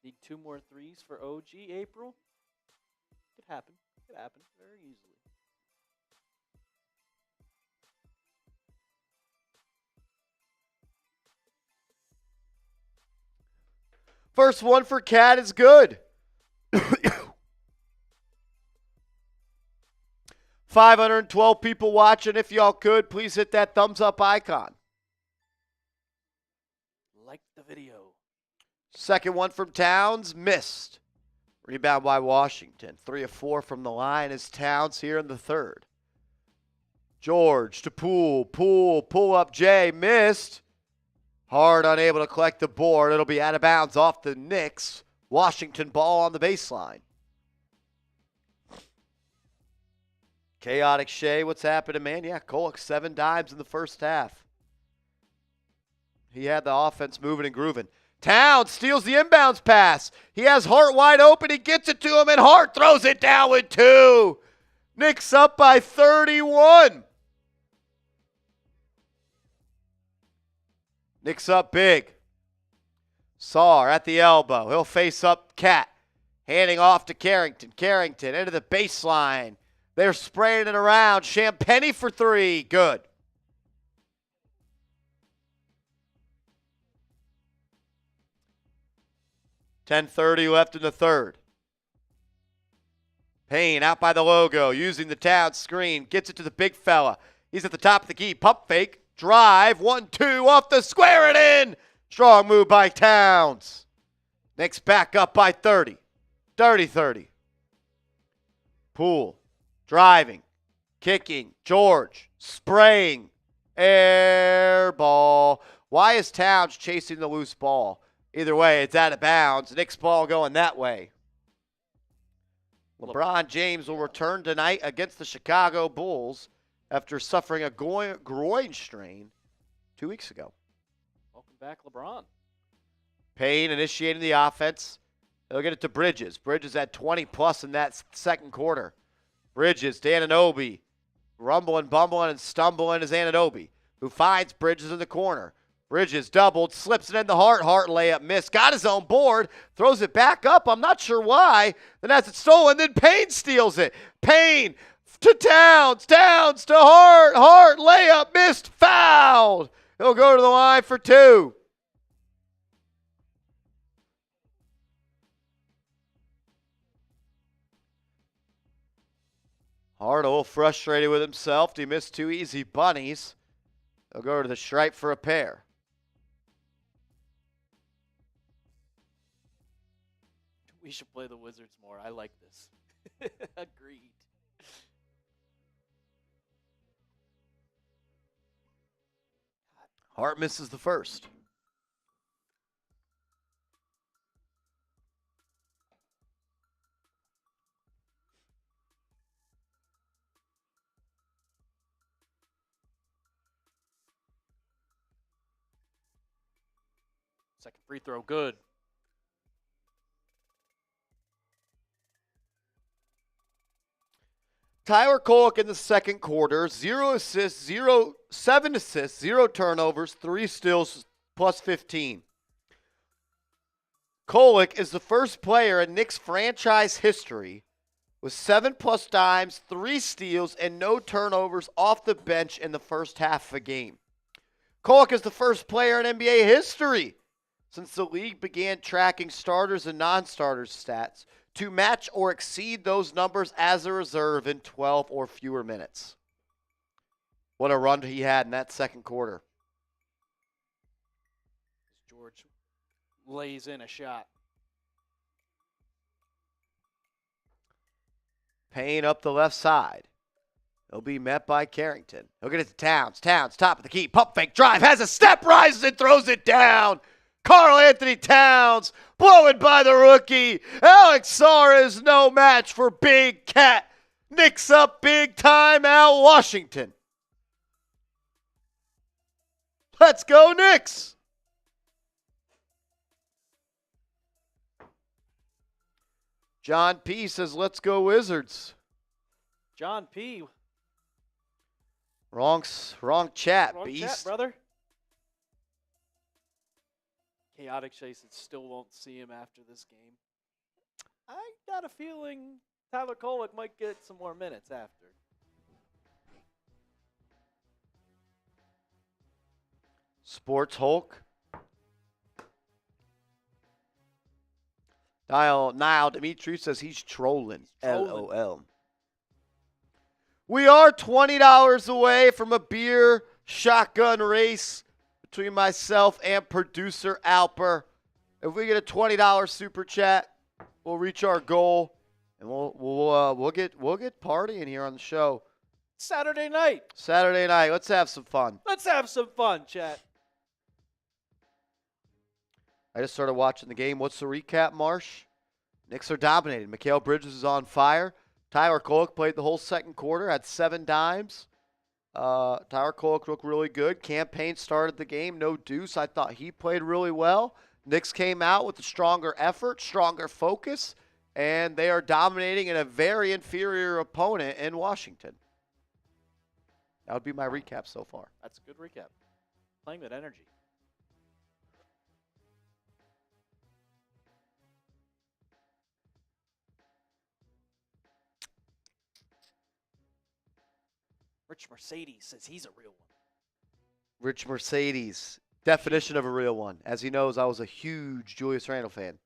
Need 2 more threes for OG April? Could happen. Could happen very easily. First one for Cat is good. 512 people watching. If y'all could, please hit that thumbs up icon. Like the video. Second one from Towns, missed. Rebound by Washington. 3 of 4 from the line is Towns here in the third. George to Poole. Poole, pull up Jay, missed. Hard unable to collect the board. It'll be out of bounds off the Knicks. Washington ball on the baseline. Chaotic Shea, what's happening, man? Yeah, Kolek 7 dimes in the first half. He had the offense moving and grooving. Towns steals the inbounds pass. He has Hart wide open. He gets it to him, and Hart throws it down with 2. Knicks up by 31. Knicks up big. Saar at the elbow. He'll face up Cat. Handing off to Carrington. Carrington into the baseline. They're spraying it around. Champagnie for 3. Good. .10:30 left in the third. Payne out by the logo, using the Towns screen. Gets it to the big fella. He's at the top of the key. Pump fake. Drive. 1-2 off the square and in. Strong move by Towns. Knicks back up by 30. 30-30. Poole. Driving. Kicking. George. Spraying. Air ball. Why is Towns chasing the loose ball? Either way, it's out of bounds. Knicks ball going that way. LeBron James will return tonight against the Chicago Bulls after suffering a groin strain 2 weeks ago. Welcome back, LeBron. Payne initiating the offense. They'll get it to Bridges. Bridges had 20-plus in that second quarter. Bridges, Anunoby, rumbling, bumbling, and stumbling is Anunoby, who finds Bridges in the corner. Bridges doubled, slips it in the Hart. Hart layup missed. Got his own board. Throws it back up. I'm not sure why. Then has it stolen. Then Payne steals it. Payne to Towns. Towns to Hart. Hart layup missed. Fouled. He'll go to the line for 2. Hart a little frustrated with himself. He missed 2 easy bunnies. He'll go to the stripe for a pair. We should play the Wizards more. I like this. Agreed. Hart misses the first. Second free throw, good. Tyler Kolek in the second quarter, 0 assists, 7 assists, 0 turnovers, 3 steals, plus 15. Kolek is the first player in Knicks franchise history with 7+ dimes, 3 steals, and no turnovers off the bench in the first half of a game. Kolek is the first player in NBA history since the league began tracking starters and non-starters stats to match or exceed those numbers as a reserve in 12 or fewer minutes. What a run he had in that second quarter. George lays in a shot. Payne up the left side. He'll be met by Carrington. He'll get it to Towns. Towns, top of the key. Pump fake drive. Has a step, rises and throws it down. Karl-Anthony Towns, blowing by the rookie. Alex Saar is no match for Big Cat. Knicks up big time out Washington. Let's go Knicks. John P. says, let's go Wizards. John P. Wrong chat, Wrong beast. chat, brother. Chaotic Chase still won't see him after this game. I got a feeling Tyler Kolek might get some more minutes after. Sports Hulk. Niall Dimitri says he's trolling. LOL. We are $20 away from a beer shotgun race between myself and producer Alper. If we get a $20 super chat, we'll reach our goal, and we'll get partying here on the show. Saturday night. Saturday night. Let's have some fun. Let's have some fun, chat. I just started watching the game. What's the recap, Marsh? Knicks are dominating. Mikal Bridges is on fire. Tyler Kolek played the whole second quarter, had 7 dimes. Tyler Kolek looked really good. Campaign started the game, no deuce. I thought he played really well. Knicks came out with a stronger effort, stronger focus, and they are dominating in a very inferior opponent in Washington. That would be my recap so far. That's a good recap. Playing with energy. Rich Mercedes says he's a real one. Rich Mercedes, definition of a real one. As he knows, I was a huge Julius Randle fan.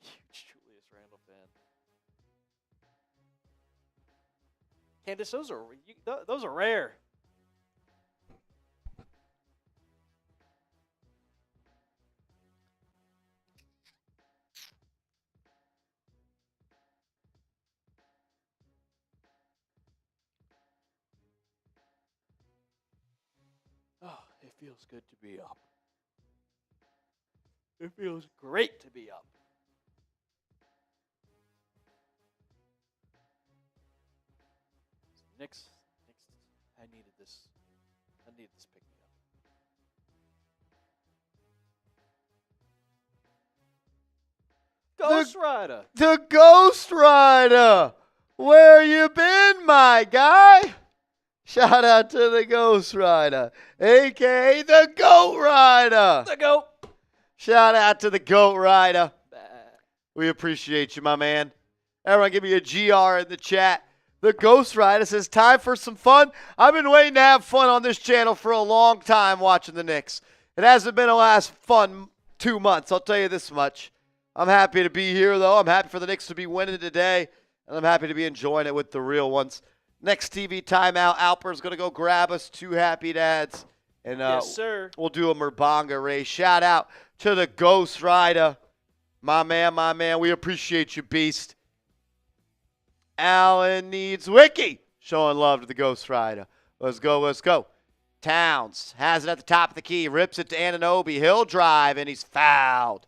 Huge Julius Randle fan. Candace, those are rare. Oh, it feels good to be up. It feels great to be up. Knicks, I needed this. I needed this pick me up. Ghost Rider. The Ghost Rider. Where you been, my guy? Shout out to the Ghost Rider, a.k.a. the Goat Rider. The GOAT. Shout out to the Goat Rider. We appreciate you, my man. Everyone give me a GR in the chat. The Ghost Rider says, time for some fun. I've been waiting to have fun on this channel for a long time watching the Knicks. It hasn't been a last fun 2 months, I'll tell you this much. I'm happy to be here, though. I'm happy for the Knicks to be winning today, and I'm happy to be enjoying it with the real ones. Next TV timeout, Alper's going to go grab us 2 happy dads. And yes, sir. We'll do a Murbanga race. Shout out to the Ghost Rider. My man. We appreciate you, Beast. Allen needs Wiki. Showing love to the Ghost Rider. Let's go. Towns has it at the top of the key. Rips it to Anunoby. He'll drive, and he's fouled.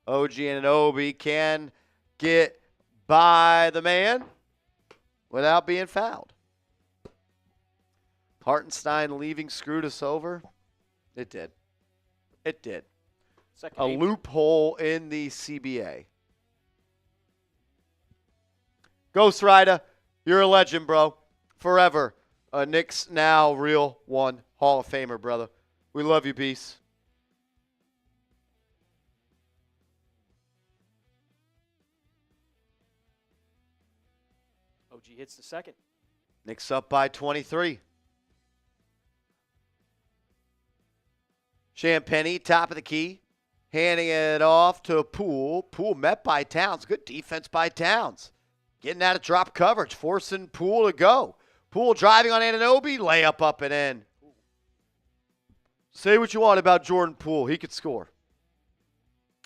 OG Anunoby can get by the man without being fouled. Hartenstein leaving screwed us over. It did. A loophole in the CBA. Ghost Rider, you're a legend, bro. Forever. A Knicks Now real one Hall of Famer, brother. We love you, Beast. OG hits the second. Knicks up by 23. Champagny, top of the key. Handing it off to Poole. Poole met by Towns. Good defense by Towns. Getting out of drop coverage. Forcing Poole to go. Poole driving on Anunoby. Layup up and in. Say what you want about Jordan Poole. He could score.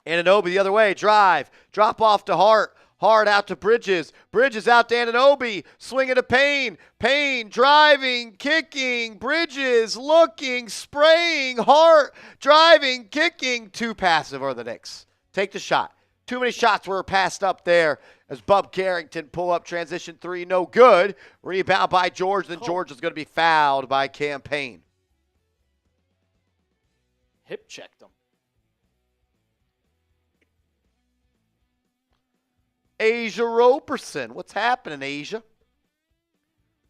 Anunoby the other way. Drive. Drop off to Hart. Hart out to Bridges. Bridges out to Anunoby. Swinging to Payne. Payne driving, kicking. Bridges looking, spraying. Hart driving, kicking. Too passive are the Knicks. Take the shot. Too many shots were passed up there as Bub Carrington pull up transition 3. No good. Rebound by George. Then George is going to be fouled by Campaign. Hip checked him. Asia Roberson. What's happening, Asia?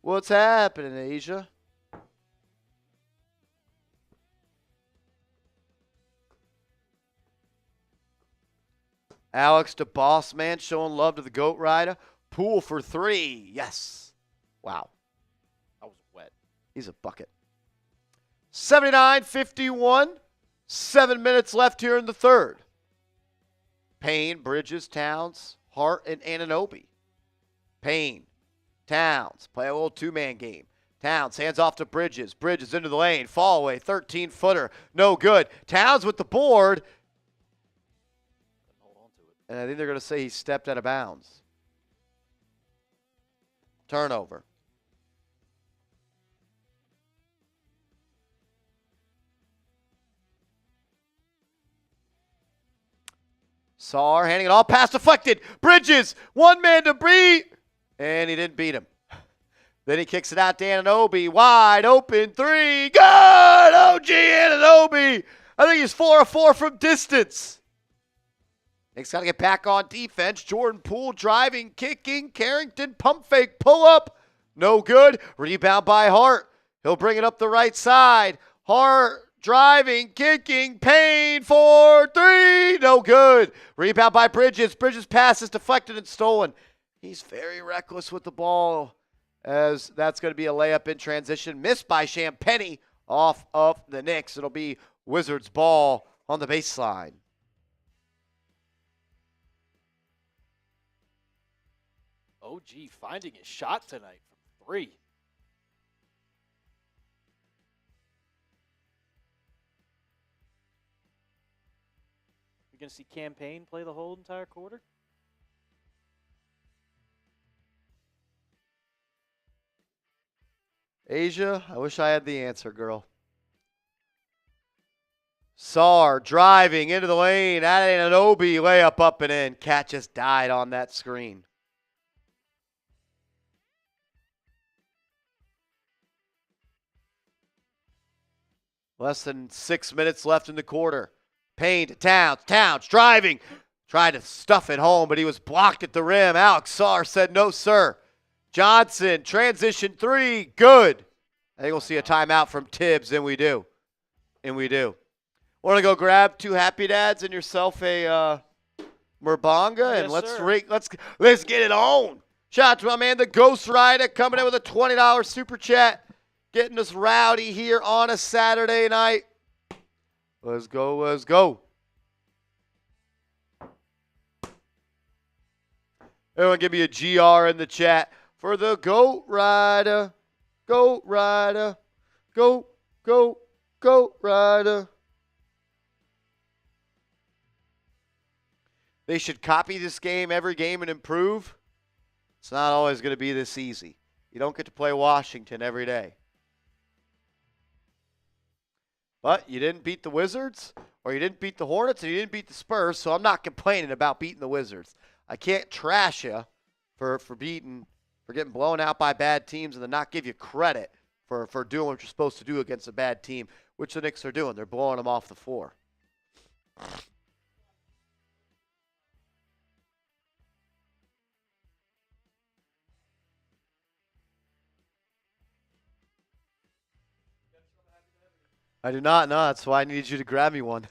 What's happening, Asia? Alex the Boss Man showing love to the Goat Rider. Poole for 3. Yes. Wow. That was wet. He's a bucket. 79-51. 7 minutes left here in the third. Payne, Bridges, Towns, Hart, and Anunoby. Payne, Towns. Play a little 2-man game. Towns hands off to Bridges. Bridges into the lane. Fall away. 13-footer. No good. Towns with the board. Hold on to it. And I think they're going to say he stepped out of bounds. Turnover. Sarr handing it off. Pass deflected. Bridges. One man to beat. And he didn't beat him. Then he kicks it out to Anunoby. Wide open three. Good! OG Anunoby. I think he's 4 of 4 from distance. Knicks got to get back on defense. Jordan Poole driving, kicking. Carrington pump fake, pull up. No good. Rebound by Hart. He'll bring it up the right side. Hart driving, kicking. Payne for three. No good. Rebound by Bridges. Bridges' pass is deflected and stolen. He's very reckless with the ball, as that's going to be a layup in transition. Missed by Champagnie off of the Knicks. It'll be Wizards ball on the baseline. OG finding his shot tonight from 3. You're going to see Campaign play the whole entire quarter? Asia, I wish I had the answer, girl. Sarr driving into the lane. Anunoby layup up and in. Cat just died on that screen. Less than 6 minutes left in the quarter. Payne to Towns. Towns driving. Tried to stuff it home, but he was blocked at the rim. Alex Sarr said, no, sir. Johnson, transition three. Good. I think we'll see a timeout from Tibbs, and we do. Want to go grab 2 Happy Dads and yourself a Murbanga, and Yes, let's get it on. Shout out to my man, the Ghost Rider, coming in with a $20 super chat. Getting us rowdy here on a Saturday night. Let's go, let's go. Everyone give me a GR in the chat for the Goat Rider. Goat Rider. Goat Rider. They should copy this game every game and improve. It's not always going to be this easy. You don't get to play Washington every day. But you didn't beat the Wizards, or you didn't beat the Hornets, and you didn't beat the Spurs, so I'm not complaining about beating the Wizards. I can't trash you for getting blown out by bad teams and then not give you credit for doing what you're supposed to do against a bad team, which the Knicks are doing. They're blowing them off the floor. I do not know. That's why I needed you to grab me one.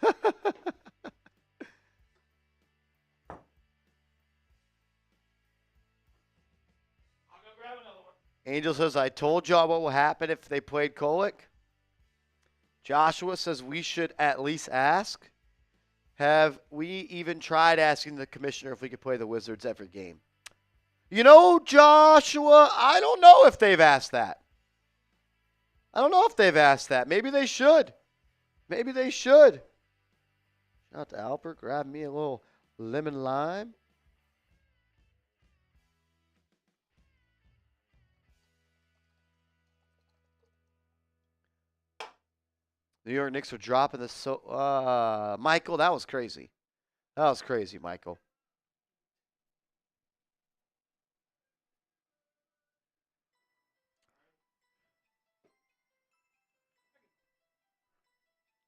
Angel says, I told y'all what will happen if they played Kolek. Joshua says we should at least ask. Have we even tried asking the commissioner if we could play the Wizards every game? You know, Joshua, I don't know if they've asked that. Maybe they should. Shout out to Albert. Grab me a little lemon lime. New York Knicks are dropping the Michael, that was crazy. Michael.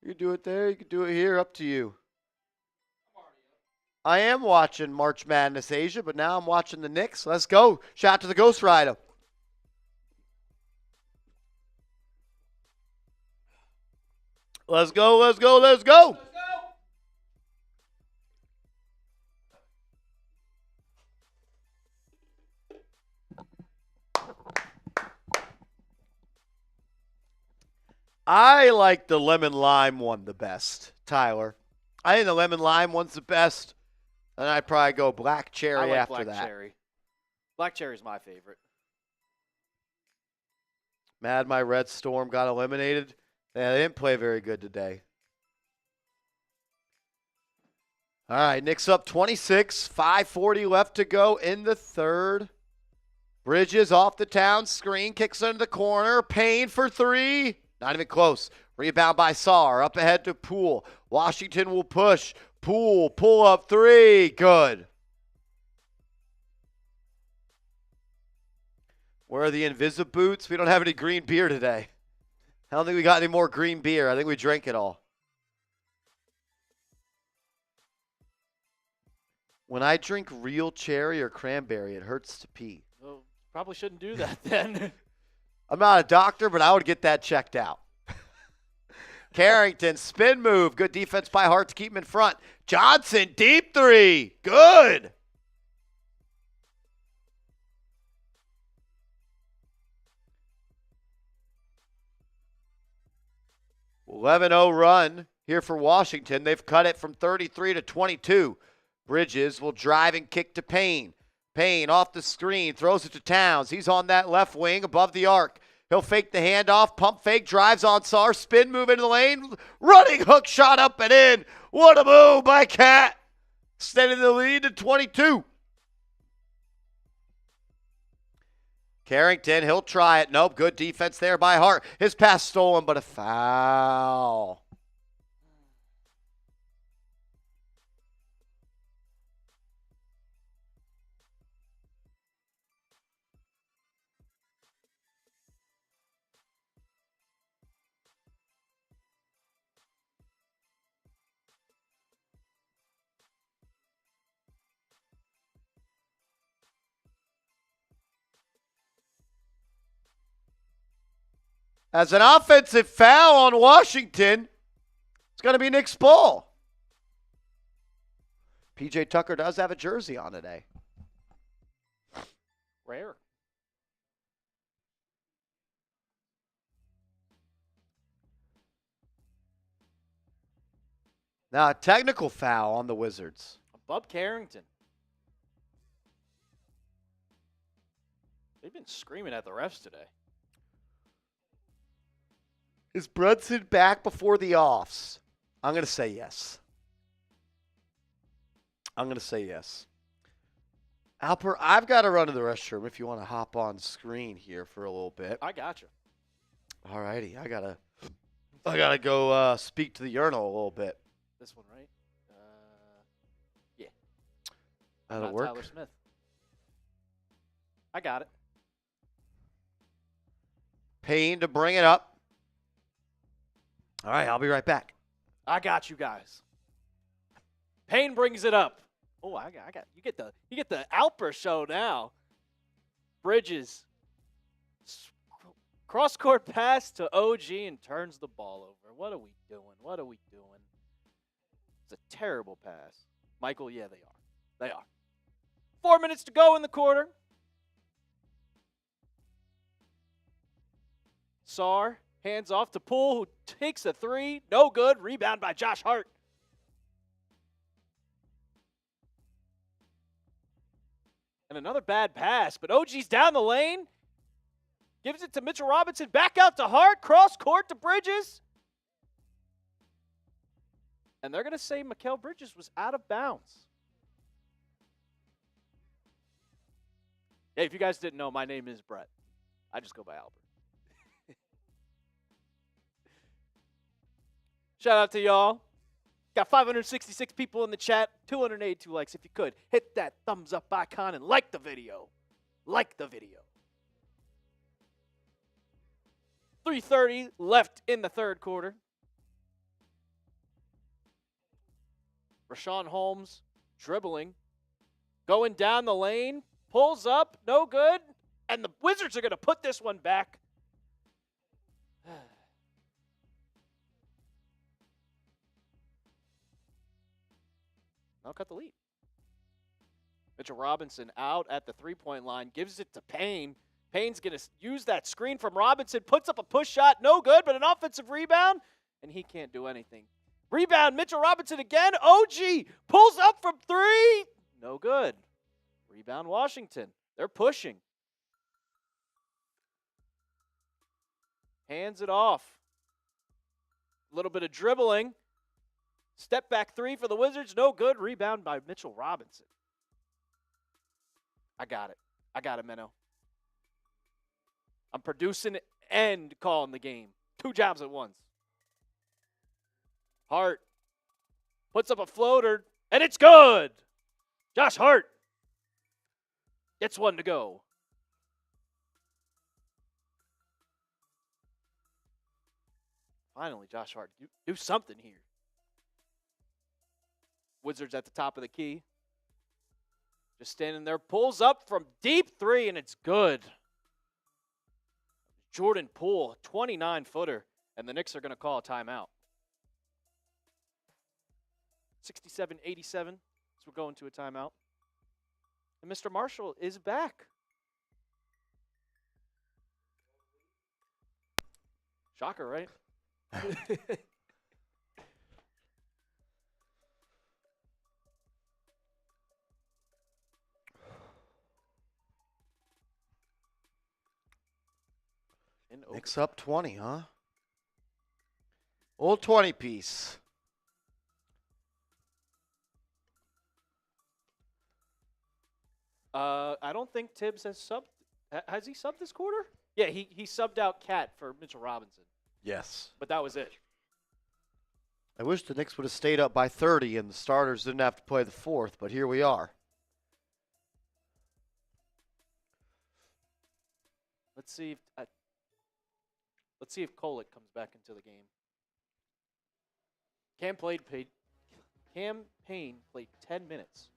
You can do it there. You can do it here. Up to you. I am watching March Madness Asia, but now I'm watching the Knicks. Let's go. Shout out to the Ghost Rider. Let's go. I like the lemon lime one the best, Tyler. I think the lemon lime one's the best. And I'd probably go black cherry after that. Cherry. Black cherry is my favorite. Mad my Red Storm got eliminated. Yeah, they didn't play very good today. All right, Knicks up 26, 5:40 left to go in the third. Bridges off the town screen, kicks into the corner. Payne for three. Not even close. Rebound by Sarr. Up ahead to Poole. Washington will push. Poole, pull up three. Good. Where are the Invisi boots? We don't have any green beer today. I don't think we got any more green beer. I think we drank it all. When I drink real cherry or cranberry, it hurts to pee. Well, probably shouldn't do that then. I'm not a doctor, but I would get that checked out. Carrington, spin move. Good defense by Hart to keep him in front. Johnson, deep three. Good. .11-0 run here for Washington. They've cut it from 33 to 22. Bridges will drive and kick to Payne. Payne off the screen, throws it to Towns. He's on that left wing above the arc. He'll fake the handoff, pump fake, drives on Sarr, spin move into the lane, running hook shot up and in. What a move by Cat. Extending the lead to 22. Carrington, he'll try it. Nope, good defense there by Hart. His pass stolen, but a foul. As an offensive foul on Washington, it's going to be Nick's ball. PJ Tucker does have a jersey on today. Rare. Now, a technical foul on the Wizards. Bub Carrington. They've been screaming at the refs today. Is Brunson back before the offs? I'm going to say yes. I'm going to say yes. Alper, I've got to run to the restroom if you want to hop on screen here for a little bit. I got you. All righty. I gotta go speak to the urinal a little bit. This one, right? Yeah. That'll Not work. Tyler Smith. I got it. Payne to bring it up. All right, I'll be right back. I got you guys. Payne brings it up. Oh, I got you get the Alper show now. Bridges. Cross court pass to OG and turns the ball over. What are we doing? What are we doing? It's a terrible pass. Mikal, yeah, they are. They are. 4 minutes to go in the quarter. Sarr hands off to Poole, who takes a three. No good. Rebound by Josh Hart. And another bad pass, but OG's down the lane. Gives it to Mitchell Robinson. Back out to Hart. Cross court to Bridges. And they're going to say Mikal Bridges was out of bounds. Hey, if you guys didn't know, my name is Brett. I just go by Albert. Shout out to y'all. Got 566 people in the chat, 282 likes. If you could, hit that thumbs up icon and like the video. Like the video. 3:30 left in the third quarter. Rashawn Holmes dribbling. Going down the lane. Pulls up. No good. And the Wizards are going to put this one back. I'll cut the lead. Mitchell Robinson out at the three-point line. Gives it to Payne. Payne's going to use that screen from Robinson. Puts up a push shot. No good, but an offensive rebound. And he can't do anything. Rebound, Mitchell Robinson again. OG pulls up from three. No good. Rebound, Washington. They're pushing. Hands it off. A little bit of dribbling. Step back three for the Wizards. No good. Rebound by Mitchell Robinson. I got it. I got it, Menno. I'm producing and calling the game. 2 jobs at once. Hart puts up a floater, and it's good. Josh Hart gets one to go. Finally, Josh Hart, do something here. Wizards at the top of the key. Just standing there, pulls up from deep 3, and it's good. Jordan Poole, 29-footer, and the Knicks are going to call a timeout. 67-87, so we're going to a timeout. And Mr. Marshall is back. Shocker, right? Knicks up 20, huh? Old 20 piece. I don't think Tibbs has subbed. Has he subbed this quarter? Yeah, he subbed out Cat for Mitchell Robinson. Yes. But that was it. I wish the Knicks would have stayed up by 30 and the starters didn't have to play the 4th, but here we are. Let's see if Kolek comes back into the game. Cam Payne played 10 minutes.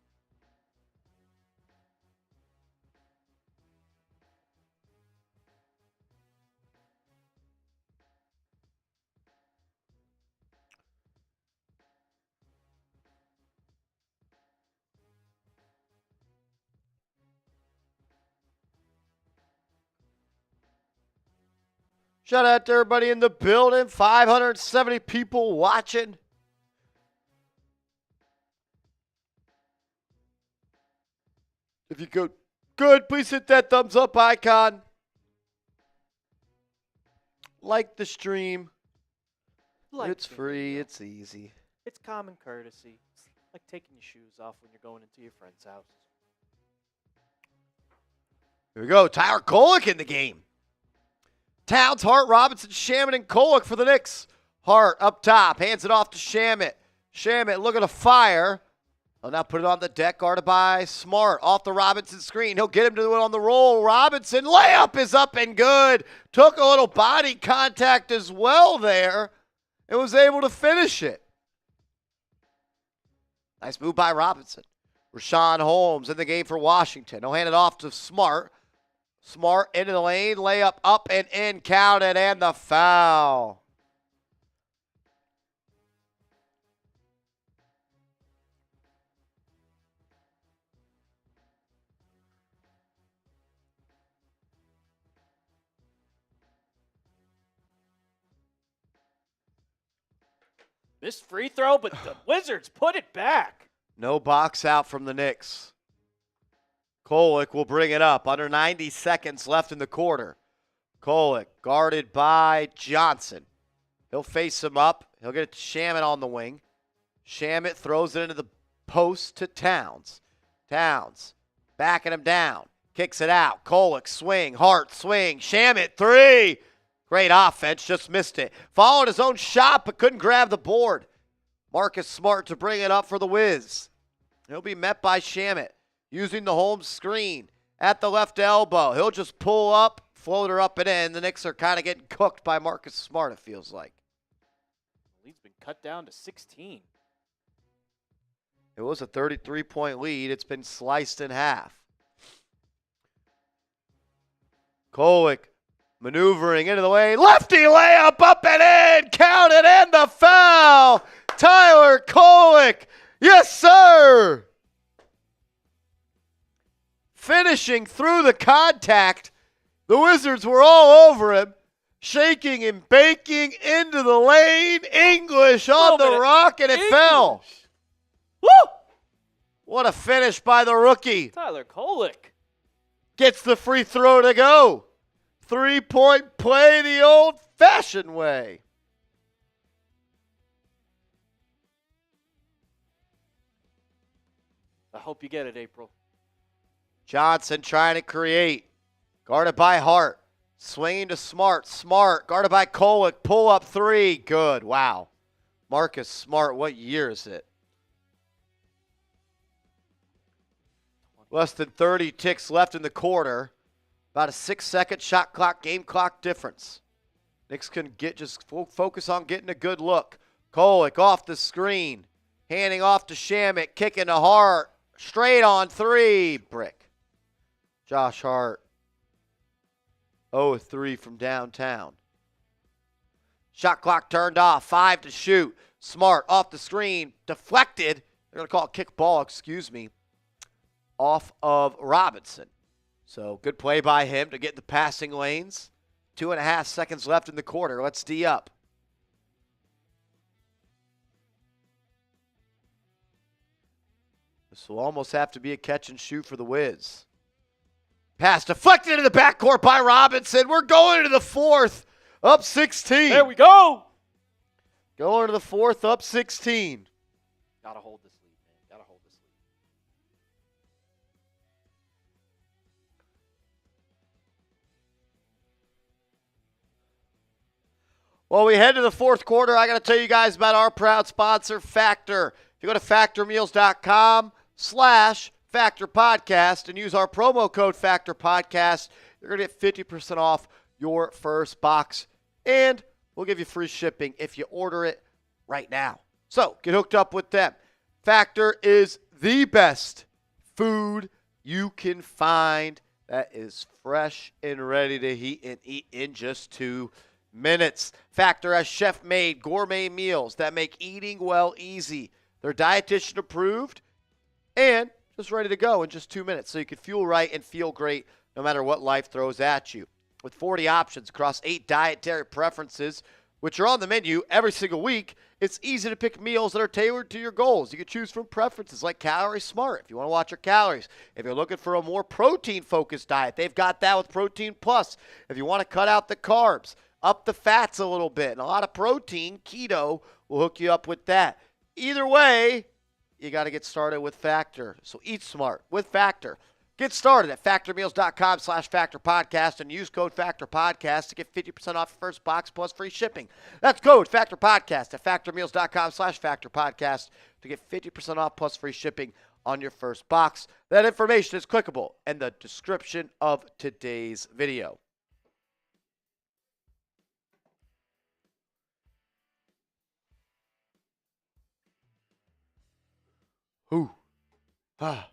Shout out to everybody in the building. 570 people watching. If you go good, please hit that thumbs up icon. Like the stream. It's free. It's easy. It's common courtesy. It's like taking your shoes off when you're going into your friend's house. Here we go. Tyler Kolek in the game. Towns, Hart, Robinson, Shamet, and Kolek for the Knicks. Hart up top, hands it off to Shamet. Shamet looking to fire. He'll now put it on the deck, guarded by Smart. Off the Robinson screen. He'll get him to it on the roll. Robinson, layup is up and good. Took a little body contact as well there and was able to finish it. Nice move by Robinson. Rashawn Holmes in the game for Washington. He'll hand it off to Smart. Smart into the lane, layup up and in, counted, and the foul. Missed free throw, but the Wizards put it back. No box out from the Knicks. Kolek will bring it up. Under 90 seconds left in the quarter. Kolek guarded by Johnson. He'll face him up. He'll get it to Shamet on the wing. Shamet throws it into the post to Towns. Towns backing him down. Kicks it out. Kolek swing. Hart swing. Shamet 3. Great offense. Just missed it. Followed his own shot but couldn't grab the board. Marcus Smart to bring it up for the Wiz. He'll be met by Shamet. Using the home screen at the left elbow. He'll just pull up, floater up and in. The Knicks are kind of getting cooked by Marcus Smart, it feels like. Lead's been cut down to 16. It was a 33-point lead. It's been sliced in half. Kolek maneuvering into the lane. Lefty layup up and in. Counted and the foul. Tyler Kolek. Yes, sir. Finishing through the contact. The Wizards were all over him. Shaking and baking into the lane. English on the rock, and it fell. Woo! What a finish by the rookie. Tyler Kolek Gets the free throw to go. 3-point play, the old old-fashioned way. I hope you get it, April. Johnson trying to create. Guarded by Hart. Swinging to Smart. Smart. Guarded by Kolek. Pull up three. Good. Wow. Marcus Smart. What year is it? Less than 30 ticks left in the quarter. About a 6-second shot clock, game clock difference. Knicks can just focus on getting a good look. Kolek off the screen. Handing off to Shamet. Kicking to Hart. Straight on three. Brick. Josh Hart. 0-3 from downtown. Shot clock turned off. 5 to shoot. Smart off the screen. Deflected. They're going to call it kick ball, excuse me. Off of Robinson. So good play by him to get the passing lanes. 2.5 seconds left in the quarter. Let's D up. This will almost have to be a catch and shoot for the Wiz. Pass deflected into the backcourt by Robinson. We're going into the fourth. Up 16. There we go. Going to the fourth, up 16. Gotta hold this lead, man. Gotta hold this lead. Well, we head to the fourth quarter. I got to tell you guys about our proud sponsor, Factor. If you go to factormeals.com/Factor Podcast and use our promo code Factor Podcast, you're going to get 50% off your first box. And we'll give you free shipping if you order it right now. So get hooked up with them. Factor is the best food you can find that is fresh and ready to heat and eat in just 2 minutes. Factor has chef-made gourmet meals that make eating well easy. They're dietitian approved and just ready to go in just 2 minutes, so you can fuel right and feel great no matter what life throws at you. With 40 options across 8 dietary preferences, which are on the menu every single week, it's easy to pick meals that are tailored to your goals. You can choose from preferences like Calorie Smart if you want to watch your calories. If you're looking for a more protein-focused diet, they've got that with Protein Plus. If you want to cut out the carbs, up the fats a little bit, and a lot of protein, keto will hook you up with that. Either way, you got to get started with Factor. So eat smart with Factor. Get started at factormeals.com/Factor Podcast and use code Factor Podcast to get 50% off your first box plus free shipping. That's code Factor Podcast at factormeals.com/Factor Podcast to get 50% off plus free shipping on your first box. That information is clickable in the description of today's video. Ooh. Ah.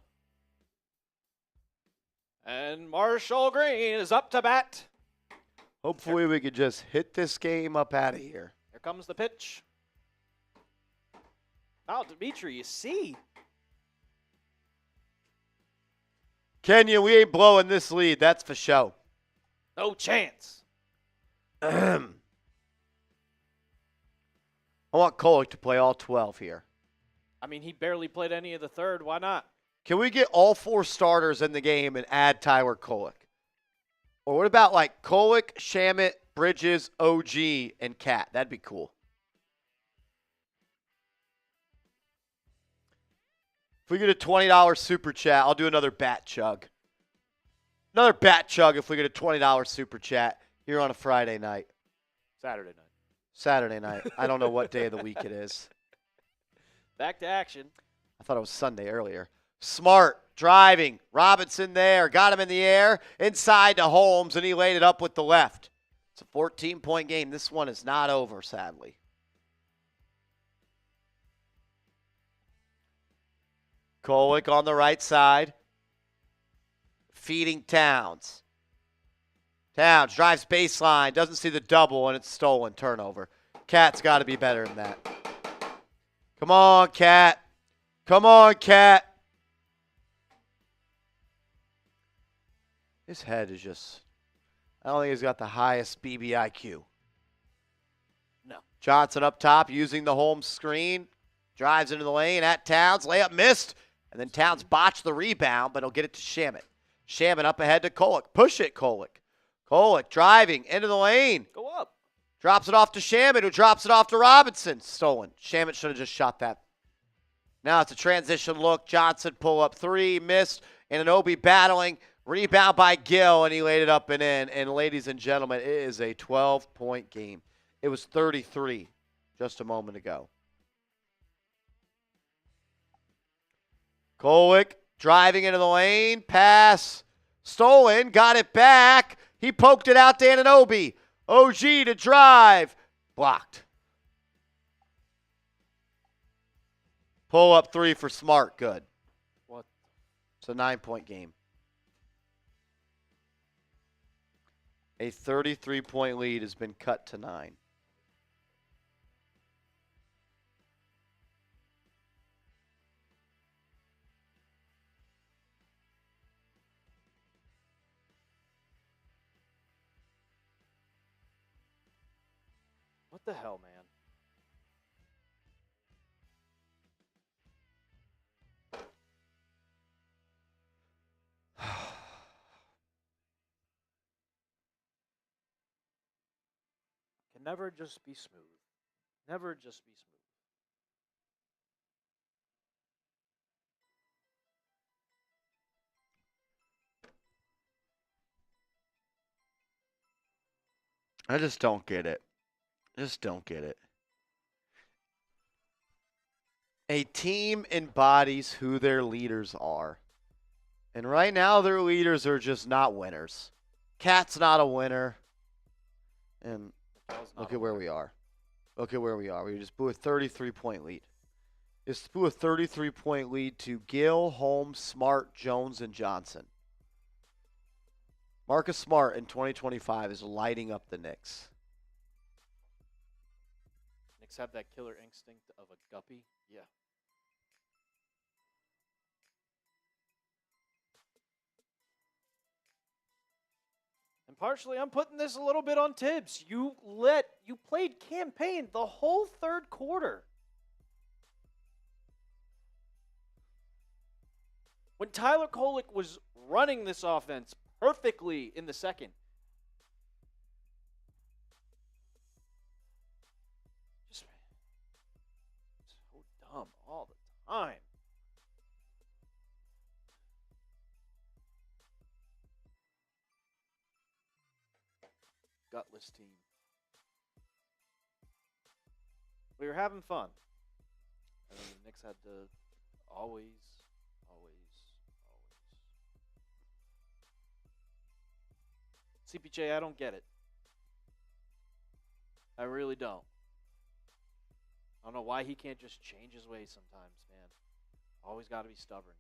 And Marshall Green is up to bat. Hopefully we could just hit this game up out of here. Here comes the pitch. Oh, Dimitri, you see. Kenya, we ain't blowing this lead. That's for show. No chance. I want Kolek to play all 12 here. I mean, he barely played any of the third. Why not? Can we get all 4 starters in the game and add Tyler Kolek? Or what about like Kolek, Shamet, Bridges, OG, and Cat? That'd be cool. If we get a $20 super chat, I'll do another bat chug. Another bat chug if we get a $20 super chat here on a Friday night. Saturday night. Saturday night. I don't know what day of the week it is. Back to action. I thought it was Sunday earlier. Smart, driving. Robinson there. Got him in the air. Inside to Holmes, and he laid it up with the left. It's a 14-point game. This one is not over, sadly. Kolek on the right side. Feeding Towns. Towns drives baseline. Doesn't see the double, and it's stolen. Turnover. Cat's got to be better than that. Come on, Cat. Come on, Cat. His head is just, I don't think he's got the highest BBIQ. No. Johnson up top using the home screen. Drives into the lane at Towns. Layup missed. And then Towns botched the rebound, but he'll get it to Shamet. Shamet up ahead to Kolek. Push it, Kolek. Kolek driving into the lane. Go up. Drops it off to Shaman, who drops it off to Robinson. Stolen. Shaman should have just shot that. Now it's a transition look. Johnson pull up three, missed. Anunoby battling. Rebound by Gill, and he laid it up and in. And ladies and gentlemen, it is a 12-point game. It was 33 just a moment ago. Kolek driving into the lane. Pass. Stolen. Got it back. He poked it out to Anunoby. OG to drive. Blocked. Pull up three for Smart. Good. What? It's a 9-point game. A 33-point lead has been cut to 9. What the hell, man? Can never just be smooth. Never just be smooth. I just don't get it. Just don't get it. A team embodies who their leaders are. And right now, their leaders are just not winners. Cat's not a winner. And look at where we are. Look at where we are. We just blew a 33-point lead. Just blew a 33-point lead to Gill, Holmes, Smart, Jones, and Johnson. Marcus Smart in 2025 is lighting up the Knicks. Knicks have that killer instinct of a guppy. Yeah. And partially, I'm putting this a little bit on Tibbs. You played campaign the whole third quarter. When Tyler Kolek was running this offense perfectly in the second. Just so dumb all the time. Gutless team. We were having fun. And the Knicks had to always. CPJ, I don't get it. I really don't. I don't know why he can't just change his ways sometimes, man. Always got to be stubborn.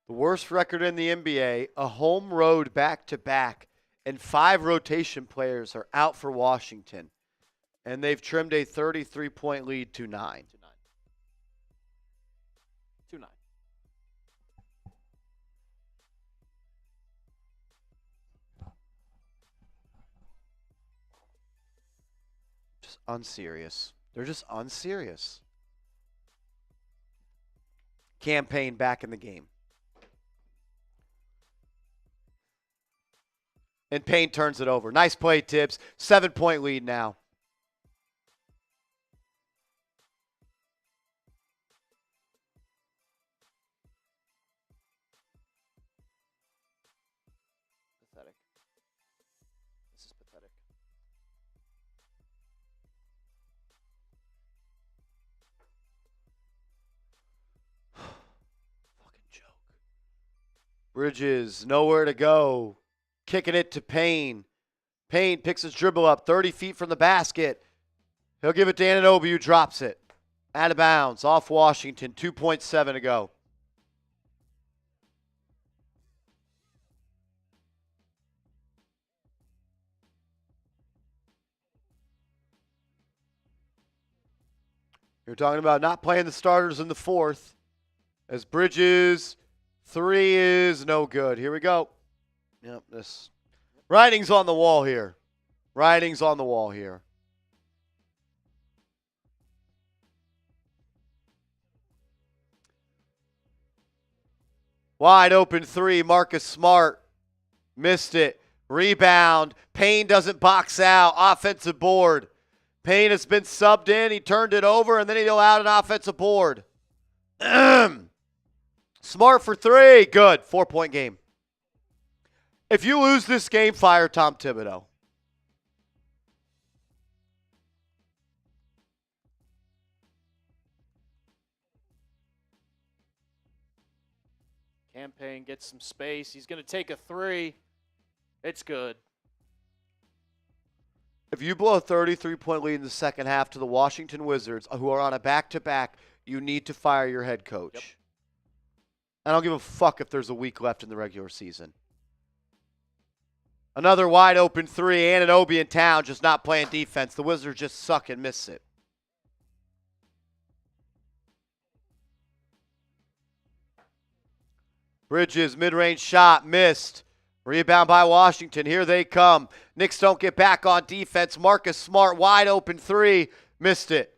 The worst record in the NBA, a home road back-to-back, and 5 rotation players are out for Washington. And they've trimmed a 33-point lead to 9. 2-9. Just unserious. They're just unserious. Campaign back in the game. And Payne turns it over. Nice play, Tibbs. 7-point lead now. Pathetic. This is pathetic. Fucking joke. Bridges, nowhere to go. Kicking it to Payne. Payne picks his dribble up 30 feet from the basket. He'll give it to Anunoby, who drops it. Out of bounds, off Washington, 2.7 to go. You're talking about not playing the starters in the fourth. As Bridges, 3 is no good. Here we go. Yep, this writing's on the wall here. Writing's on the wall here. Wide open three. Marcus Smart. Missed it. Rebound. Payne doesn't box out. Offensive board. Payne has been subbed in. He turned it over, and then he'll out an offensive board. Smart for three. Good. 4-point game. If you lose this game, fire Tom Thibodeau. Campaign gets some space. He's going to take a three. It's good. If you blow a 33-point lead in the second half to the Washington Wizards, who are on a back-to-back, you need to fire your head coach. Yep. I don't give a fuck if there's a week left in the regular season. Another wide open three. Anunoby in town, just not playing defense. The Wizards just suck and miss it. Bridges, mid-range shot, missed. Rebound by Washington. Here they come. Knicks don't get back on defense. Marcus Smart, wide open three, missed it.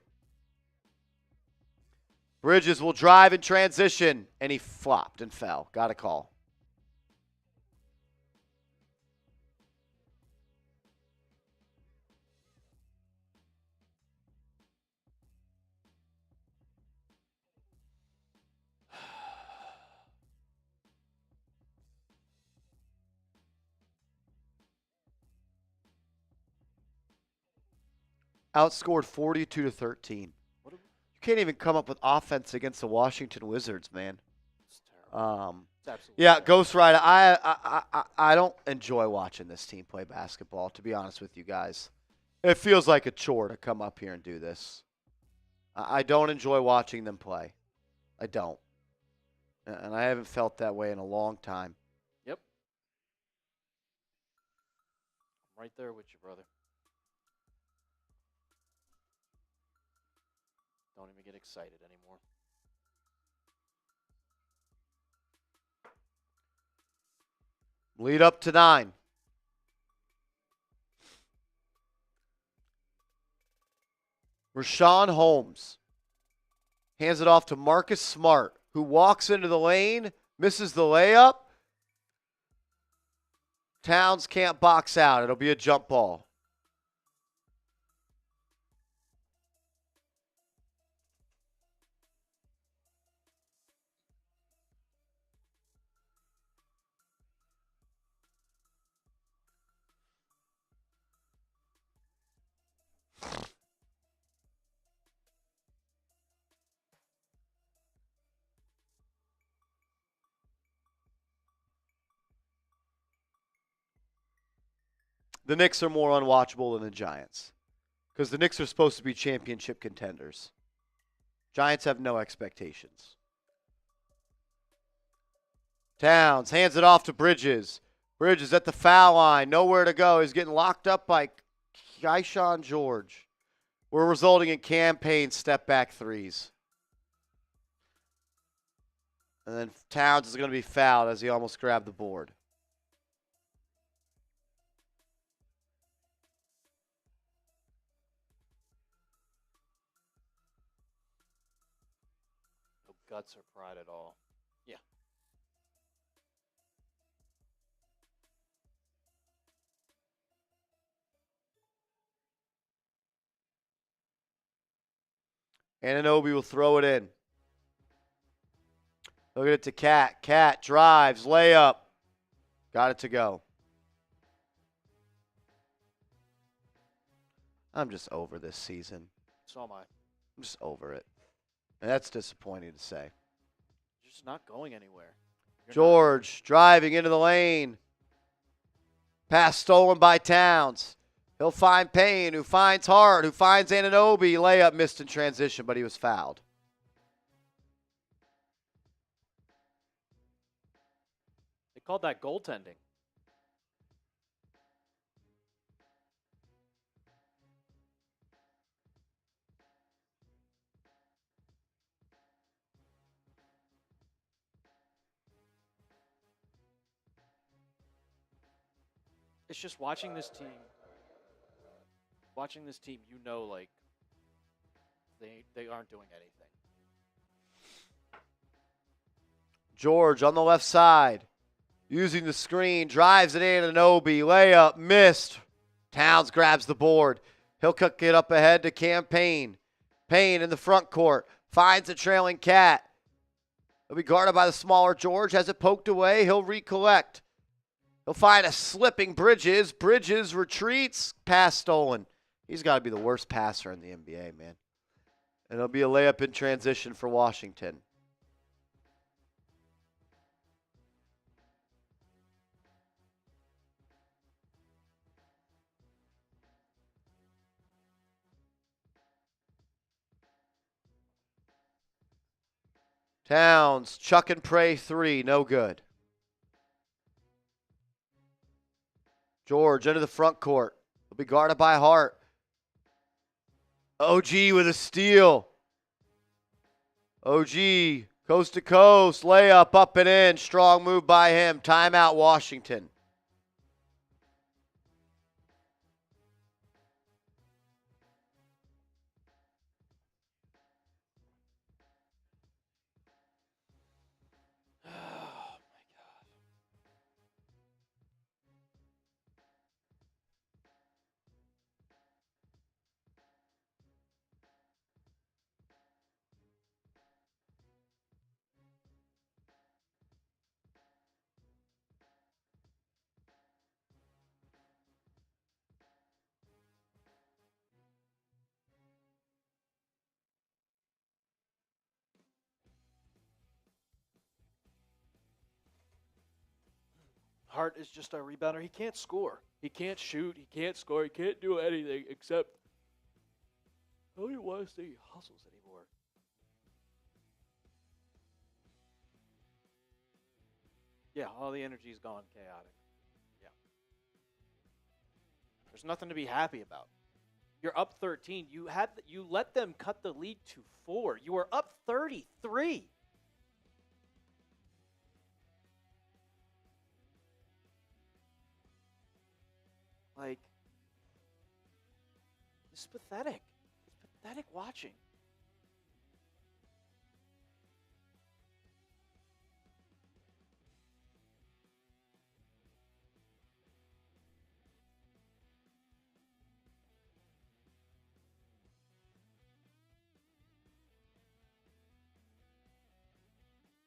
Bridges will drive in transition, and he flopped and fell. Got a call. Outscored 42-13. You can't even come up with offense against the Washington Wizards, man. It's terrible. It's absolutely Yeah, terrible. Ghost Rider. I don't enjoy watching this team play basketball, to be honest with you guys. It feels like a chore to come up here and do this. I don't enjoy watching them play. I don't. And I haven't felt that way in a long time. Yep. I'm right there with you, brother. Don't even get excited anymore. Lead up to 9. Rashawn Holmes hands it off to Marcus Smart, who walks into the lane, misses the layup. Towns can't box out. It'll be a jump ball. The Knicks are more unwatchable than the Giants because the Knicks are supposed to be championship contenders. Giants have no expectations. Towns hands it off to Bridges. Bridges at the foul line. Nowhere to go. He's getting locked up by Keyshawn George. We're resulting in campaign step-back threes. And then Towns is going to be fouled as he almost grabbed the board. No guts or pride at all. Yeah. Anunoby will throw it in. Look at it to Cat. Cat drives, layup. Got it to go. I'm just over this season. So am I. I'm just over it. And that's disappointing to say. You're just not going anywhere. George driving into the lane. Pass stolen by Towns. He'll find Payne, who finds Hart, who finds Anunoby. Layup missed in transition, but he was fouled. They called that goaltending. It's just watching this team. Watching this team, you know, like they aren't doing anything. George on the left side. Using the screen. Drives it in. Anunoby. Layup. Missed. Towns grabs the board. He'll cook it up ahead to Campaign. Payne in the front court. Finds a trailing Cat. He'll be guarded by the smaller George. Has it poked away. He'll recollect. He'll find a slipping Bridges. Bridges retreats. Pass stolen. He's got to be the worst passer in the NBA, man. And it'll be a layup in transition for Washington. Towns, chuck and pray 3, no good. George into the front court. He'll be guarded by Hart. OG with a steal. OG, coast to coast, layup up and in. Strong move by him. Timeout, Washington. Hart is just a rebounder. He can't score. He can't shoot. He can't score. He can't do anything except I don't even want to say he hustles anymore. Yeah, all the energy's gone chaotic. Yeah. There's nothing to be happy about. You're up 13. You let them cut the lead to 4. You were up 33. Like, this is pathetic. It's pathetic watching.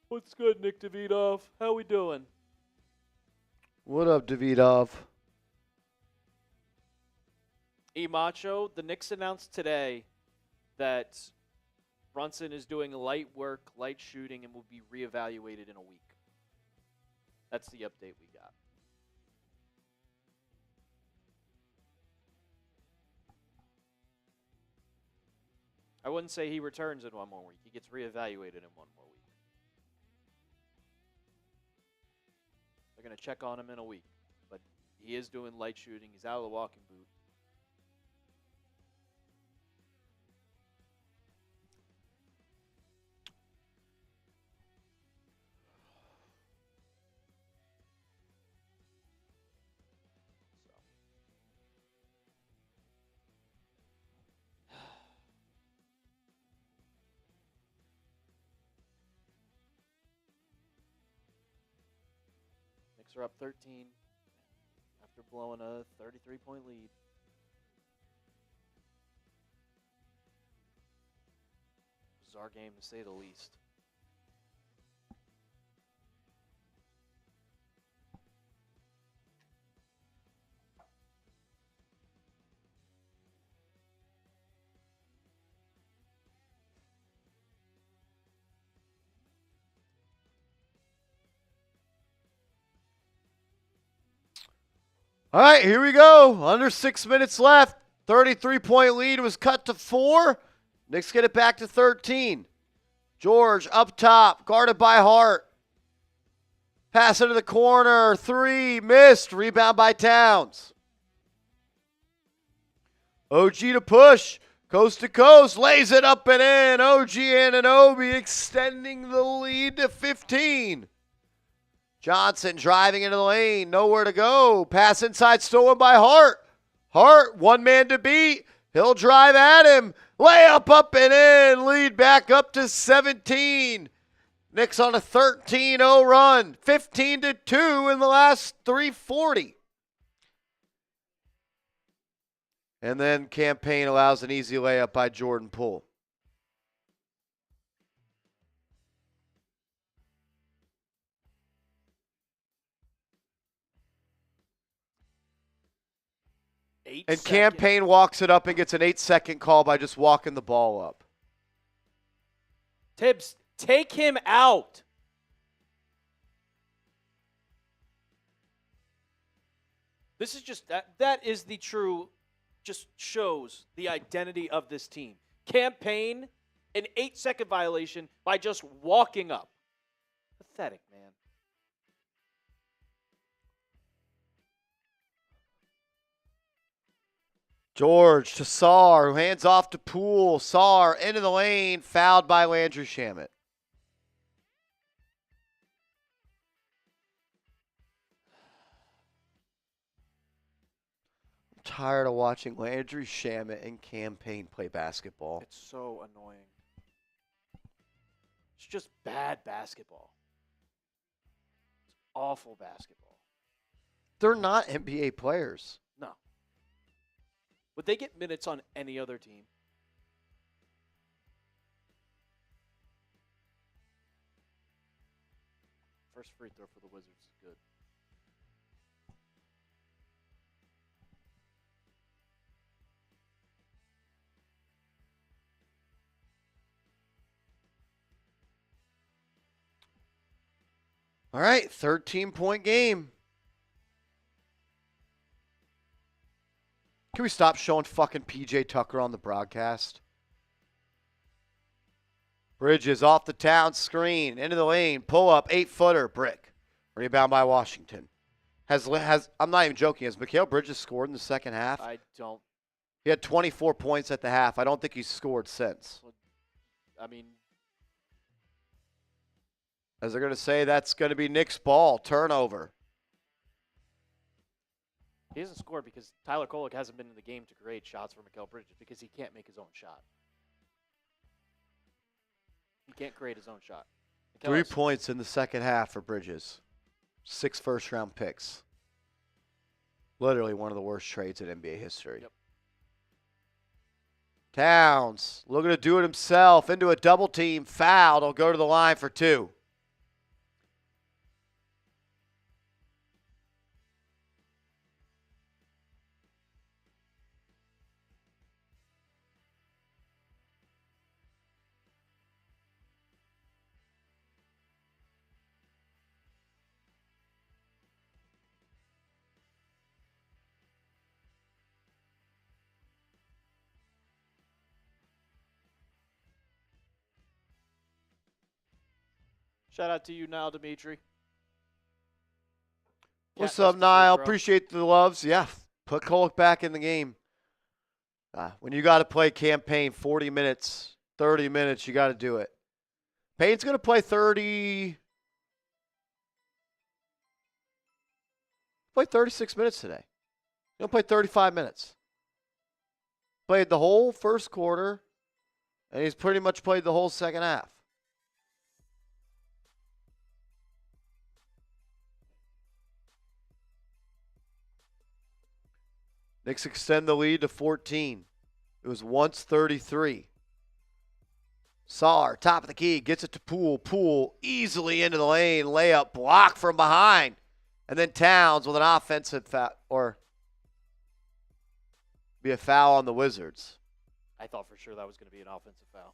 What's good, Nick Davidov? How we doing? What up, Davidov? Macho, the Knicks announced today that Brunson is doing light work, light shooting, and will be reevaluated in a week. That's the update we got. I wouldn't say he returns in 1 more week. He gets reevaluated in 1 more week. They're going to check on him in a week. But he is doing light shooting. He's out of the walking boot. Knicks are up 13 after blowing a 33-point lead. Bizarre game to say the least. All right, here we go. Under 6 minutes left. 33-point lead was cut to 4. Knicks get it back to 13. George up top, guarded by Hart. Pass into the corner. 3, missed. Rebound by Towns. OG to push. Coast to coast. Lays it up and in. OG Anunoby extending the lead to 15. Johnson driving into the lane. Nowhere to go. Pass inside stolen by Hart. Hart, one man to beat. He'll drive at him. Layup up and in. Lead back up to 17. Knicks on a 13-0 run, 15-2 in the last 340. And then Campaign allows an easy layup by Jordan Poole. And Campaign walks it up and gets an 8-second call by just walking the ball up. Tibbs, take him out. This is just, that is the true, just shows the identity of this team. Campaign, an 8-second violation by just walking up. Pathetic, man. George to Sarr, who hands off to Poole. Sarr into the lane, fouled by Landry Shamet. I'm tired of watching Landry Shamet and Campaign play basketball. It's so annoying. It's just bad basketball. It's awful basketball. They're not NBA players. No. Would they get minutes on any other team? First free throw for the Wizards is good. All right, 13-point game. Can we stop showing fucking PJ Tucker on the broadcast? Bridges off the town screen, into the lane, pull up, 8-footer, brick. Rebound by Washington. I'm not even joking, has Mikal Bridges scored in the second half? I don't. He had 24 points at the half. I don't think he's scored since. I mean, as they're going to say, that's going to be Knicks ball, turnover. he hasn't scored because Tyler Kolek hasn't been in the game to create shots for Mikal Bridges because he can't make his own shot. He can't create his own shot. 3 points in the second half for Bridges. 6 first-round picks. Literally one of the worst trades in NBA history. Yep. Towns looking to do it himself. Into a double team. Fouled. He'll go to the line for 2. Shout out to you, Niall Dimitri. What's up, Niall? Appreciate the loves. Yeah, put Kolek back in the game. When you got to play Campaign 40 minutes, 30 minutes, you got to do it. Payne's going to play 36 minutes today. He'll play 35 minutes. Played the whole first quarter, and he's pretty much played the whole second half. Knicks extend the lead to 14. It was once 33. Sarr, top of the key, gets it to Poole. Poole easily into the lane. Layup blocked from behind. And then Towns with an offensive foul, or be a foul on the Wizards. I thought for sure that was going to be an offensive foul.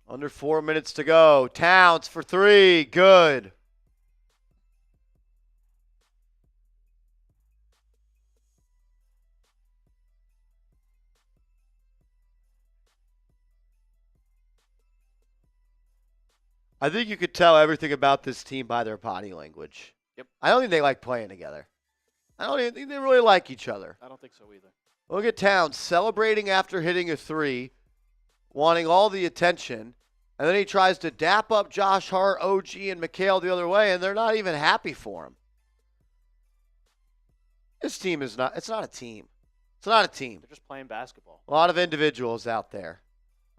Under 4 minutes to go. Towns for 3. Good. I think you could tell everything about this team by their body language. Yep. I don't think they like playing together. I don't even think they really like each other. I don't think so either. Look at Towns celebrating after hitting a 3. wanting all the attention, and then he tries to dap up Josh Hart, OG, and Mikal the other way, and they're not even happy for him. This team is not – it's not a team. It's not a team. They're just playing basketball. A lot of individuals out there.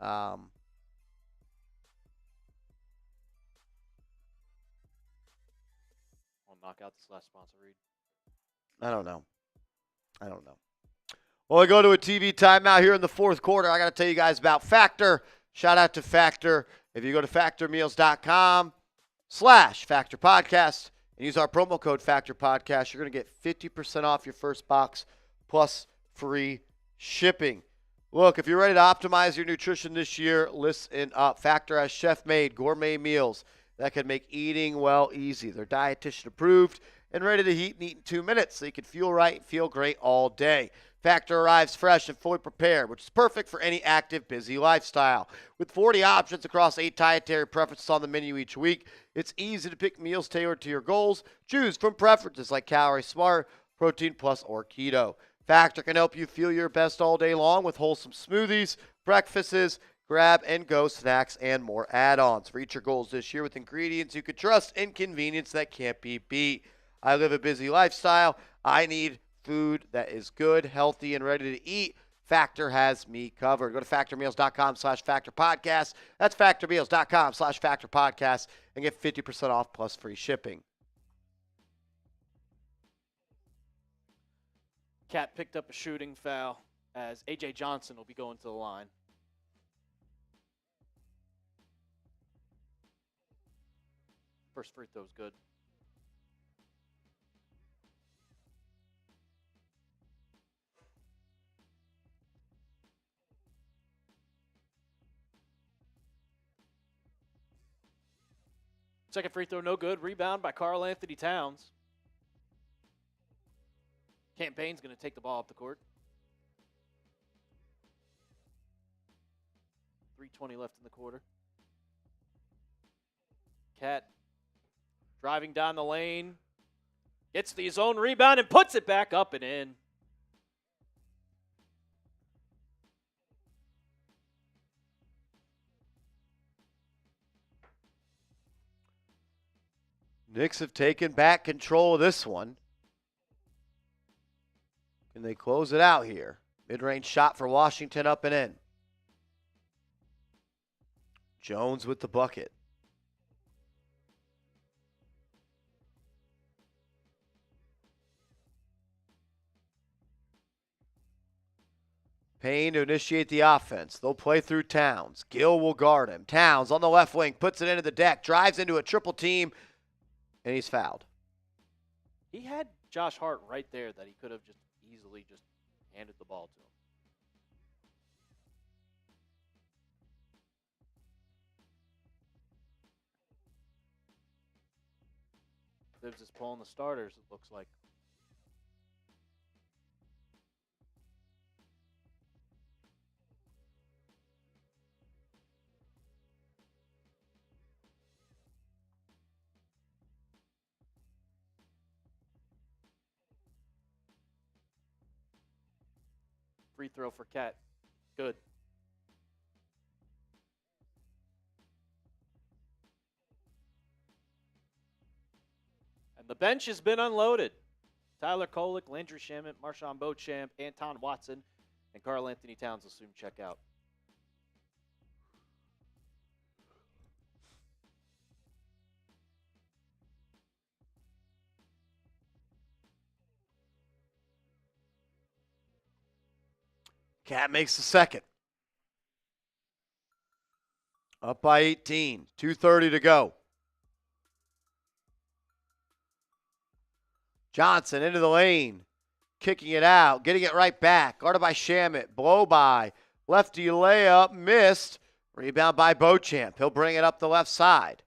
I'll knock out this last sponsor read. I don't know. Well, I go to a TV timeout here in the fourth quarter. I got to tell you guys about Factor. Shout out to Factor. If you go to factormeals.com/Factor Podcast and use our promo code Factor Podcast, you're going to get 50% off your first box plus free shipping. Look, if you're ready to optimize your nutrition this year, listen up. Factor has chef-made gourmet meals that can make eating well easy. They're dietitian approved and ready to heat and eat in 2 minutes so you can feel right and feel great all day. Factor arrives fresh and fully prepared, which is perfect for any active, busy lifestyle. With 40 options across 8 dietary preferences on the menu each week, it's easy to pick meals tailored to your goals. Choose from preferences like Calorie Smart, Protein Plus, or Keto. Factor can help you feel your best all day long with wholesome smoothies, breakfasts, grab-and-go snacks, and more add-ons. Reach your goals this year with ingredients you can trust and convenience that can't be beat. I live a busy lifestyle. I need food that is good, healthy, and ready to eat. Factor has me covered. Go to factormeals.com/Factor Podcast. That's factormeals.com/Factor Podcast and get 50% off plus free shipping. Cat picked up a shooting foul as A.J. Johnson will be going to the line. First free throw's good. Second free throw, no good. Rebound by Karl-Anthony Towns. Campaign's going to take the ball up the court. 3:20 left in the quarter. Cat driving down the lane. Gets the zone rebound and puts it back up and in. Knicks have taken back control of this one. Can they close it out here? Mid-range shot for Washington up and in. Jones with the bucket. Payne to initiate the offense. They'll play through Towns. Gill will guard him. Towns on the left wing, puts it into the deck, drives into a triple team, and he's fouled. He had Josh Hart right there that he could have just easily just handed the ball to him. Thibs is pulling the starters, it looks like. Free throw for Cat. Good. And the bench has been unloaded. Tyler Kolek, Landry Shamet, Marshawn Beauchamp, Anton Watson, and Karl-Anthony Towns will soon check out. Cat makes the second. Up by 18. 2:30 to go. Johnson into the lane. Kicking it out. Getting it right back. Guarded by Shamet. Blow by. Lefty layup. Missed. Rebound by Beauchamp. He'll bring it up the left side.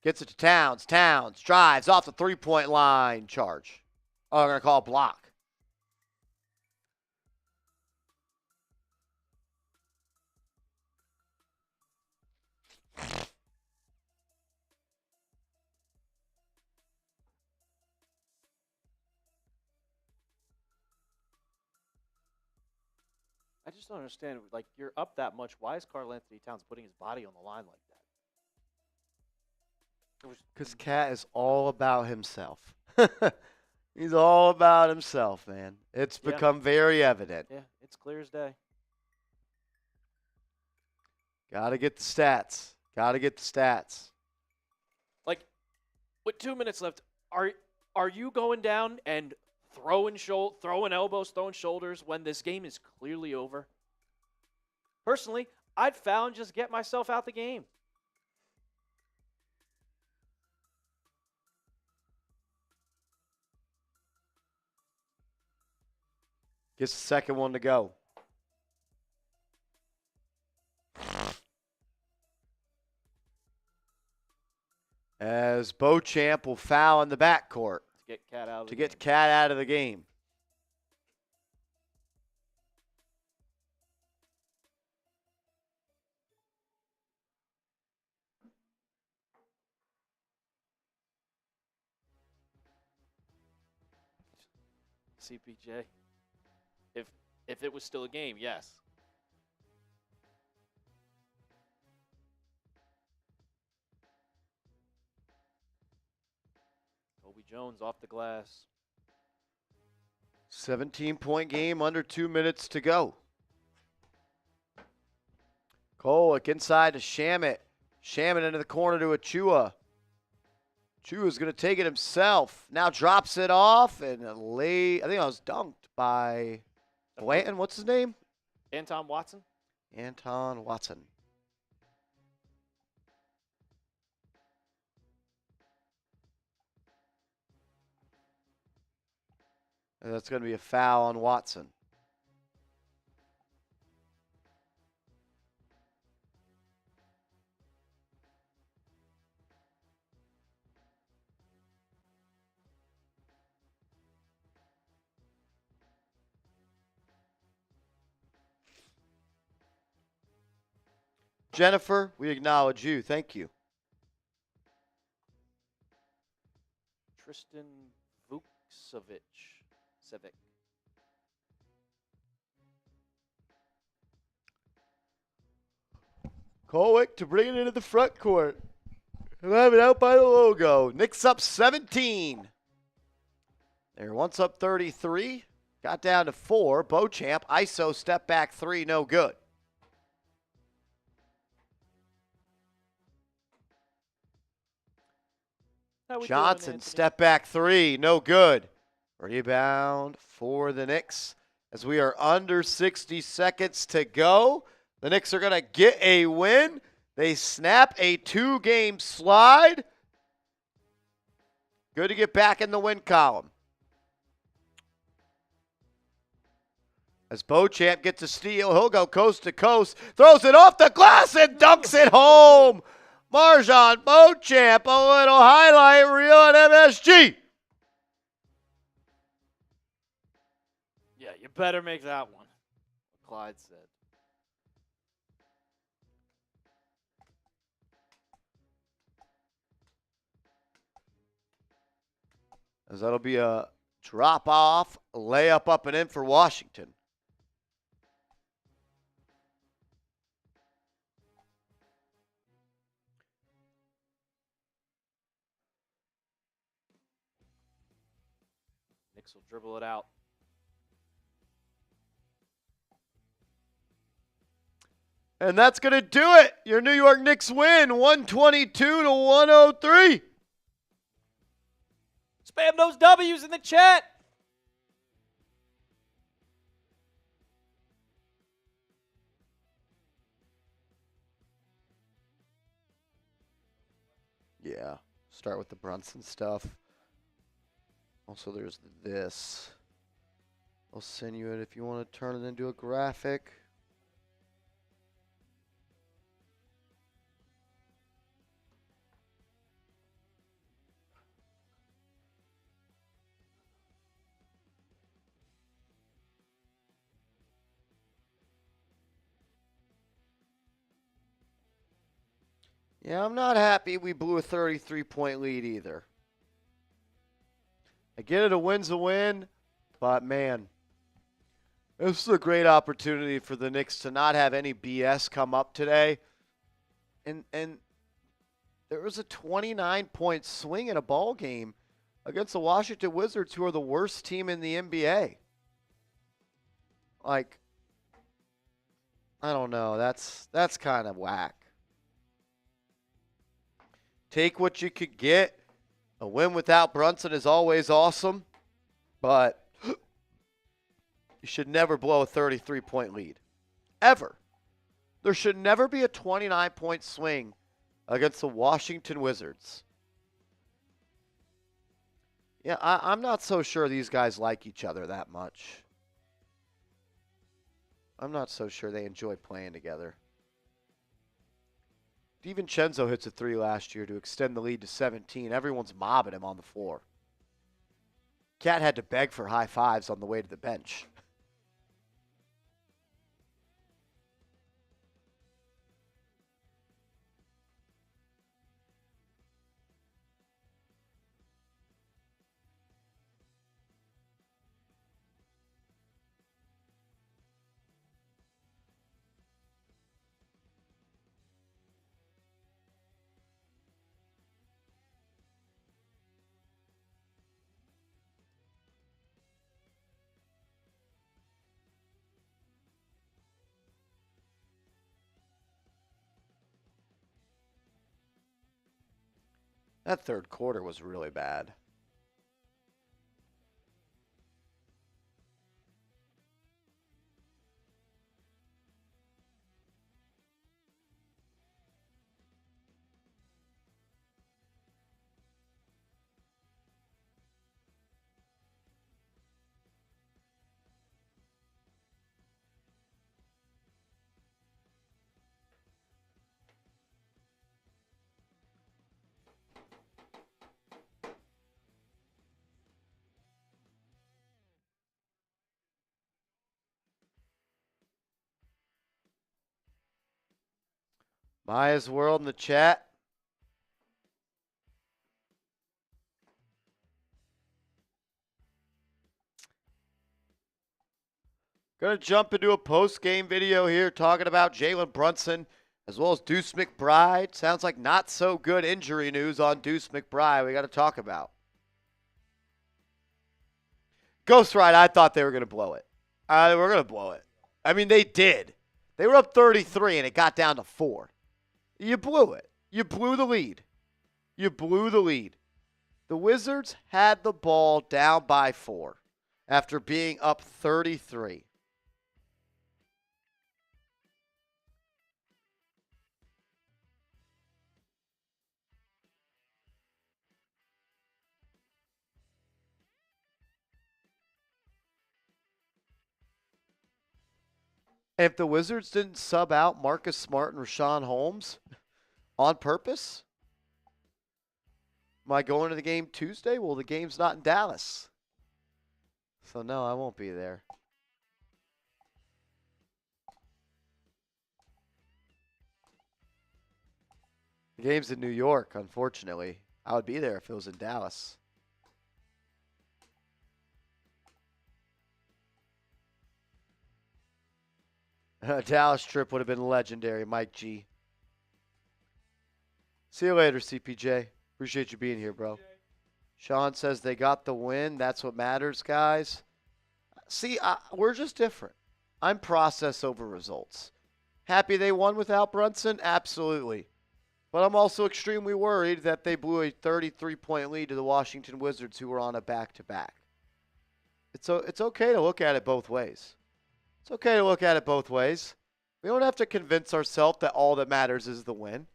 Gets it to Towns. Towns drives off the three-point line. Charge. Oh, they're going to call a block. I just don't understand. Like, you're up that much. Why is Karl-Anthony Towns putting his body on the line like that? Because Cat is all about himself. He's all about himself, man. It's become very evident. Yeah, it's clear as day. Got to get the stats. Got to get the stats. Like, with 2 minutes left, are you going down and throwing elbows, throwing shoulders when this game is clearly over? Personally, I'd foul and just get myself out the game. Gets the second one to go. As Beauchamp will foul in the backcourt To get Cat out of to the get game. Cat out of the game. CPJ. If it was still a game, yes. Kobe Jones off the glass. 17-point game, under 2 minutes to go. Kolek inside to Shamit. Shamit into the corner to Achua. Achua's going to take it himself. Now drops it off and I think I was dunked by Blanton. What's his name? Anton Watson. Anton Watson. And that's going to be a foul on Watson. Jennifer, we acknowledge you. Thank you. Tristan Vukcevic. Kolek to bring it into the front court. He'll have it out by the logo. Knicks up 17. They're once up 33. Got down to 4. Beauchamp, ISO, step back 3, no good. Johnson, step back 3, no good. Rebound for the Knicks as we are under 60 seconds to go. The Knicks are going to get a win. They snap a 2-game slide. Good to get back in the win column. As Beauchamp gets a steal, he'll go coast to coast, throws it off the glass and dunks it home. Marjon Beauchamp, a little highlight reel on MSG. Yeah, you better make that one, Clyde said. As that'll be a drop-off, layup up and in for Washington. Knicks will dribble it out. And that's going to do it. Your New York Knicks win, 122 to 103. Spam those W's in the chat. Yeah, start with the Brunson stuff. Also, there's this. I'll send you it if you want to turn it into a graphic. Yeah, I'm not happy we blew a 33-point lead either. I get it, a win's a win, but man, This is a great opportunity for the Knicks to not have any BS come up today. And there was a 29-point swing in a ball game against the Washington Wizards, who are the worst team in the NBA. Like, I don't know. That's kind of whack. Take what you could get. A win without Brunson is always awesome, but you should never blow a 33-point lead. Ever. There should never be a 29-point swing against the Washington Wizards. Yeah, I'm not so sure these guys like each other that much. I'm not so sure they enjoy playing together. DiVincenzo hits a 3 last year to extend the lead to 17. Everyone's mobbing him on the floor. Cat had to beg for high fives on the way to the bench. That third quarter was really bad. Maya's World in the chat. Going to jump into a post-game video here talking about Jalen Brunson as well as Deuce McBride. Sounds like not so good injury news on Deuce McBride we got to talk about. Ghost Ride, I thought they were going to blow it. They were going to blow it. I mean, they did. They were up 33 and it got down to 4. You blew it. You blew the lead. You blew the lead. The Wizards had the ball down by 4 after being up 33. If the Wizards didn't sub out Marcus Smart and Rashawn Holmes on purpose, am I going to the game Tuesday? Well, the game's not in Dallas. So, no, I won't be there. The game's in New York, unfortunately. I would be there if it was in Dallas. Dallas trip would have been legendary, Mike G. See you later, CPJ. Appreciate you being here, bro. Sean says they got the win. That's what matters, guys. See, we're just different. I'm process over results. Happy they won without Brunson? Absolutely. But I'm also extremely worried that they blew a 33-point lead to the Washington Wizards, who were on a back-to-back. It's okay to look at it both ways. It's okay to look at it both ways. We don't have to convince ourselves that all that matters is the win.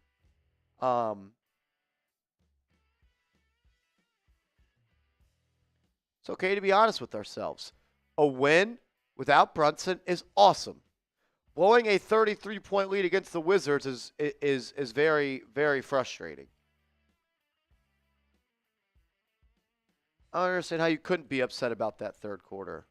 It's okay to be honest with ourselves. A win without Brunson is awesome. Blowing a 33-point lead against the Wizards is very, very frustrating. I don't understand how you couldn't be upset about that third quarter.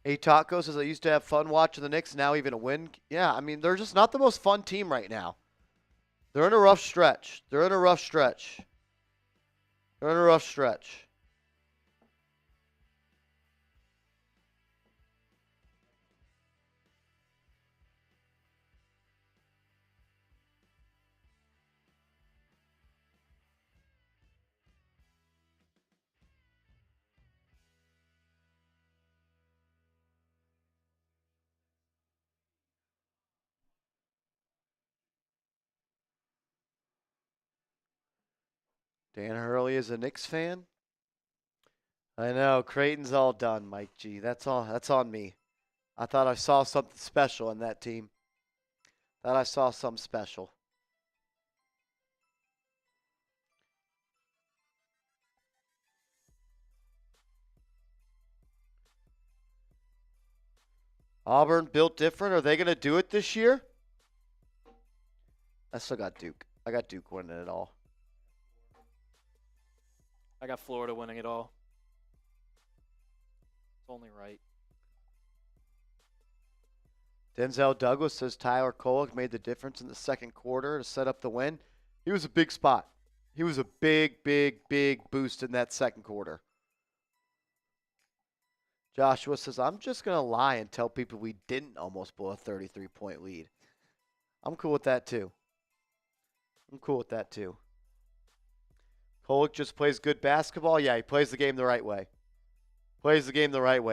A Taco says, I used to have fun watching the Knicks, now even a win. Yeah, I mean, they're just not the most fun team right now. They're in a rough stretch. They're in a rough stretch. They're in a rough stretch. Dan Hurley is a Knicks fan. I know. Creighton's all done, Mike G. That's on me. I thought I saw something special in that team. Thought I saw something special. Auburn built different. Are they going to do it this year? I still got Duke. I got Duke winning it all. I got Florida winning it all. It's only right. Denzel Douglas says Tyler Kolek made the difference in the second quarter to set up the win. He was a big spot. He was a big, big, big boost in that second quarter. Joshua says, I'm just going to lie and tell people we didn't almost blow a 33-point lead. I'm cool with that, too. Kolek just plays good basketball. Yeah, he plays the game the right way.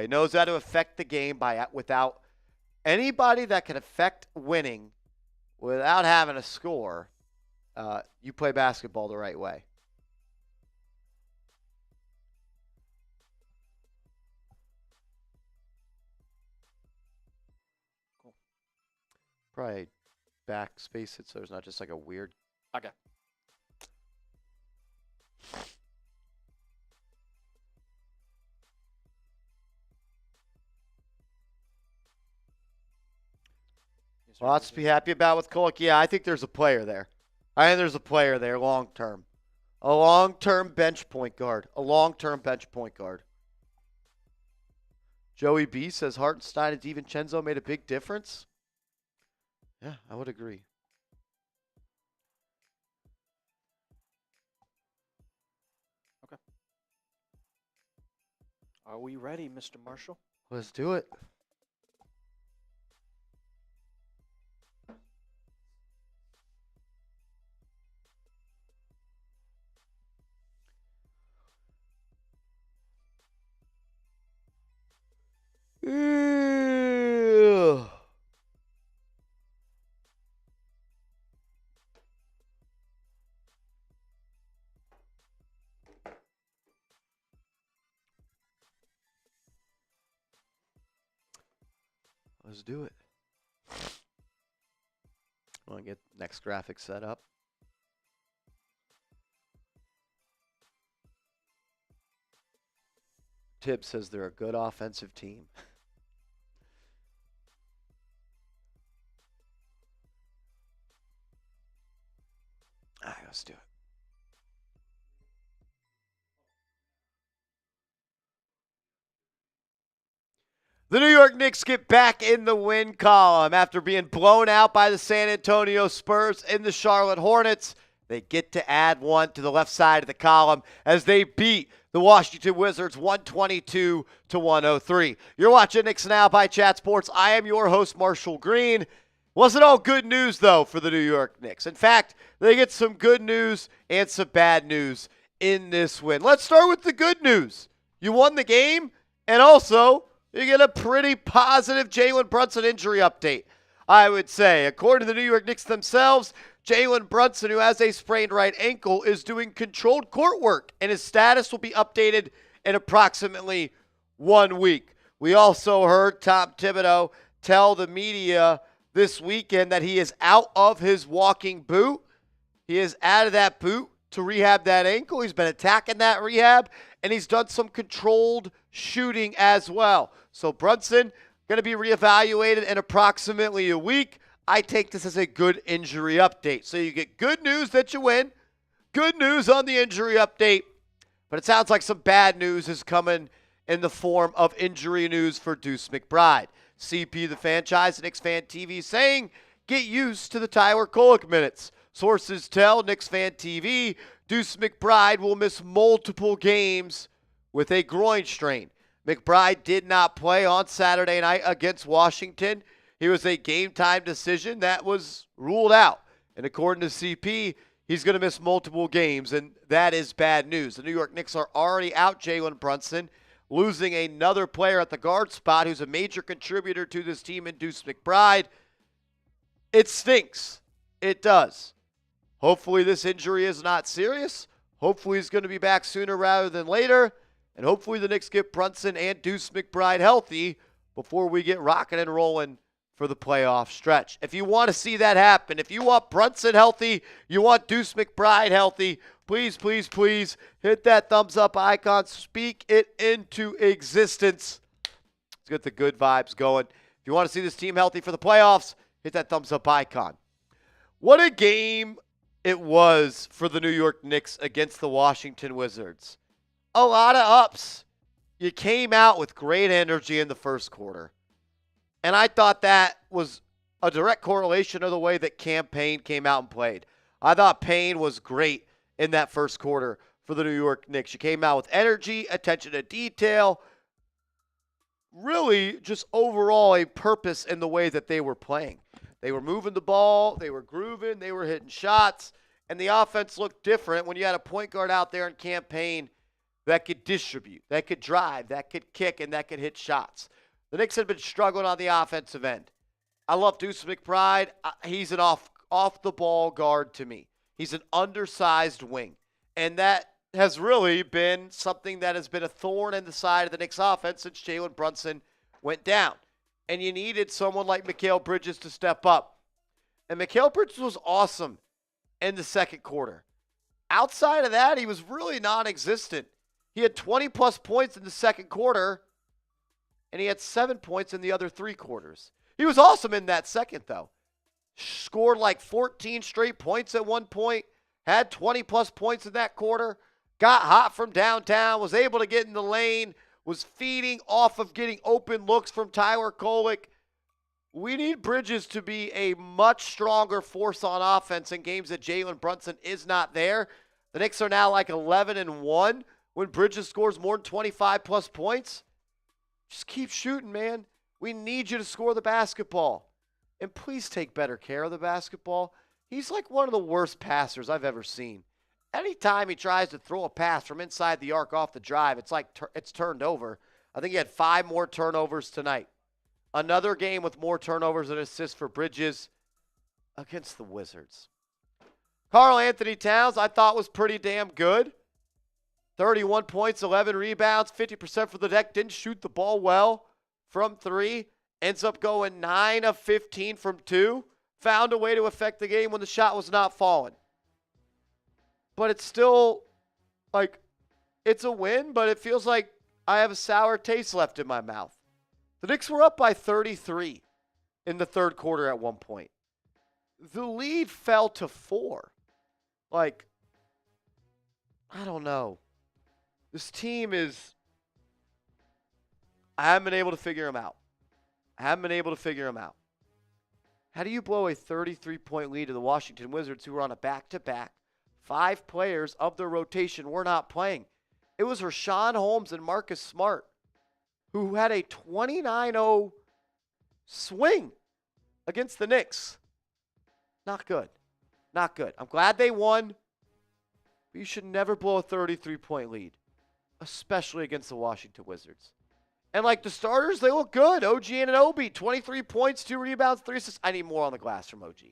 Knows how to affect the game without anybody that can affect winning without having a score. You play basketball the right way. Cool. Probably backspace it so there's not just like a weird. Okay. Lots to be happy about with Kolek. Yeah, I think there's a player there. Long term. A long-term bench point guard. Joey B says Hartenstein and DiVincenzo made a big difference. Yeah, I would agree. Okay. Are we ready, Mr. Marshall? Let's do it. Let's do it. I want to get next graphic set up. Tibbs says they're a good offensive team. All right, let's do it. The New York Knicks get back in the win column after being blown out by the San Antonio Spurs and the Charlotte Hornets. They get to add one to the left side of the column as they beat the Washington Wizards 122-103. You're watching Knicks Now by Chat Sports. I am your host, Marshall Green. Wasn't all good news, though, for the New York Knicks. In fact, they get some good news and some bad news in this win. Let's start with the good news. You won the game, and also you get a pretty positive Jalen Brunson injury update, I would say. According to the New York Knicks themselves, Jalen Brunson, who has a sprained right ankle, is doing controlled court work, and his status will be updated in approximately 1 week. We also heard Tom Thibodeau tell the media this weekend that he is out of his walking boot. He is out of that boot to rehab that ankle. He's been attacking that rehab, and he's done some controlled shooting as well. So Brunson going to be reevaluated in approximately a week. I take this as a good injury update. So you get good news that you win, good news on the injury update, but it sounds like some bad news is coming in the form of injury news for Deuce McBride. CP, the franchise, Knicks Fan TV saying, get used to the Tyler Kolek minutes. Sources tell Knicks Fan TV Deuce McBride will miss multiple games with a groin strain. McBride did not play on Saturday night against Washington. He was a game-time decision that was ruled out. And according to CP, he's going to miss multiple games, and that is bad news. The New York Knicks are already out Jalen Brunson, losing another player at the guard spot who's a major contributor to this team in Deuce McBride. It stinks. It does. Hopefully this injury is not serious. Hopefully he's going to be back sooner rather than later. And hopefully the Knicks get Brunson and Deuce McBride healthy before we get rocking and rolling for the playoff stretch. If you want to see that happen, if you want Brunson healthy, you want Deuce McBride healthy, please, please, please hit that thumbs up icon. Speak it into existence. Let's get the good vibes going. If you want to see this team healthy for the playoffs, hit that thumbs up icon. What a game it was for the New York Knicks against the Washington Wizards. A lot of ups. You came out with great energy in the first quarter. And I thought that was a direct correlation of the way that Cam Payne came out and played. I thought Payne was great in that first quarter for the New York Knicks. You came out with energy, attention to detail, really just overall a purpose in the way that they were playing. They were moving the ball, they were grooving, they were hitting shots, and the offense looked different when you had a point guard out there in Cam Payne that could distribute, that could drive, that could kick, and that could hit shots. The Knicks had been struggling on the offensive end. I love Deuce McBride. He's an off-the-ball guard to me. He's an undersized wing. And that has really been something that has been a thorn in the side of the Knicks offense since Jalen Brunson went down. And you needed someone like Mikal Bridges to step up. And Mikal Bridges was awesome in the second quarter. Outside of that, he was really non-existent. He had 20-plus points in the second quarter, and he had 7 points in the other 3 quarters. He was awesome in that second, though. Scored like 14 straight points at one point, had 20-plus points in that quarter, got hot from downtown, was able to get in the lane, was feeding off of getting open looks from Tyler Kolek. We need Bridges to be a much stronger force on offense in games that Jalen Brunson is not there. The Knicks are now like 11-1 when Bridges scores more than 25-plus points. Just keep shooting, man. We need you to score the basketball. And please take better care of the basketball. He's like one of the worst passers I've ever seen. Anytime he tries to throw a pass from inside the arc off the drive, it's like it's turned over. I think he had 5 more turnovers tonight. Another game with more turnovers and assists for Bridges against the Wizards. Karl-Anthony Towns I thought was pretty damn good. 31 points, 11 rebounds, 50% for the deck. Didn't shoot the ball well from 3. Ends up going 9 of 15 from 2. Found a way to affect the game when the shot was not falling. But it's still, like, it's a win, but it feels like I have a sour taste left in my mouth. The Knicks were up by 33 in the third quarter at one point. The lead fell to 4. Like, I don't know. This team is, I haven't been able to figure them out. How do you blow a 33-point lead to the Washington Wizards, who were on a back-to-back? 5 players of their rotation were not playing. It was Rashawn Holmes and Marcus Smart, who had a 29-0 swing against the Knicks. Not good. Not good. I'm glad they won, but you should never blow a 33-point lead, especially against the Washington Wizards. And like the starters, they look good. OG Anunoby, 23 points, 2 rebounds, 3 assists. I need more on the glass from OG.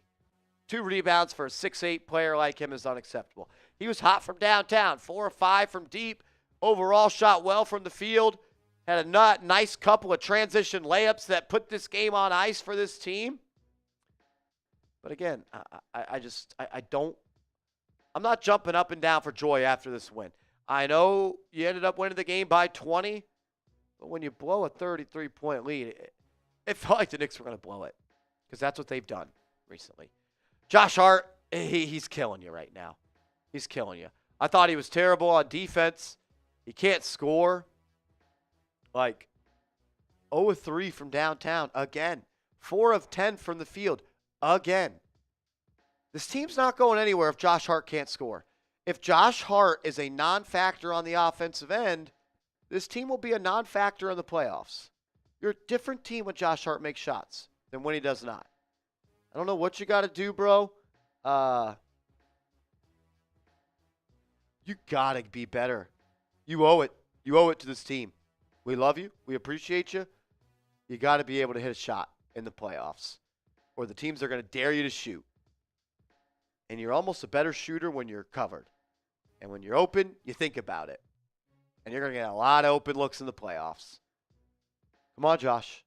2 rebounds for a 6'8 player like him is unacceptable. He was hot from downtown, 4 or 5 from deep. Overall, shot well from the field. Had a nice couple of transition layups that put this game on ice for this team. But again, I'm not jumping up and down for joy after this win. I know you ended up winning the game by 20, but when you blow a 33-point lead, it felt like the Knicks were going to blow it, because that's what they've done recently. Josh Hart, he's killing you right now. He's killing you. I thought he was terrible on defense. He can't score. Like 0 of 3 from downtown again. 4 of 10 from the field again. This team's not going anywhere if Josh Hart can't score. If Josh Hart is a non-factor on the offensive end, this team will be a non-factor in the playoffs. You're a different team when Josh Hart makes shots than when he does not. I don't know what you got to do, bro. You got to be better. You owe it. You owe it to this team. We love you. We appreciate you. You got to be able to hit a shot in the playoffs, or the teams are going to dare you to shoot. And you're almost a better shooter when you're covered. And when you're open, you think about it. And you're going to get a lot of open looks in the playoffs. Come on, Josh.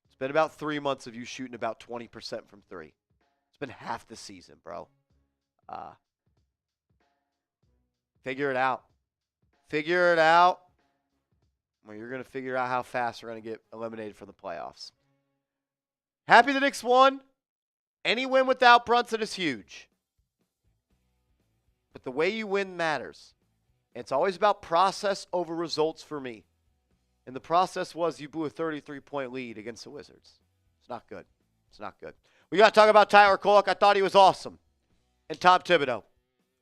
It's been about 3 months of you shooting about 20% from three. It's been half the season, bro. Figure it out. Figure it out. Well, you're going to figure out how fast we're going to get eliminated from the playoffs. Happy the Knicks won. Any win without Brunson is huge. But the way you win matters. It's always about process over results for me. And the process was you blew a 33-point lead against the Wizards. It's not good. It's not good. We got to talk about Tyler Kolek. I thought he was awesome. And Tom Thibodeau.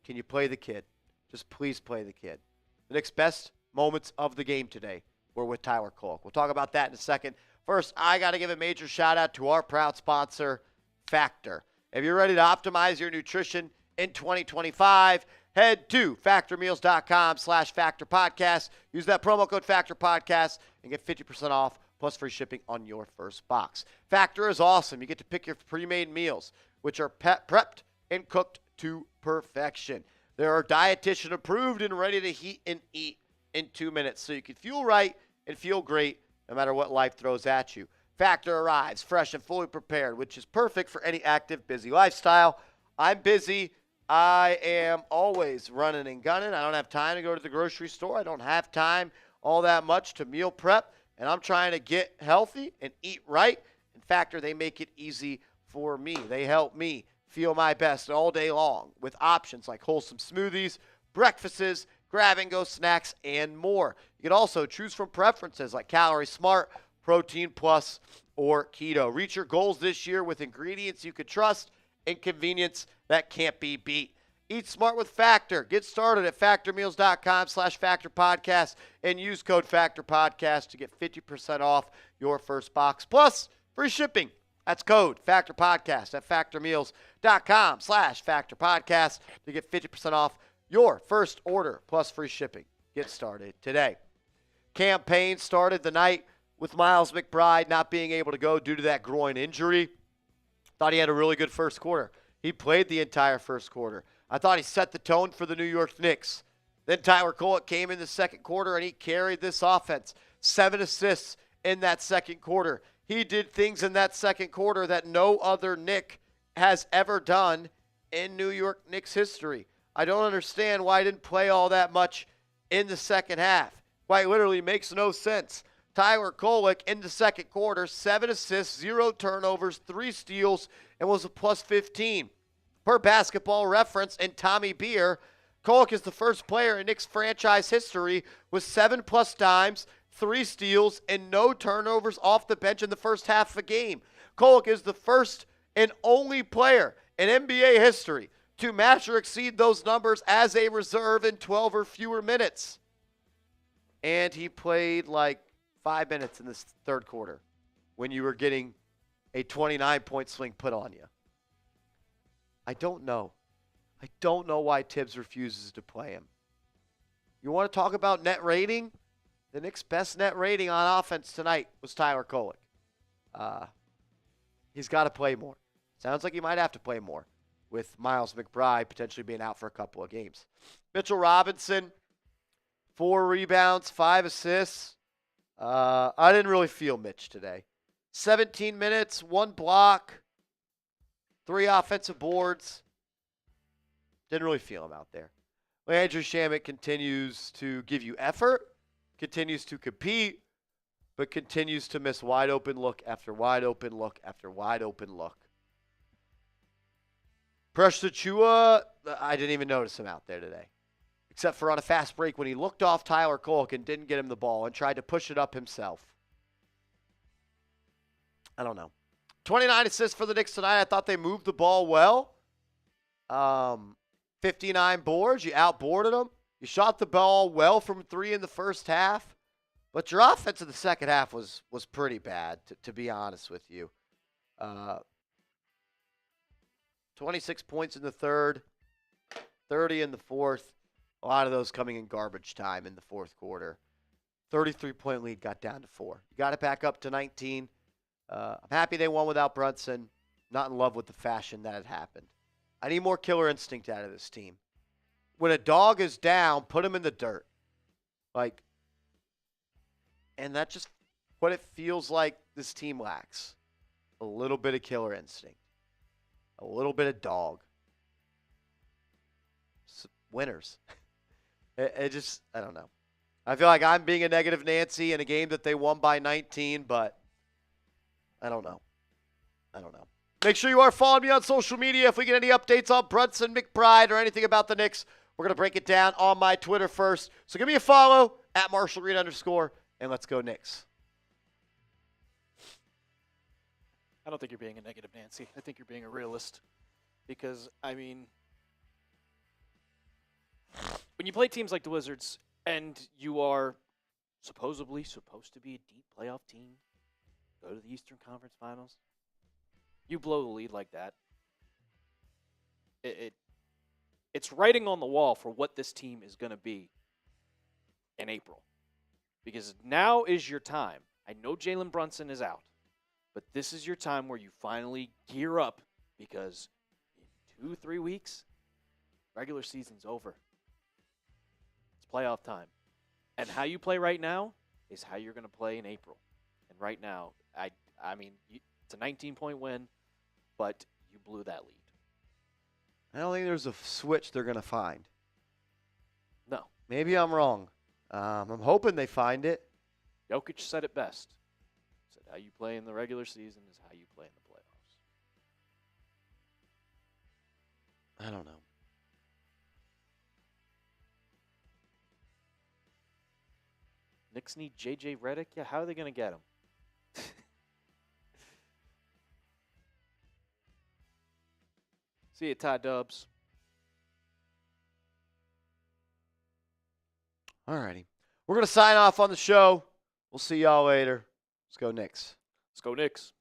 Can you play the kid? Just please play the kid. The Knicks' best moments of the game today were with Tyler Kolek. We'll talk about that in a second. First, I got to give a major shout-out to our proud sponsor, Factor. If you're ready to optimize your nutrition in 2025, head to factormeals.com/factorpodcast. Use that promo code factorpodcast and get 50% off plus free shipping on your first box. Factor is awesome. You get to pick your pre-made meals, which are prepped and cooked to perfection. They are dietitian approved and ready to heat and eat in 2 minutes, so you can fuel right and feel great no matter what life throws at you. Factor arrives fresh and fully prepared, which is perfect for any active, busy lifestyle. I'm busy. I am always running and gunning. I don't have time to go to the grocery store. I don't have time all that much to meal prep, and I'm trying to get healthy and eat right. In Factor, they make it easy for me. They help me feel my best all day long with options like wholesome smoothies, breakfasts, grab-and-go snacks, and more. You can also choose from preferences like Calorie Smart, Protein Plus, or Keto. Reach your goals this year with ingredients you can trust and convenience that can't be beat. Eat smart with Factor. Get started at factormeals.com/factorpodcast and use code factorpodcast to get 50% off your first box plus free shipping. That's code factorpodcast at factormeals.com/factorpodcast to get 50% off your first order plus free shipping. Get started today. Campaign started the night with Miles McBride not being able to go due to that groin injury. Thought he had a really good first quarter. He played the entire first quarter. I thought he set the tone for the New York Knicks. Then Tyler Kolek came in the second quarter and he carried this offense. 7 assists in that second quarter. He did things in that second quarter that no other Knick has ever done in New York Knicks history. I don't understand why he didn't play all that much in the second half. Quite literally makes no sense. Tyler Kolek in the second quarter, 7 assists, 0 turnovers, 3 steals, and was a plus 15. Per Basketball Reference and Tommy Beer, Kolek is the first player in Knicks franchise history with 7+ dimes, 3 steals, and no turnovers off the bench in the first half of a game. Kolek is the first and only player in NBA history to match or exceed those numbers as a reserve in 12 or fewer minutes. And he played like 5 minutes in this third quarter when you were getting a 29-point swing put on you. I don't know. I don't know why Tibbs refuses to play him. You want to talk about net rating? The Knicks' best net rating on offense tonight was Tyler Kolek. He's got to play more. Sounds like he might have to play more with Miles McBride potentially being out for a couple of games. Mitchell Robinson, 4 rebounds, 5 assists. I didn't really feel Mitch today. 17 minutes, 1 block, 3 offensive boards. Didn't really feel him out there. Andrew Shamet continues to give you effort, continues to compete, but continues to miss wide open look after wide open look after wide open look. Precious Achiuwa, I didn't even notice him out there today. except for on a fast break when he looked off Tyler Kolk and didn't get him the ball and tried to push it up himself. I don't know. 29 assists for the Knicks tonight. I thought they moved the ball well. 59 boards. You outboarded them. You shot the ball well from 3 in the first half. But your offense in the second half was pretty bad, to be honest with you. 26 points in the third, 30 in the fourth. A lot of those coming in garbage time in the fourth quarter. 33-point lead got down to 4. You got it back up to 19. I'm happy they won without Brunson. Not in love with the fashion that had happened. I need more killer instinct out of this team. When a dog is down, put him in the dirt. And that's just what it feels like this team lacks. A little bit of killer instinct. A little bit of dog. Winners. I don't know. I feel like I'm being a negative Nancy in a game that they won by 19, but I don't know. Make sure you are following me on social media. If we get any updates on Brunson, McBride, or anything about the Knicks, we're going to break it down on my Twitter first. So give me a follow at @MarshallReed_, and let's go Knicks. I don't think you're being a negative Nancy. I think you're being a realist. Because, when you play teams like the Wizards and you are supposedly supposed to be a deep playoff team, go to the Eastern Conference Finals, you blow the lead like that, it's writing on the wall for what this team is going to be in April. Because now is your time. I know Jalen Brunson is out, but this is your time where you finally gear up because in 2-3 weeks, regular season's over. It's playoff time. And how you play right now is how you're going to play in April. And right now, it's a 19-point win, but you blew that lead. I don't think there's a switch they're going to find. No. Maybe I'm wrong. I'm hoping they find it. Jokic said it best. He said how you play in the regular season is how you play in the playoffs. I don't know. Knicks need J.J. Redick? Yeah, how are they going to get him? See you, Ty Dubs. All righty. We're going to sign off on the show. We'll see y'all later. Let's go Knicks. Let's go Knicks.